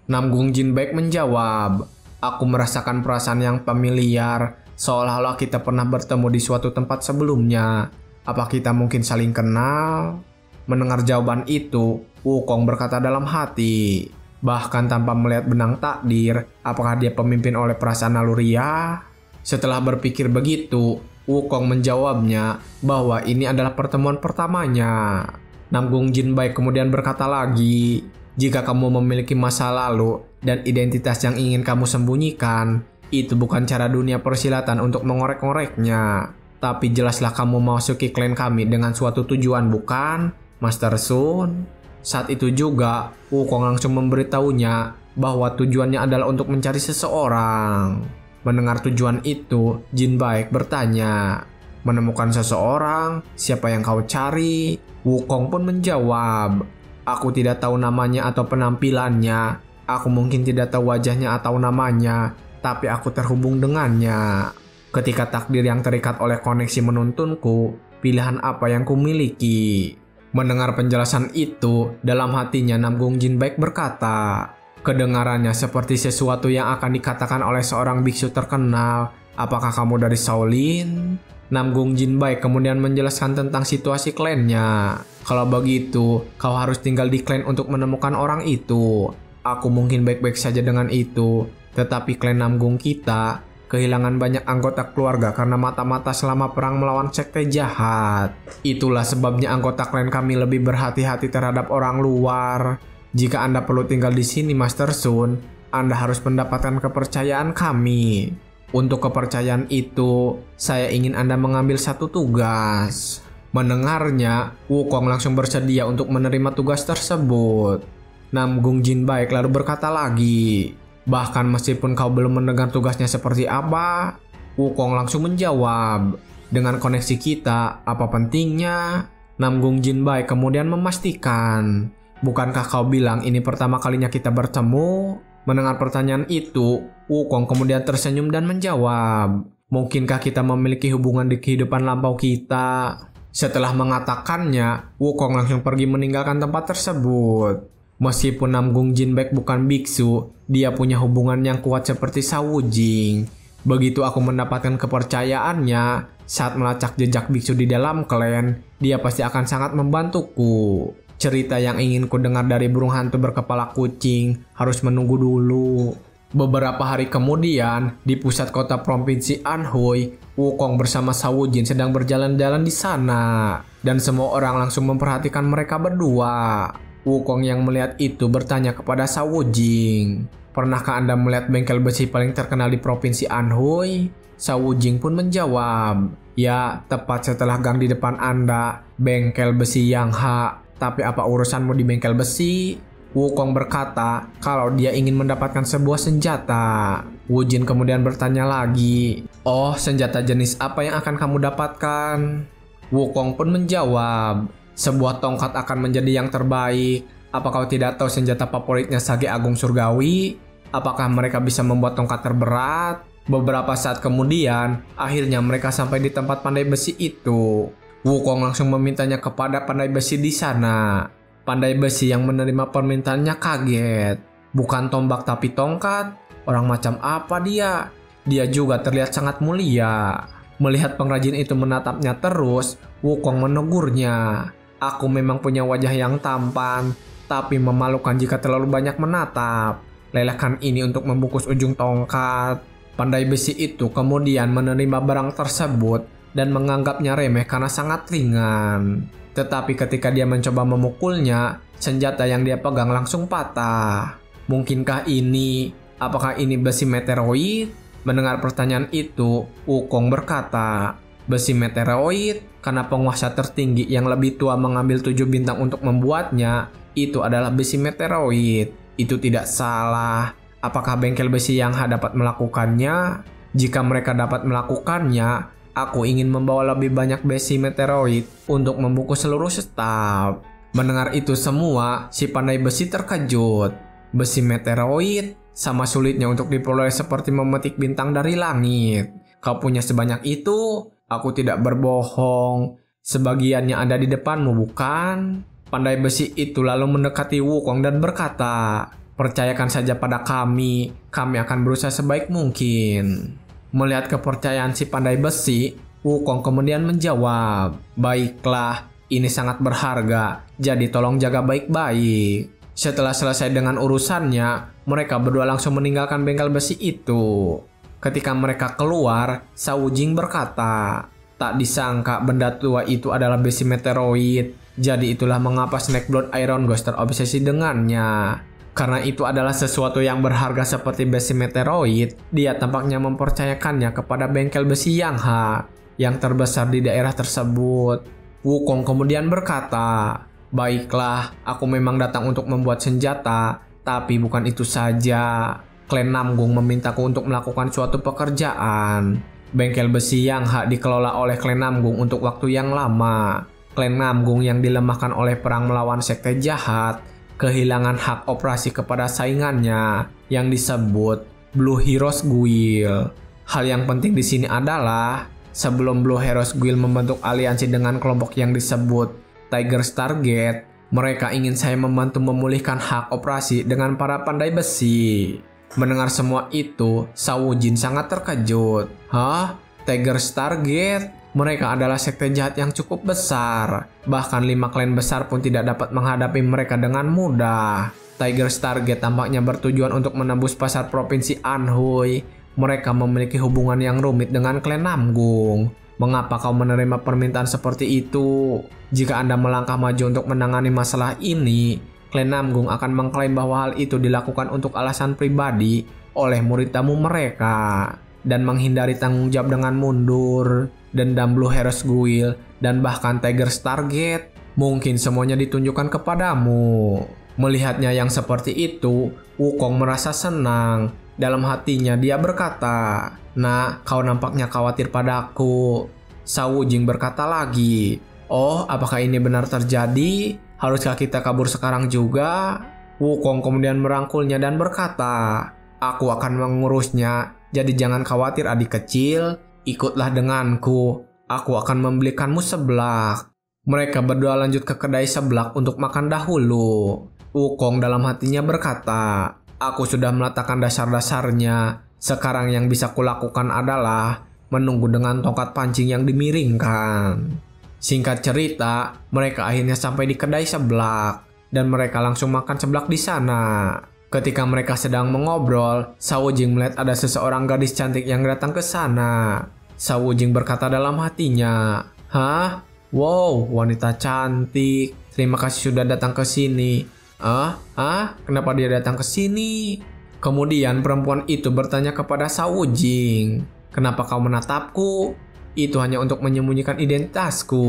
Namgung Jin Baek menjawab, Aku merasakan perasaan yang familiar, seolah-olah kita pernah bertemu di suatu tempat sebelumnya. Apa kita mungkin saling kenal? Mendengar jawaban itu, Wukong berkata dalam hati. Bahkan tanpa melihat benang takdir, apakah dia pemimpin oleh perasaan naluriah? Setelah berpikir begitu, Wukong menjawabnya bahwa ini adalah pertemuan pertamanya. Namgung Jinbaik kemudian berkata lagi, jika kamu memiliki masa lalu dan identitas yang ingin kamu sembunyikan, itu bukan cara dunia persilatan untuk mengorek-ngoreknya. Tapi jelaslah kamu memasuki klan kami dengan suatu tujuan, bukan, Master Sun? Saat itu juga, Wukong langsung memberitahunya bahwa tujuannya adalah untuk mencari seseorang. Mendengar tujuan itu, Jinbaik bertanya, menemukan seseorang, siapa yang kau cari? Wukong pun menjawab, aku tidak tahu namanya atau penampilannya. Aku mungkin tidak tahu wajahnya atau namanya, tapi aku terhubung dengannya. Ketika takdir yang terikat oleh koneksi menuntunku, pilihan apa yang kumiliki? Mendengar penjelasan itu, dalam hatinya Namgung Jinbaik berkata, kedengarannya seperti sesuatu yang akan dikatakan oleh seorang biksu terkenal. Apakah kamu dari Shaolin? Namgung Jinbaik kemudian menjelaskan tentang situasi klannya. Kalau begitu, kau harus tinggal di klan untuk menemukan orang itu. Aku mungkin baik-baik saja dengan itu, tetapi klan Namgung kita kehilangan banyak anggota keluarga karena mata-mata selama perang melawan sekte jahat. Itulah sebabnya anggota klan kami lebih berhati-hati terhadap orang luar. Jika Anda perlu tinggal di sini, Master Sun, Anda harus mendapatkan kepercayaan kami. Untuk kepercayaan itu, saya ingin Anda mengambil satu tugas. Mendengarnya, Wukong langsung bersedia untuk menerima tugas tersebut. Namgung Jinbaik lalu berkata lagi, bahkan meskipun kau belum mendengar tugasnya seperti apa, Wukong langsung menjawab, dengan koneksi kita, apa pentingnya? Namgung Jinbaik kemudian memastikan, bukankah kau bilang ini pertama kalinya kita bertemu? Mendengar pertanyaan itu, Wukong kemudian tersenyum dan menjawab, mungkinkah kita memiliki hubungan di kehidupan lampau kita? Setelah mengatakannya, Wukong langsung pergi meninggalkan tempat tersebut. Meskipun Namgung Jinbaik bukan biksu, dia punya hubungan yang kuat seperti Shawujing. Begitu aku mendapatkan kepercayaannya, saat melacak jejak biksu di dalam klan, dia pasti akan sangat membantuku. Cerita yang ingin ku dengar dari burung hantu berkepala kucing harus menunggu dulu. Beberapa hari kemudian, di pusat kota provinsi Anhui, Wukong bersama Shawujin sedang berjalan-jalan di sana. Dan semua orang langsung memperhatikan mereka berdua. Wukong yang melihat itu bertanya kepada Shawujin, pernahkah Anda melihat bengkel besi paling terkenal di provinsi Anhui? Shawujin pun menjawab, ya, tepat setelah gang di depan Anda, bengkel besi Yang Ha. Tapi apa urusanmu di bengkel besi? Wukong berkata kalau dia ingin mendapatkan sebuah senjata. Wujin kemudian bertanya lagi, oh, senjata jenis apa yang akan kamu dapatkan? Wukong pun menjawab, sebuah tongkat akan menjadi yang terbaik. Apa kau tidak tahu senjata favoritnya Sage Agung Surgawi? Apakah mereka bisa membuat tongkat terberat? Beberapa saat kemudian, akhirnya mereka sampai di tempat pandai besi itu. Wukong langsung memintanya kepada pandai besi di sana. Pandai besi yang menerima permintaannya kaget. Bukan tombak tapi tongkat. Orang macam apa dia? Dia juga terlihat sangat mulia. Melihat pengrajin itu menatapnya terus, Wukong menegurnya. Aku memang punya wajah yang tampan, tapi memalukan jika terlalu banyak menatap. Lelehkan ini untuk membungkus ujung tongkat. Pandai besi itu kemudian menerima barang tersebut dan menganggapnya remeh karena sangat ringan. Tetapi ketika dia mencoba memukulnya, senjata yang dia pegang langsung patah. Mungkinkah ini? Apakah ini besi meteoroid? Mendengar pertanyaan itu, Wukong berkata, besi meteoroid? Karena penguasa tertinggi yang lebih tua mengambil 7 bintang untuk membuatnya, itu adalah besi meteoroid. Itu tidak salah. Apakah bengkel besi Yang Ha dapat melakukannya? Jika mereka dapat melakukannya, aku ingin membawa lebih banyak besi meteoroid untuk membungkus seluruh staf. Mendengar itu semua, si pandai besi terkejut. Besi meteoroid sama sulitnya untuk diperoleh seperti memetik bintang dari langit. Kau punya sebanyak itu? Aku tidak berbohong. Sebagiannya ada di depanmu, bukan? Pandai besi itu lalu mendekati Wukong dan berkata, Percayakan saja pada kami akan berusaha sebaik mungkin. Melihat kepercayaan si pandai besi, Wukong kemudian menjawab, "Baiklah, ini sangat berharga, jadi tolong jaga baik-baik." Setelah selesai dengan urusannya, mereka berdua langsung meninggalkan bengkel besi itu. Ketika mereka keluar, Shao Jing berkata, "Tak disangka benda tua itu adalah besi meteoroid. Jadi itulah mengapa Snakeblood Iron Ghost terobsesi dengannya. Karena itu adalah sesuatu yang berharga seperti besi meteoroid, dia tampaknya mempercayakannya kepada bengkel besi Yangha yang terbesar di daerah tersebut." Wukong kemudian berkata, "Baiklah, aku memang datang untuk membuat senjata, tapi bukan itu saja. Klan Namgung memintaku untuk melakukan suatu pekerjaan. Bengkel besi Yangha dikelola oleh Klan Namgung untuk waktu yang lama. Klan Namgung yang dilemahkan oleh perang melawan sekte jahat kehilangan hak operasi kepada saingannya yang disebut Blue Heroes Guild. Hal yang penting di sini adalah sebelum Blue Heroes Guild membentuk aliansi dengan kelompok yang disebut Tiger Stargate, mereka ingin saya membantu memulihkan hak operasi dengan para pandai besi." Mendengar semua itu, Shao Jin sangat terkejut. "Hah? Tiger Stargate? Mereka adalah sekte jahat yang cukup besar. Bahkan 5 klan besar pun tidak dapat menghadapi mereka dengan mudah. Tiger Stargate tampaknya bertujuan untuk menembus pasar provinsi Anhui. Mereka memiliki hubungan yang rumit dengan klan Namgung. Mengapa kau menerima permintaan seperti itu? Jika Anda melangkah maju untuk menangani masalah ini, klan Namgung akan mengklaim bahwa hal itu dilakukan untuk alasan pribadi oleh murid tamu mereka dan menghindari tanggung jawab dengan mundur. Dendam Blue Heroes Guild dan bahkan Tiger Stargate mungkin semuanya ditunjukkan kepadamu." Melihatnya yang seperti itu, Wukong merasa senang. Dalam hatinya dia berkata, "Nah, kau nampaknya khawatir padaku." Shao Jing berkata lagi, "Oh, apakah ini benar terjadi? Haruskah kita kabur sekarang juga?" Wukong kemudian merangkulnya dan berkata, "Aku akan mengurusnya, jadi jangan khawatir adik kecil. Ikutlah denganku, aku akan membelikanmu seblak." Mereka berdua lanjut ke kedai seblak untuk makan dahulu. Wukong dalam hatinya berkata, "Aku sudah meletakkan dasar-dasarnya. Sekarang yang bisa kulakukan adalah menunggu dengan tongkat pancing yang dimiringkan." Singkat cerita, mereka akhirnya sampai di kedai seblak dan mereka langsung makan seblak di sana. Ketika mereka sedang mengobrol, Shao Jing melihat ada seseorang gadis cantik yang datang ke sana. Shao Jing berkata dalam hatinya, "Hah? Wow, wanita cantik. Terima kasih sudah datang ke sini." Kenapa dia datang ke sini?" Kemudian perempuan itu bertanya kepada Shao Jing, "Kenapa kau menatapku?" "Itu hanya untuk menyembunyikan identitasku."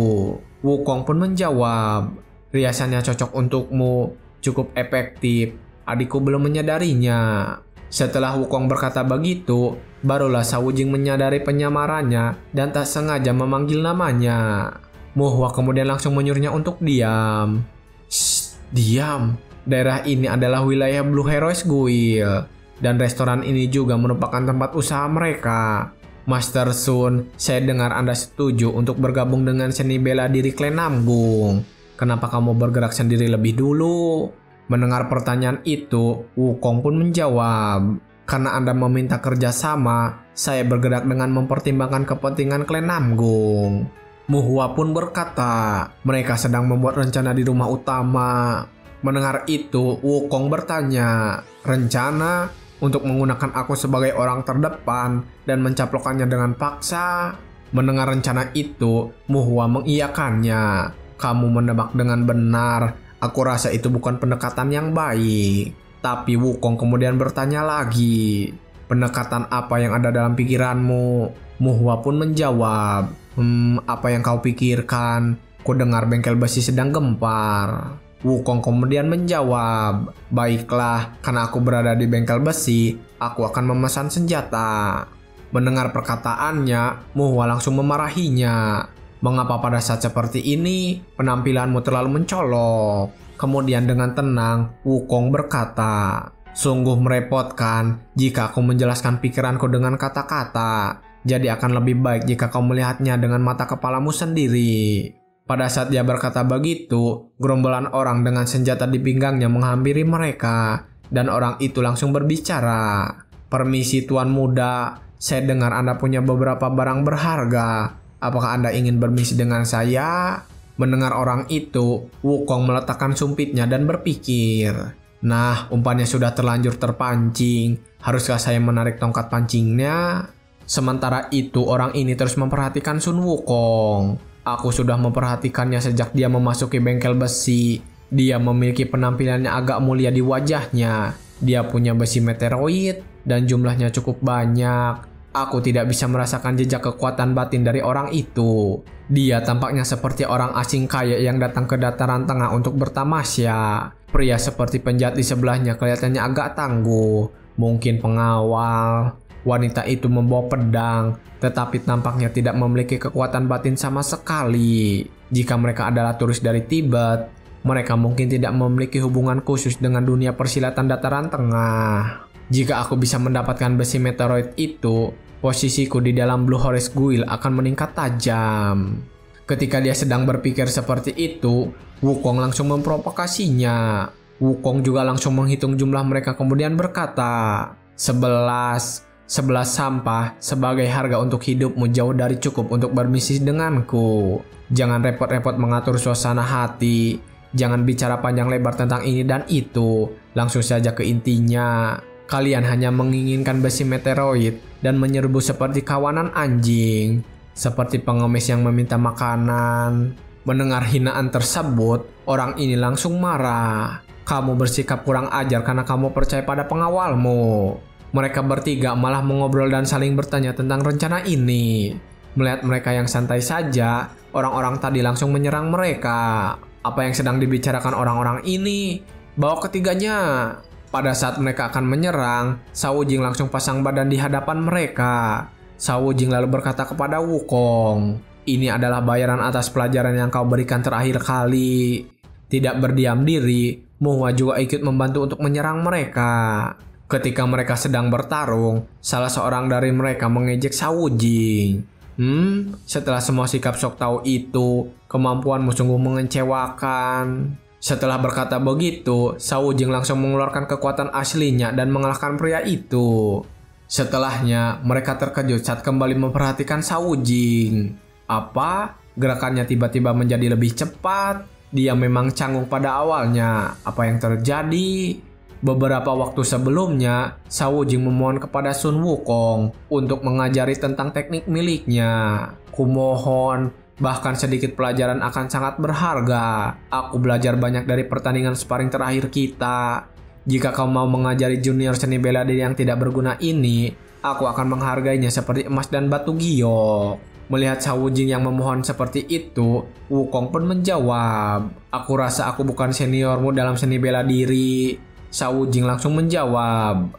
Wukong pun menjawab, "Riasannya cocok untukmu, cukup efektif. Adikku belum menyadarinya." Setelah Wukong berkata begitu, barulah Shao Jing menyadari penyamarannya dan tak sengaja memanggil namanya. Muhwa kemudian langsung menyuruhnya untuk diam. "Shh, diam. Daerah ini adalah wilayah Blue Heroes Guild dan restoran ini juga merupakan tempat usaha mereka. Master Sun, saya dengar Anda setuju untuk bergabung dengan seni bela diri klan Namgung. Kenapa kamu bergerak sendiri lebih dulu?" Mendengar pertanyaan itu, Wukong pun menjawab, "Karena Anda meminta kerjasama, saya bergerak dengan mempertimbangkan kepentingan klan Namgung." Muhwa pun berkata, "Mereka sedang membuat rencana di rumah utama." Mendengar itu, Wukong bertanya, "Rencana untuk menggunakan aku sebagai orang terdepan dan mencaplokkannya dengan paksa?" Mendengar rencana itu, Muhwa mengiyakannya. "Kamu menebak dengan benar. Aku rasa itu bukan pendekatan yang baik." Tapi Wukong kemudian bertanya lagi, "Pendekatan apa yang ada dalam pikiranmu?" Muhwa pun menjawab, "Apa yang kau pikirkan? Ku dengar bengkel besi sedang gempar." Wukong kemudian menjawab, "Baiklah, karena aku berada di bengkel besi, aku akan memesan senjata." Mendengar perkataannya, Muhwa langsung memarahinya. "Mengapa pada saat seperti ini penampilanmu terlalu mencolok?" Kemudian dengan tenang, Wukong berkata, "Sungguh merepotkan jika aku menjelaskan pikiranku dengan kata-kata. Jadi akan lebih baik jika kau melihatnya dengan mata kepalamu sendiri." Pada saat dia berkata begitu, gerombolan orang dengan senjata di pinggangnya menghampiri mereka dan orang itu langsung berbicara. "Permisi Tuan Muda, saya dengar Anda punya beberapa barang berharga. Apakah Anda ingin bermisi dengan saya?" Mendengar orang itu, Wukong meletakkan sumpitnya dan berpikir, "Nah, umpannya sudah terlanjur terpancing. Haruskah saya menarik tongkat pancingnya?" Sementara itu, orang ini terus memperhatikan Sun Wukong. Aku sudah memperhatikannya sejak dia memasuki bengkel besi. Dia memiliki penampilannya agak mulia di wajahnya. Dia punya besi meteoroid dan jumlahnya cukup banyak. Aku tidak bisa merasakan jejak kekuatan batin dari orang itu. Dia tampaknya seperti orang asing kaya yang datang ke dataran tengah untuk bertamasya. Pria seperti penjahat di sebelahnya kelihatannya agak tangguh, mungkin pengawal. Wanita itu membawa pedang, tetapi tampaknya tidak memiliki kekuatan batin sama sekali. Jika mereka adalah turis dari Tibet, mereka mungkin tidak memiliki hubungan khusus dengan dunia persilatan dataran tengah. Jika aku bisa mendapatkan besi meteoroid itu, posisiku di dalam Blue Horse Guild akan meningkat tajam. Ketika dia sedang berpikir seperti itu, Wukong langsung memprovokasinya. Wukong juga langsung menghitung jumlah mereka kemudian berkata, 11 sampah sebagai harga untuk hidupmu jauh dari cukup untuk bermisi denganku. Jangan repot-repot mengatur suasana hati. Jangan bicara panjang lebar tentang ini dan itu. Langsung saja ke intinya. Kalian hanya menginginkan besi meteoroid dan menyerbu seperti kawanan anjing, seperti pengemis yang meminta makanan. Mendengar hinaan tersebut, orang ini langsung marah. "Kamu bersikap kurang ajar karena kamu percaya pada pengawalmu." Mereka bertiga malah mengobrol dan saling bertanya tentang rencana ini. Melihat mereka yang santai saja, orang-orang tadi langsung menyerang mereka. Apa yang sedang dibicarakan orang-orang ini? Bawa ketiganya. Pada saat mereka akan menyerang, Shao Jing langsung pasang badan di hadapan mereka. Shao Jing lalu berkata kepada Wukong, "Ini adalah bayaran atas pelajaran yang kau berikan terakhir kali." Tidak berdiam diri, Muhwa juga ikut membantu untuk menyerang mereka. Ketika mereka sedang bertarung, salah seorang dari mereka mengejek Shao Jing. Setelah semua sikap sok tahu itu, kemampuanmu sungguh mengecewakan." Setelah berkata begitu, Shao Jing langsung mengeluarkan kekuatan aslinya dan mengalahkan pria itu. Setelahnya, mereka terkejut saat kembali memperhatikan Shao Jing. Apa? Gerakannya tiba-tiba menjadi lebih cepat. Dia memang canggung pada awalnya. Apa yang terjadi? Beberapa waktu sebelumnya, Shao Jing memohon kepada Sun Wukong untuk mengajari tentang teknik miliknya. "Kumohon, bahkan sedikit pelajaran akan sangat berharga. Aku belajar banyak dari pertandingan sparring terakhir kita. Jika kau mau mengajari junior seni bela diri yang tidak berguna ini, aku akan menghargainya seperti emas dan batu giok." Melihat Shao Jing yang memohon seperti itu, Wukong pun menjawab, "Aku rasa aku bukan seniormu dalam seni bela diri." Shao Jing langsung menjawab,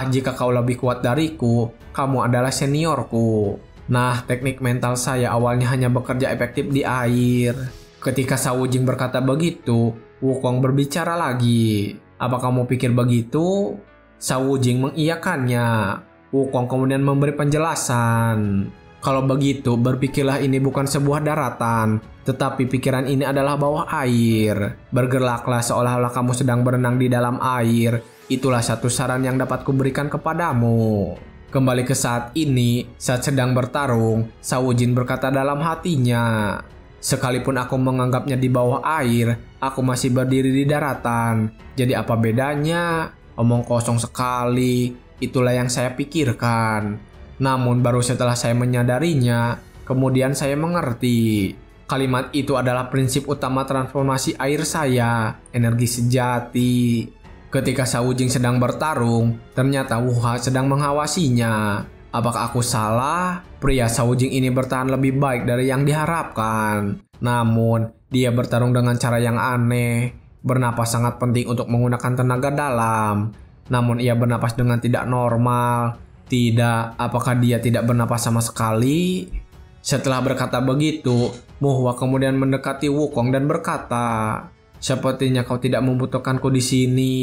"Jika kau lebih kuat dariku, kamu adalah seniorku." Nah, teknik mental saya awalnya hanya bekerja efektif di air. Ketika Shao Jing berkata begitu, Wukong berbicara lagi. "Apa kamu pikir begitu?" Shao Jing mengiyakannya. Wukong kemudian memberi penjelasan. "Kalau begitu, berpikirlah ini bukan sebuah daratan, tetapi pikiran ini adalah bawah air. Bergeraklah seolah-olah kamu sedang berenang di dalam air. Itulah satu saran yang dapat kuberikan kepadamu." Kembali ke saat ini, saat sedang bertarung, Shao Jing berkata dalam hatinya, "Sekalipun aku menganggapnya di bawah air, aku masih berdiri di daratan. Jadi apa bedanya? Omong kosong sekali, itulah yang saya pikirkan." Namun baru setelah saya menyadarinya, kemudian saya mengerti. Kalimat itu adalah prinsip utama transformasi air saya, energi sejati. Ketika Shao Jing sedang bertarung, ternyata Wuha sedang mengawasinya. Apakah aku salah? Pria Shao Jing ini bertahan lebih baik dari yang diharapkan. Namun, dia bertarung dengan cara yang aneh. Bernapas sangat penting untuk menggunakan tenaga dalam. Namun ia bernapas dengan tidak normal. Tidak, apakah dia tidak bernapas sama sekali? Setelah berkata begitu, Muhwa kemudian mendekati Wukong dan berkata, "Sepertinya kau tidak membutuhkanku di sini."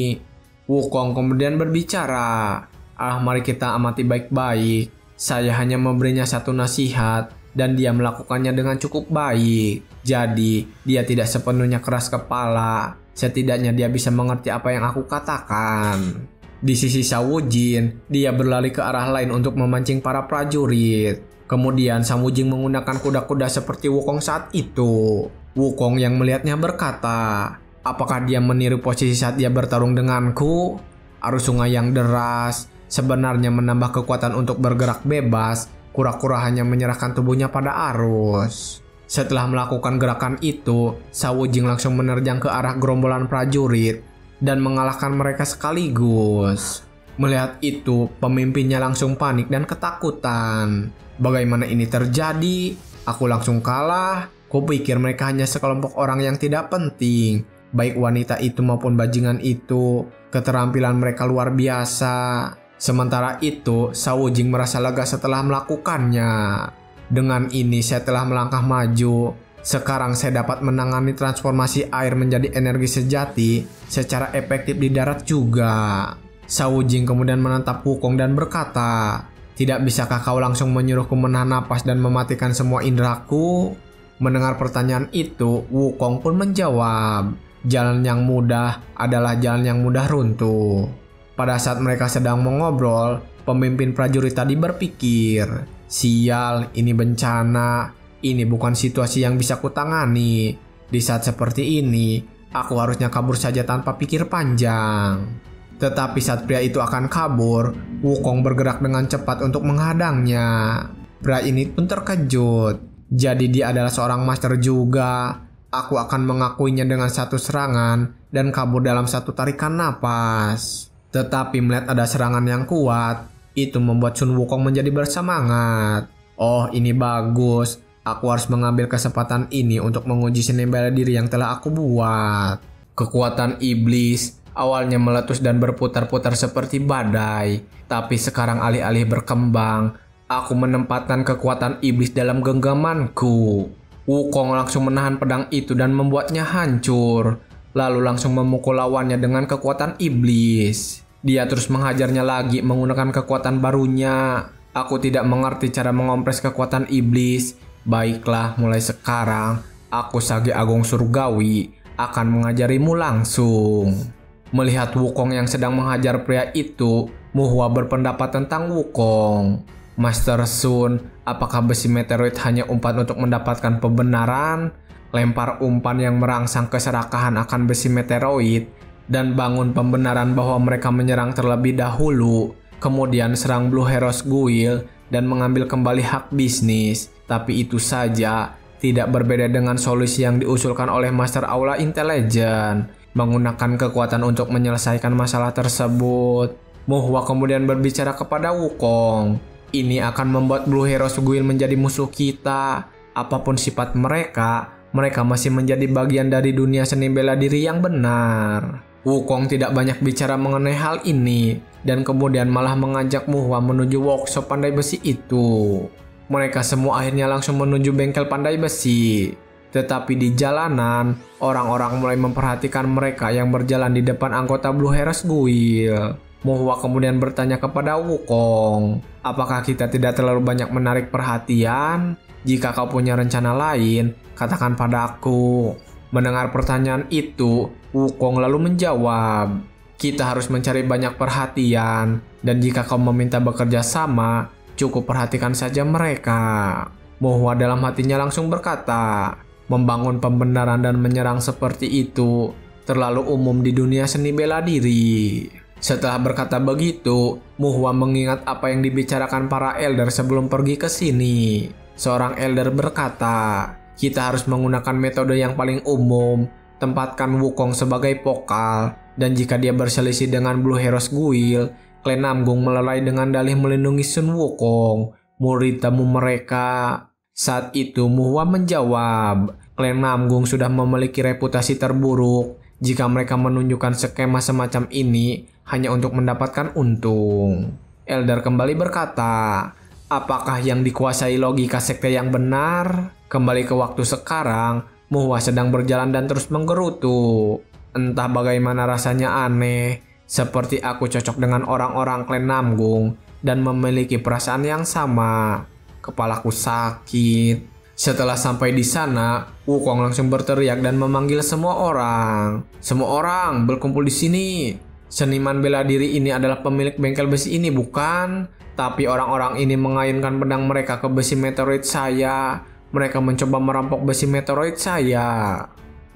Wukong kemudian berbicara, "Mari kita amati baik-baik. Saya hanya memberinya satu nasihat dan dia melakukannya dengan cukup baik. Jadi, dia tidak sepenuhnya keras kepala. Setidaknya dia bisa mengerti apa yang aku katakan. Di sisi Xiao Wujin, dia berlari ke arah lain untuk memancing para prajurit. Kemudian Sang Wujing menggunakan kuda-kuda seperti Wukong saat itu. Wukong yang melihatnya berkata, apakah dia meniru posisi saat dia bertarung denganku? Arus sungai yang deras sebenarnya menambah kekuatan untuk bergerak bebas. Kura-kura hanya menyerahkan tubuhnya pada arus. Setelah melakukan gerakan itu, Xiao Wujing langsung menerjang ke arah gerombolan prajurit dan mengalahkan mereka sekaligus. Melihat itu, pemimpinnya langsung panik dan ketakutan. Bagaimana ini terjadi? Aku langsung kalah. Kupikir mereka hanya sekelompok orang yang tidak penting. Baik wanita itu maupun bajingan itu, keterampilan mereka luar biasa. Sementara itu, Xiao Wujing merasa lega setelah melakukannya. Dengan ini saya telah melangkah maju. Sekarang saya dapat menangani transformasi air menjadi energi sejati secara efektif di darat juga. Xiao Wujing kemudian menatap Wukong dan berkata, tidak bisakah kau langsung menyuruhku menahan napas dan mematikan semua indraku? Mendengar pertanyaan itu, Wukong pun menjawab, jalan yang mudah adalah jalan yang mudah runtuh. Pada saat mereka sedang mengobrol, pemimpin prajurit tadi berpikir, sial, ini bencana. Ini bukan situasi yang bisa kutangani. Di saat seperti ini, aku harusnya kabur saja tanpa pikir panjang. Tetapi saat pria itu akan kabur, Wukong bergerak dengan cepat untuk menghadangnya. Pria ini pun terkejut. Jadi dia adalah seorang master juga. Aku akan mengakuinya dengan satu serangan dan kabur dalam satu tarikan napas. Tetapi melihat ada serangan yang kuat, itu membuat Sun Wukong menjadi bersemangat. Oh, ini bagus. Aku harus mengambil kesempatan ini untuk menguji seni bela diri yang telah aku buat. Kekuatan iblis awalnya meletus dan berputar-putar seperti badai. Tapi sekarang alih-alih berkembang, aku menempatkan kekuatan iblis dalam genggamanku. Wukong langsung menahan pedang itu dan membuatnya hancur. Lalu langsung memukul lawannya dengan kekuatan iblis. Dia terus menghajarnya lagi menggunakan kekuatan barunya. Aku tidak mengerti cara mengompres kekuatan iblis. Baiklah, mulai sekarang, aku Sage Agung Surgawi akan mengajarimu langsung. Melihat Wukong yang sedang menghajar pria itu, Muhwa berpendapat tentang Wukong. Master Sun, apakah besi meteoroid hanya umpan untuk mendapatkan pembenaran? Lempar umpan yang merangsang keserakahan akan besi meteoroid dan bangun pembenaran bahwa mereka menyerang terlebih dahulu, kemudian serang Blue Heroes Guild dan mengambil kembali hak bisnis. Tapi itu saja, tidak berbeda dengan solusi yang diusulkan oleh Master Aula Intelligent, menggunakan kekuatan untuk menyelesaikan masalah tersebut. Muhwa kemudian berbicara kepada Wukong, ini akan membuat Blue Heroes Guild menjadi musuh kita. Apapun sifat mereka, mereka masih menjadi bagian dari dunia seni bela diri yang benar. Wukong tidak banyak bicara mengenai hal ini, dan kemudian malah mengajak Muhwa menuju workshop pandai besi itu. Mereka semua akhirnya langsung menuju bengkel pandai besi. Tetapi di jalanan, orang-orang mulai memperhatikan mereka yang berjalan di depan anggota Blue Heroes Guild. Muhwa kemudian bertanya kepada Wukong, apakah kita tidak terlalu banyak menarik perhatian? Jika kau punya rencana lain, katakan padaku. Mendengar pertanyaan itu, Wukong lalu menjawab, kita harus mencari banyak perhatian, dan jika kau meminta bekerja sama, cukup perhatikan saja mereka. Muhwa dalam hatinya langsung berkata, membangun pembenaran dan menyerang seperti itu terlalu umum di dunia seni bela diri. Setelah berkata begitu, Muhwa mengingat apa yang dibicarakan para elder sebelum pergi ke sini. Seorang elder berkata, kita harus menggunakan metode yang paling umum, tempatkan Wukong sebagai vokal, dan jika dia berselisih dengan Blue Heroes Guild, klan Namgung melerai dengan dalih melindungi Sun Wukong, murid tamu mereka. Saat itu Muhwa menjawab, klan Namgung sudah memiliki reputasi terburuk jika mereka menunjukkan skema semacam ini hanya untuk mendapatkan untung. Elder kembali berkata, apakah yang dikuasai logika sekte yang benar? Kembali ke waktu sekarang, Muhwa sedang berjalan dan terus menggerutu. Entah bagaimana rasanya aneh, seperti aku cocok dengan orang-orang klan Namgung dan memiliki perasaan yang sama. Kepalaku sakit. Setelah sampai di sana, Wukong langsung berteriak dan memanggil semua orang. Semua orang berkumpul di sini. Seniman bela diri ini adalah pemilik bengkel besi ini, bukan? Tapi orang-orang ini mengayunkan pedang mereka ke besi meteoroid saya. Mereka mencoba merampok besi meteoroid saya.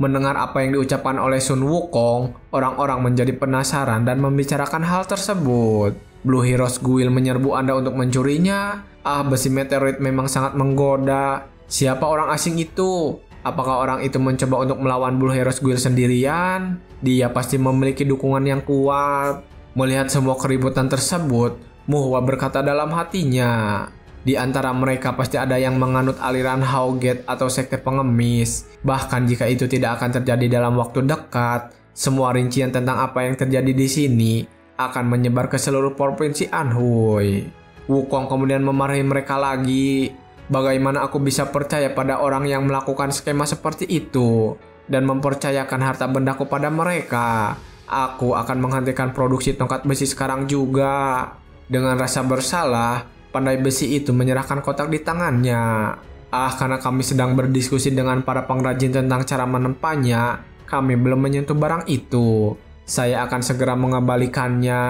Mendengar apa yang diucapkan oleh Sun Wukong, orang-orang menjadi penasaran dan membicarakan hal tersebut. Blue Heroes Guild menyerbu Anda untuk mencurinya. Besi meteoroid memang sangat menggoda. Siapa orang asing itu? Apakah orang itu mencoba untuk melawan Blue Heroes Guild sendirian? Dia pasti memiliki dukungan yang kuat. Melihat semua keributan tersebut, Muhwa berkata dalam hatinya, di antara mereka pasti ada yang menganut aliran Howgate atau sekte pengemis. Bahkan jika itu tidak akan terjadi dalam waktu dekat, semua rincian tentang apa yang terjadi di sini akan menyebar ke seluruh provinsi Anhui. Wukong kemudian memarahi mereka lagi. Bagaimana aku bisa percaya pada orang yang melakukan skema seperti itu dan mempercayakan harta bendaku pada mereka? Aku akan menghentikan produksi tongkat besi sekarang juga. Dengan rasa bersalah, pandai besi itu menyerahkan kotak di tangannya. Karena kami sedang berdiskusi dengan para pengrajin tentang cara menempanya, kami belum menyentuh barang itu. Saya akan segera mengembalikannya.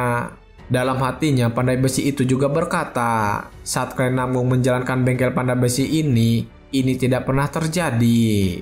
Dalam hatinya, pandai besi itu juga berkata, saat klan Namgung menjalankan bengkel pandai besi ini tidak pernah terjadi.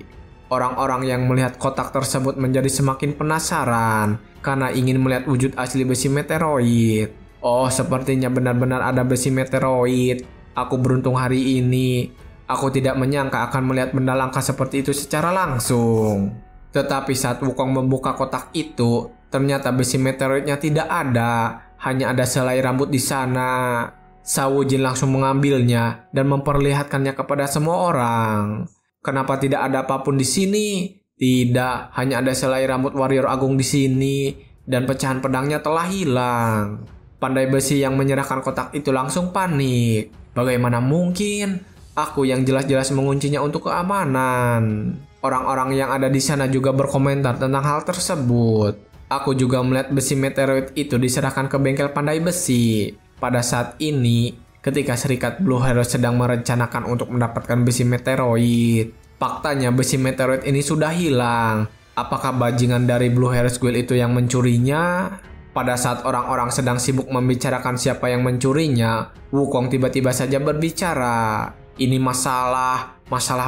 Orang-orang yang melihat kotak tersebut menjadi semakin penasaran karena ingin melihat wujud asli besi meteoroid. Oh, sepertinya benar-benar ada besi meteoroid. Aku beruntung hari ini. Aku tidak menyangka akan melihat benda langka seperti itu secara langsung. Tetapi saat Wukong membuka kotak itu, ternyata besi meteoroidnya tidak ada. Hanya ada selai rambut di sana. Shao Jin langsung mengambilnya dan memperlihatkannya kepada semua orang. Kenapa tidak ada apapun di sini? Tidak, hanya ada selai rambut warrior agung di sini dan pecahan pedangnya telah hilang. Pandai besi yang menyerahkan kotak itu langsung panik. Bagaimana mungkin? Aku yang jelas-jelas menguncinya untuk keamanan. Orang-orang yang ada di sana juga berkomentar tentang hal tersebut. Aku juga melihat besi meteoroid itu diserahkan ke bengkel pandai besi. Pada saat ini, ketika Serikat Blue Heroes sedang merencanakan untuk mendapatkan besi meteoroid, faktanya besi meteoroid ini sudah hilang. Apakah bajingan dari Blue Heroes Guild itu yang mencurinya? Pada saat orang-orang sedang sibuk membicarakan siapa yang mencurinya, Wukong tiba-tiba saja berbicara. Ini masalah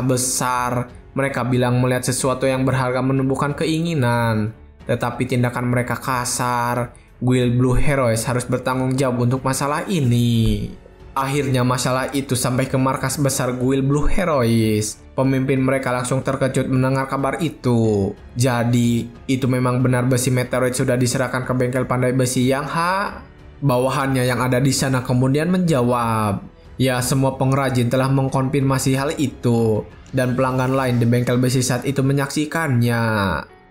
besar. Mereka bilang melihat sesuatu yang berharga menumbuhkan keinginan. Tetapi tindakan mereka kasar. Guild Blue Heroes harus bertanggung jawab untuk masalah ini. Akhirnya masalah itu sampai ke markas besar Guild Blue Heroes. Pemimpin mereka langsung terkejut mendengar kabar itu. Jadi, itu memang benar besi meteoroid sudah diserahkan ke bengkel pandai besi Yang Ha? Bawahannya yang ada di sana kemudian menjawab, ya, semua pengrajin telah mengkonfirmasi hal itu. Dan pelanggan lain di bengkel besi saat itu menyaksikannya.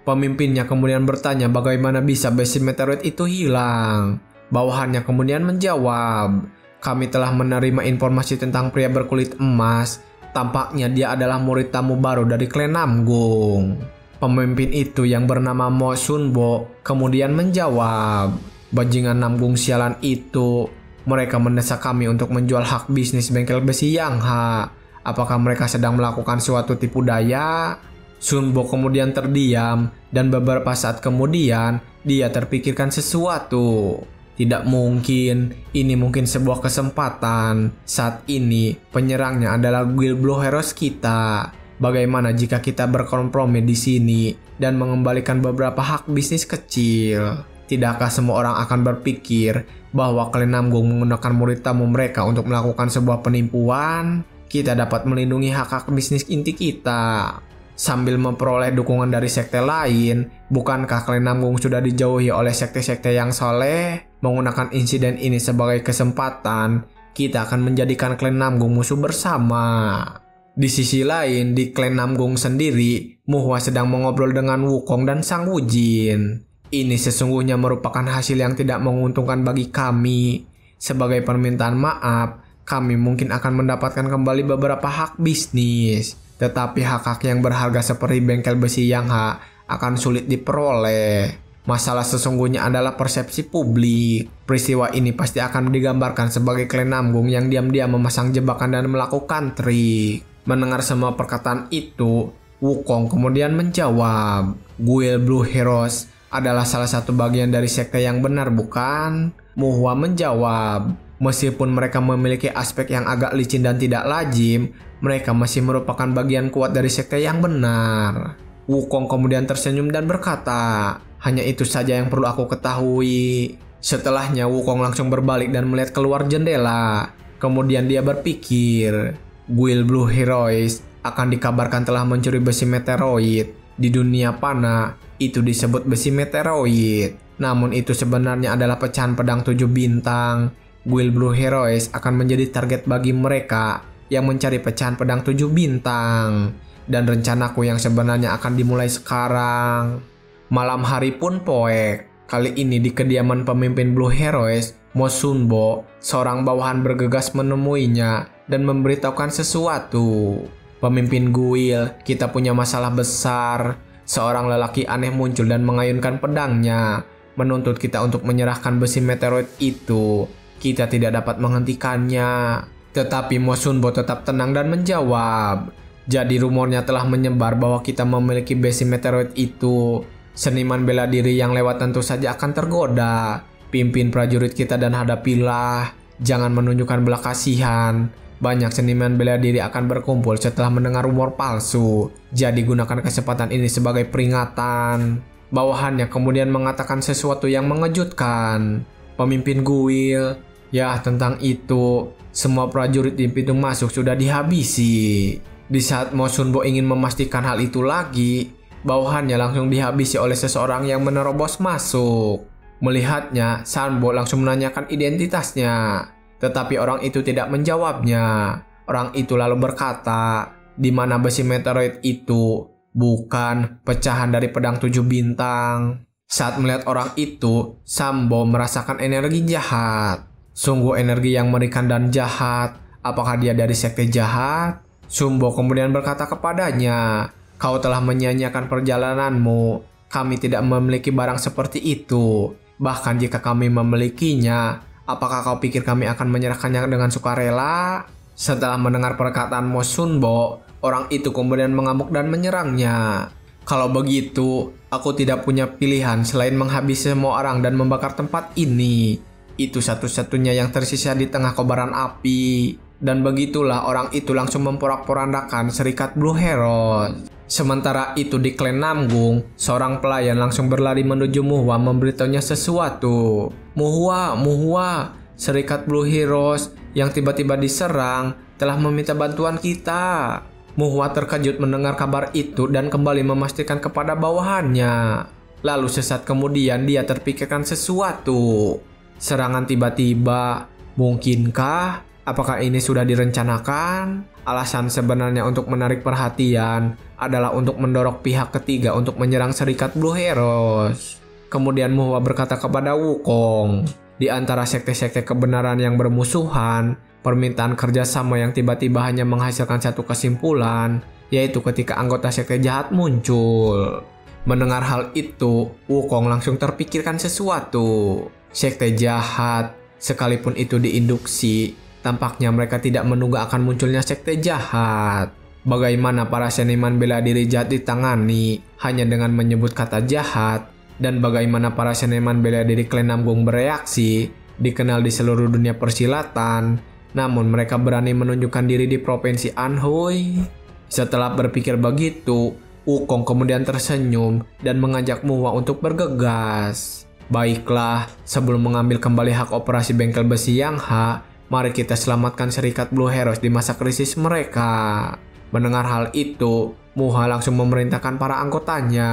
Pemimpinnya kemudian bertanya bagaimana bisa besi meteoroid itu hilang. Bawahannya kemudian menjawab, kami telah menerima informasi tentang pria berkulit emas. Tampaknya dia adalah murid tamu baru dari klan Namgung. Pemimpin itu yang bernama Mo Sunbo kemudian menjawab, bajingan Namgung sialan itu. Mereka mendesak kami untuk menjual hak bisnis bengkel besi Yang Ha. Apakah mereka sedang melakukan suatu tipu daya? Sunbo kemudian terdiam dan beberapa saat kemudian dia terpikirkan sesuatu. Tidak mungkin, ini mungkin sebuah kesempatan. Saat ini penyerangnya adalah Guild Blue Heroes kita. Bagaimana jika kita berkompromi di sini dan mengembalikan beberapa hak bisnis kecil? Tidakkah semua orang akan berpikir bahwa klan Namgung menggunakan murid tamu mereka untuk melakukan sebuah penipuan? Kita dapat melindungi hak-hak bisnis inti kita sambil memperoleh dukungan dari sekte lain. Bukankah klan Namgung sudah dijauhi oleh sekte-sekte yang soleh? Menggunakan insiden ini sebagai kesempatan, kita akan menjadikan klan Namgung musuh bersama. Di sisi lain, di klan Namgung sendiri, Muhwa sedang mengobrol dengan Wukong dan Sang Wujin. Ini sesungguhnya merupakan hasil yang tidak menguntungkan bagi kami. Sebagai permintaan maaf, kami mungkin akan mendapatkan kembali beberapa hak bisnis. Tetapi hak-hak yang berharga seperti bengkel besi Yang Ha akan sulit diperoleh. Masalah sesungguhnya adalah persepsi publik. Peristiwa ini pasti akan digambarkan sebagai klan Namgung yang diam-diam memasang jebakan dan melakukan trik. Mendengar semua perkataan itu, Wukong kemudian menjawab, "Guild Blue Heroes adalah salah satu bagian dari sekte yang benar, bukan?" Muhwa menjawab, "Meskipun mereka memiliki aspek yang agak licin dan tidak lazim, mereka masih merupakan bagian kuat dari sekte yang benar." Wukong kemudian tersenyum dan berkata, "Hanya itu saja yang perlu aku ketahui." Setelahnya Wukong langsung berbalik dan melihat keluar jendela. Kemudian dia berpikir, Guild Blue Heroes akan dikabarkan telah mencuri besi meteoroid. Di dunia Pana, itu disebut besi meteoroid. Namun itu sebenarnya adalah pecahan pedang 7 bintang. Guild Blue Heroes akan menjadi target bagi mereka yang mencari pecahan pedang 7 bintang. Dan rencanaku yang sebenarnya akan dimulai sekarang. Malam hari pun poek. Kali ini di kediaman pemimpin Blue Heroes, Mo Sunbo, seorang bawahan bergegas menemuinya dan memberitahukan sesuatu. "Pemimpin Guild, kita punya masalah besar. Seorang lelaki aneh muncul dan mengayunkan pedangnya, menuntut kita untuk menyerahkan besi meteoroid itu. Kita tidak dapat menghentikannya." Tetapi Mo Sunbo tetap tenang dan menjawab, "Jadi rumornya telah menyebar bahwa kita memiliki besi meteoroid itu. Seniman bela diri yang lewat tentu saja akan tergoda. Pimpin prajurit kita dan hadapilah. Jangan menunjukkan belas kasihan. Banyak seniman bela diri akan berkumpul setelah mendengar rumor palsu. Jadi gunakan kesempatan ini sebagai peringatan." Bawahannya kemudian mengatakan sesuatu yang mengejutkan. "Pemimpin Guild, ya tentang itu, semua prajurit di pintu masuk sudah dihabisi." Di saat Mo Sunbo ingin memastikan hal itu lagi, bawahannya langsung dihabisi oleh seseorang yang menerobos masuk. Melihatnya, Sanbo langsung menanyakan identitasnya. Tetapi orang itu tidak menjawabnya. Orang itu lalu berkata, "Di mana besi meteoroid itu? Bukan pecahan dari pedang 7 bintang." Saat melihat orang itu, Sambo merasakan energi jahat. Sungguh energi yang mengerikan dan jahat. Apakah dia dari sekte jahat? Sumbo kemudian berkata kepadanya, "Kau telah menyia-nyiakan perjalananmu. Kami tidak memiliki barang seperti itu. Bahkan jika kami memilikinya, apakah kau pikir kami akan menyerahkannya dengan sukarela?" Setelah mendengar perkataan Mo Sunbo, orang itu kemudian mengamuk dan menyerangnya. "Kalau begitu, aku tidak punya pilihan selain menghabisi semua orang dan membakar tempat ini. Itu satu-satunya yang tersisa di tengah kobaran api." Dan begitulah orang itu langsung memporak-porandakan Serikat Blue Heroes. Sementara itu di klan Namgung, seorang pelayan langsung berlari menuju Muhwa memberitahunya sesuatu. Muhwa, Serikat Blue Heroes yang tiba-tiba diserang telah meminta bantuan kita." Muhwa terkejut mendengar kabar itu dan kembali memastikan kepada bawahannya. Lalu sesaat kemudian dia terpikirkan sesuatu. Serangan tiba-tiba, mungkinkah? Apakah ini sudah direncanakan? Alasan sebenarnya untuk menarik perhatian adalah untuk mendorong pihak ketiga untuk menyerang Serikat Blue Heroes. Kemudian Muhwa berkata kepada Wukong, "Di antara sekte-sekte kebenaran yang bermusuhan, permintaan kerjasama yang tiba-tiba hanya menghasilkan satu kesimpulan, yaitu ketika anggota sekte jahat muncul." Mendengar hal itu, Wukong langsung terpikirkan sesuatu. Sekte jahat, sekalipun itu diinduksi, tampaknya mereka tidak menduga akan munculnya sekte jahat. Bagaimana para seniman bela diri jahat ditangani hanya dengan menyebut kata jahat, dan bagaimana para seniman bela diri klan Namgung bereaksi, dikenal di seluruh dunia persilatan, namun mereka berani menunjukkan diri di provinsi Anhui. Setelah berpikir begitu, Wukong kemudian tersenyum dan mengajak Muhwa untuk bergegas. "Baiklah, sebelum mengambil kembali hak operasi bengkel besi Yang Ha, mari kita selamatkan Serikat Blue Heroes di masa krisis mereka." Mendengar hal itu, Muhwa langsung memerintahkan para anggotanya,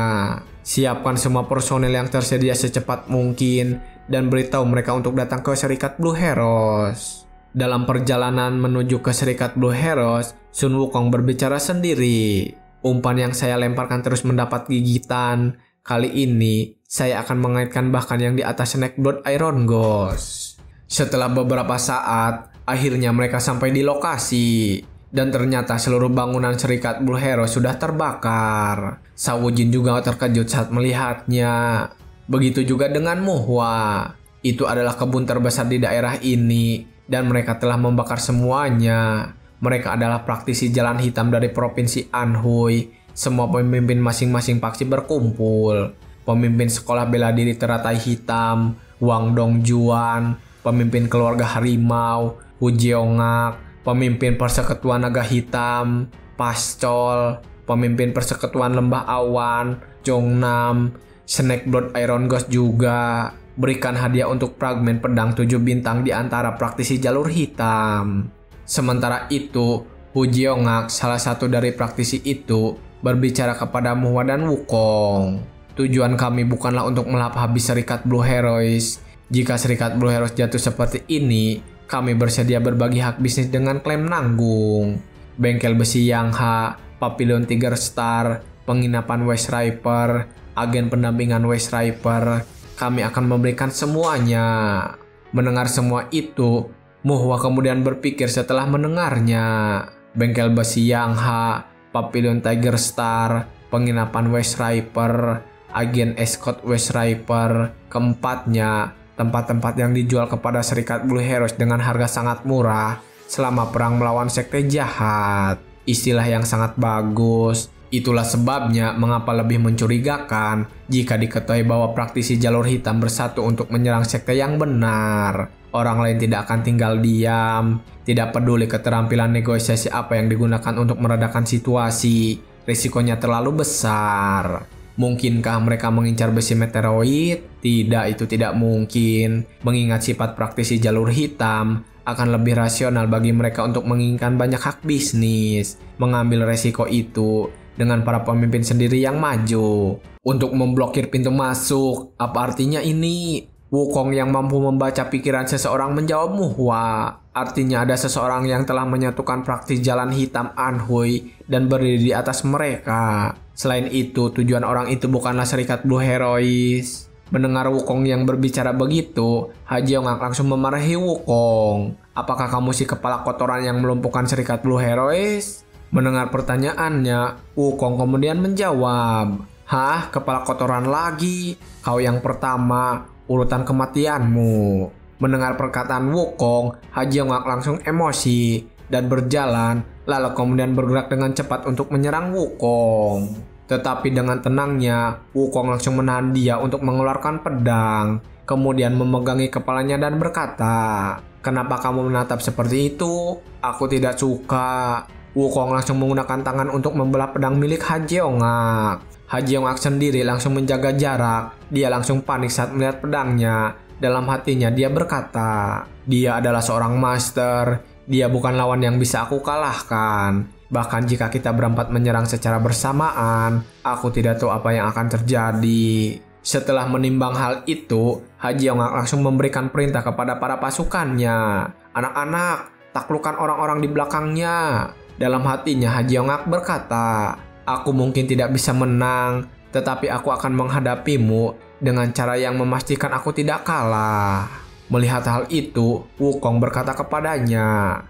"Siapkan semua personel yang tersedia secepat mungkin dan beritahu mereka untuk datang ke Serikat Blue Heroes." Dalam perjalanan menuju ke Serikat Blue Heroes, Sun Wukong berbicara sendiri. "Umpan yang saya lemparkan terus mendapat gigitan. Kali ini, saya akan mengaitkan bahkan yang di atas Snakeblood Iron Ghost." Setelah beberapa saat, akhirnya mereka sampai di lokasi. Dan ternyata seluruh bangunan Serikat Blue Heroes sudah terbakar. Sawujin juga terkejut saat melihatnya. Begitu juga dengan Muhwa. Itu adalah kebun terbesar di daerah ini, dan mereka telah membakar semuanya. Mereka adalah praktisi jalan hitam dari Provinsi Anhui. Semua pemimpin masing-masing faksi berkumpul. Pemimpin sekolah bela diri teratai hitam, Wang Dongjuan, pemimpin keluarga harimau, Hu Jeongak, pemimpin persekutuan naga hitam, Pascol, pemimpin persekutuan lembah awan, Jongnam, Snake Blood Iron Ghost juga. Berikan hadiah untuk fragmen pedang 7 bintang di antara praktisi jalur hitam. Sementara itu, Hu Jeongak, salah satu dari praktisi itu, berbicara kepada Muhwa dan Wukong. Tujuan kami bukanlah untuk melahap habis serikat Blue Heroes. Jika serikat Blue Heroes jatuh seperti ini, kami bersedia berbagi hak bisnis dengan klaim Nanggung. Bengkel besi Yangha, Pavilion Tiger Star, penginapan West Riper, agen pendampingan West Riper, kami akan memberikan semuanya. Mendengar semua itu, Muhwa kemudian berpikir setelah mendengarnya. Bengkel besi Yangha, Pavilion Tiger Star, penginapan West Riper, agen escort West Riper, keempatnya tempat-tempat yang dijual kepada serikat Blue Heroes dengan harga sangat murah selama perang melawan sekte jahat. Istilah yang sangat bagus. Itulah sebabnya mengapa lebih mencurigakan jika diketahui bahwa praktisi jalur hitam bersatu untuk menyerang sekte yang benar. Orang lain tidak akan tinggal diam, tidak peduli keterampilan negosiasi apa yang digunakan untuk meredakan situasi. Risikonya terlalu besar. Mungkinkah mereka mengincar besi meteoroid? Tidak, itu tidak mungkin. Mengingat sifat praktisi jalur hitam, akan lebih rasional bagi mereka untuk menginginkan banyak hak bisnis. Mengambil resiko itu dengan para pemimpin sendiri yang maju. Untuk memblokir pintu masuk, apa artinya ini? Wukong yang mampu membaca pikiran seseorang menjawab Muhwa. Artinya ada seseorang yang telah menyatukan praktis jalan hitam Anhui dan berdiri di atas mereka. Selain itu, tujuan orang itu bukanlah serikat Blue Heroes. Mendengar Wukong yang berbicara begitu, Ha Jeongak langsung memarahi Wukong. Apakah kamu si kepala kotoran yang melumpuhkan serikat Blue Heroes? Mendengar pertanyaannya, Wukong kemudian menjawab, "Hah, kepala kotoran lagi? Kau yang pertama, urutan kematianmu." Mendengar perkataan Wukong, Ha Jeongak langsung emosi dan berjalan, lalu kemudian bergerak dengan cepat untuk menyerang Wukong. Tetapi dengan tenangnya, Wukong langsung menahan dia untuk mengeluarkan pedang, kemudian memegangi kepalanya dan berkata, "Kenapa kamu menatap seperti itu? Aku tidak suka." Wukong langsung menggunakan tangan untuk membelah pedang milik Ha Jeongak. Ha Jeongak sendiri langsung menjaga jarak. Dia langsung panik saat melihat pedangnya. Dalam hatinya dia berkata, "Dia adalah seorang master. Dia bukan lawan yang bisa aku kalahkan. Bahkan jika kita berempat menyerang secara bersamaan, aku tidak tahu apa yang akan terjadi." Setelah menimbang hal itu, Ha Jeongak langsung memberikan perintah kepada para pasukannya. "Anak-anak, taklukkan orang-orang di belakangnya." Dalam hatinya Ha Jeongak berkata, "Aku mungkin tidak bisa menang, tetapi aku akan menghadapimu dengan cara yang memastikan aku tidak kalah." Melihat hal itu, Wukong berkata kepadanya,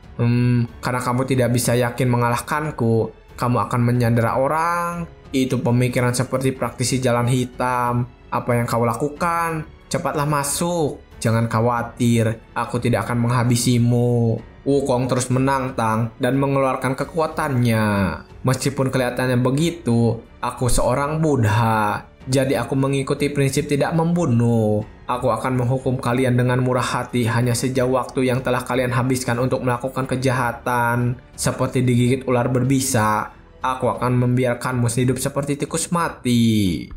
"Karena kamu tidak bisa yakin mengalahkanku, kamu akan menyandera orang. Itu pemikiran seperti praktisi jalan hitam. Apa yang kau lakukan? Cepatlah masuk. Jangan khawatir, aku tidak akan menghabisimu." Wukong terus menantang dan mengeluarkan kekuatannya. "Meskipun kelihatannya begitu, aku seorang Buddha. Jadi aku mengikuti prinsip tidak membunuh. Aku akan menghukum kalian dengan murah hati hanya sejauh waktu yang telah kalian habiskan untuk melakukan kejahatan. Seperti digigit ular berbisa, aku akan membiarkanmu hidup seperti tikus mati."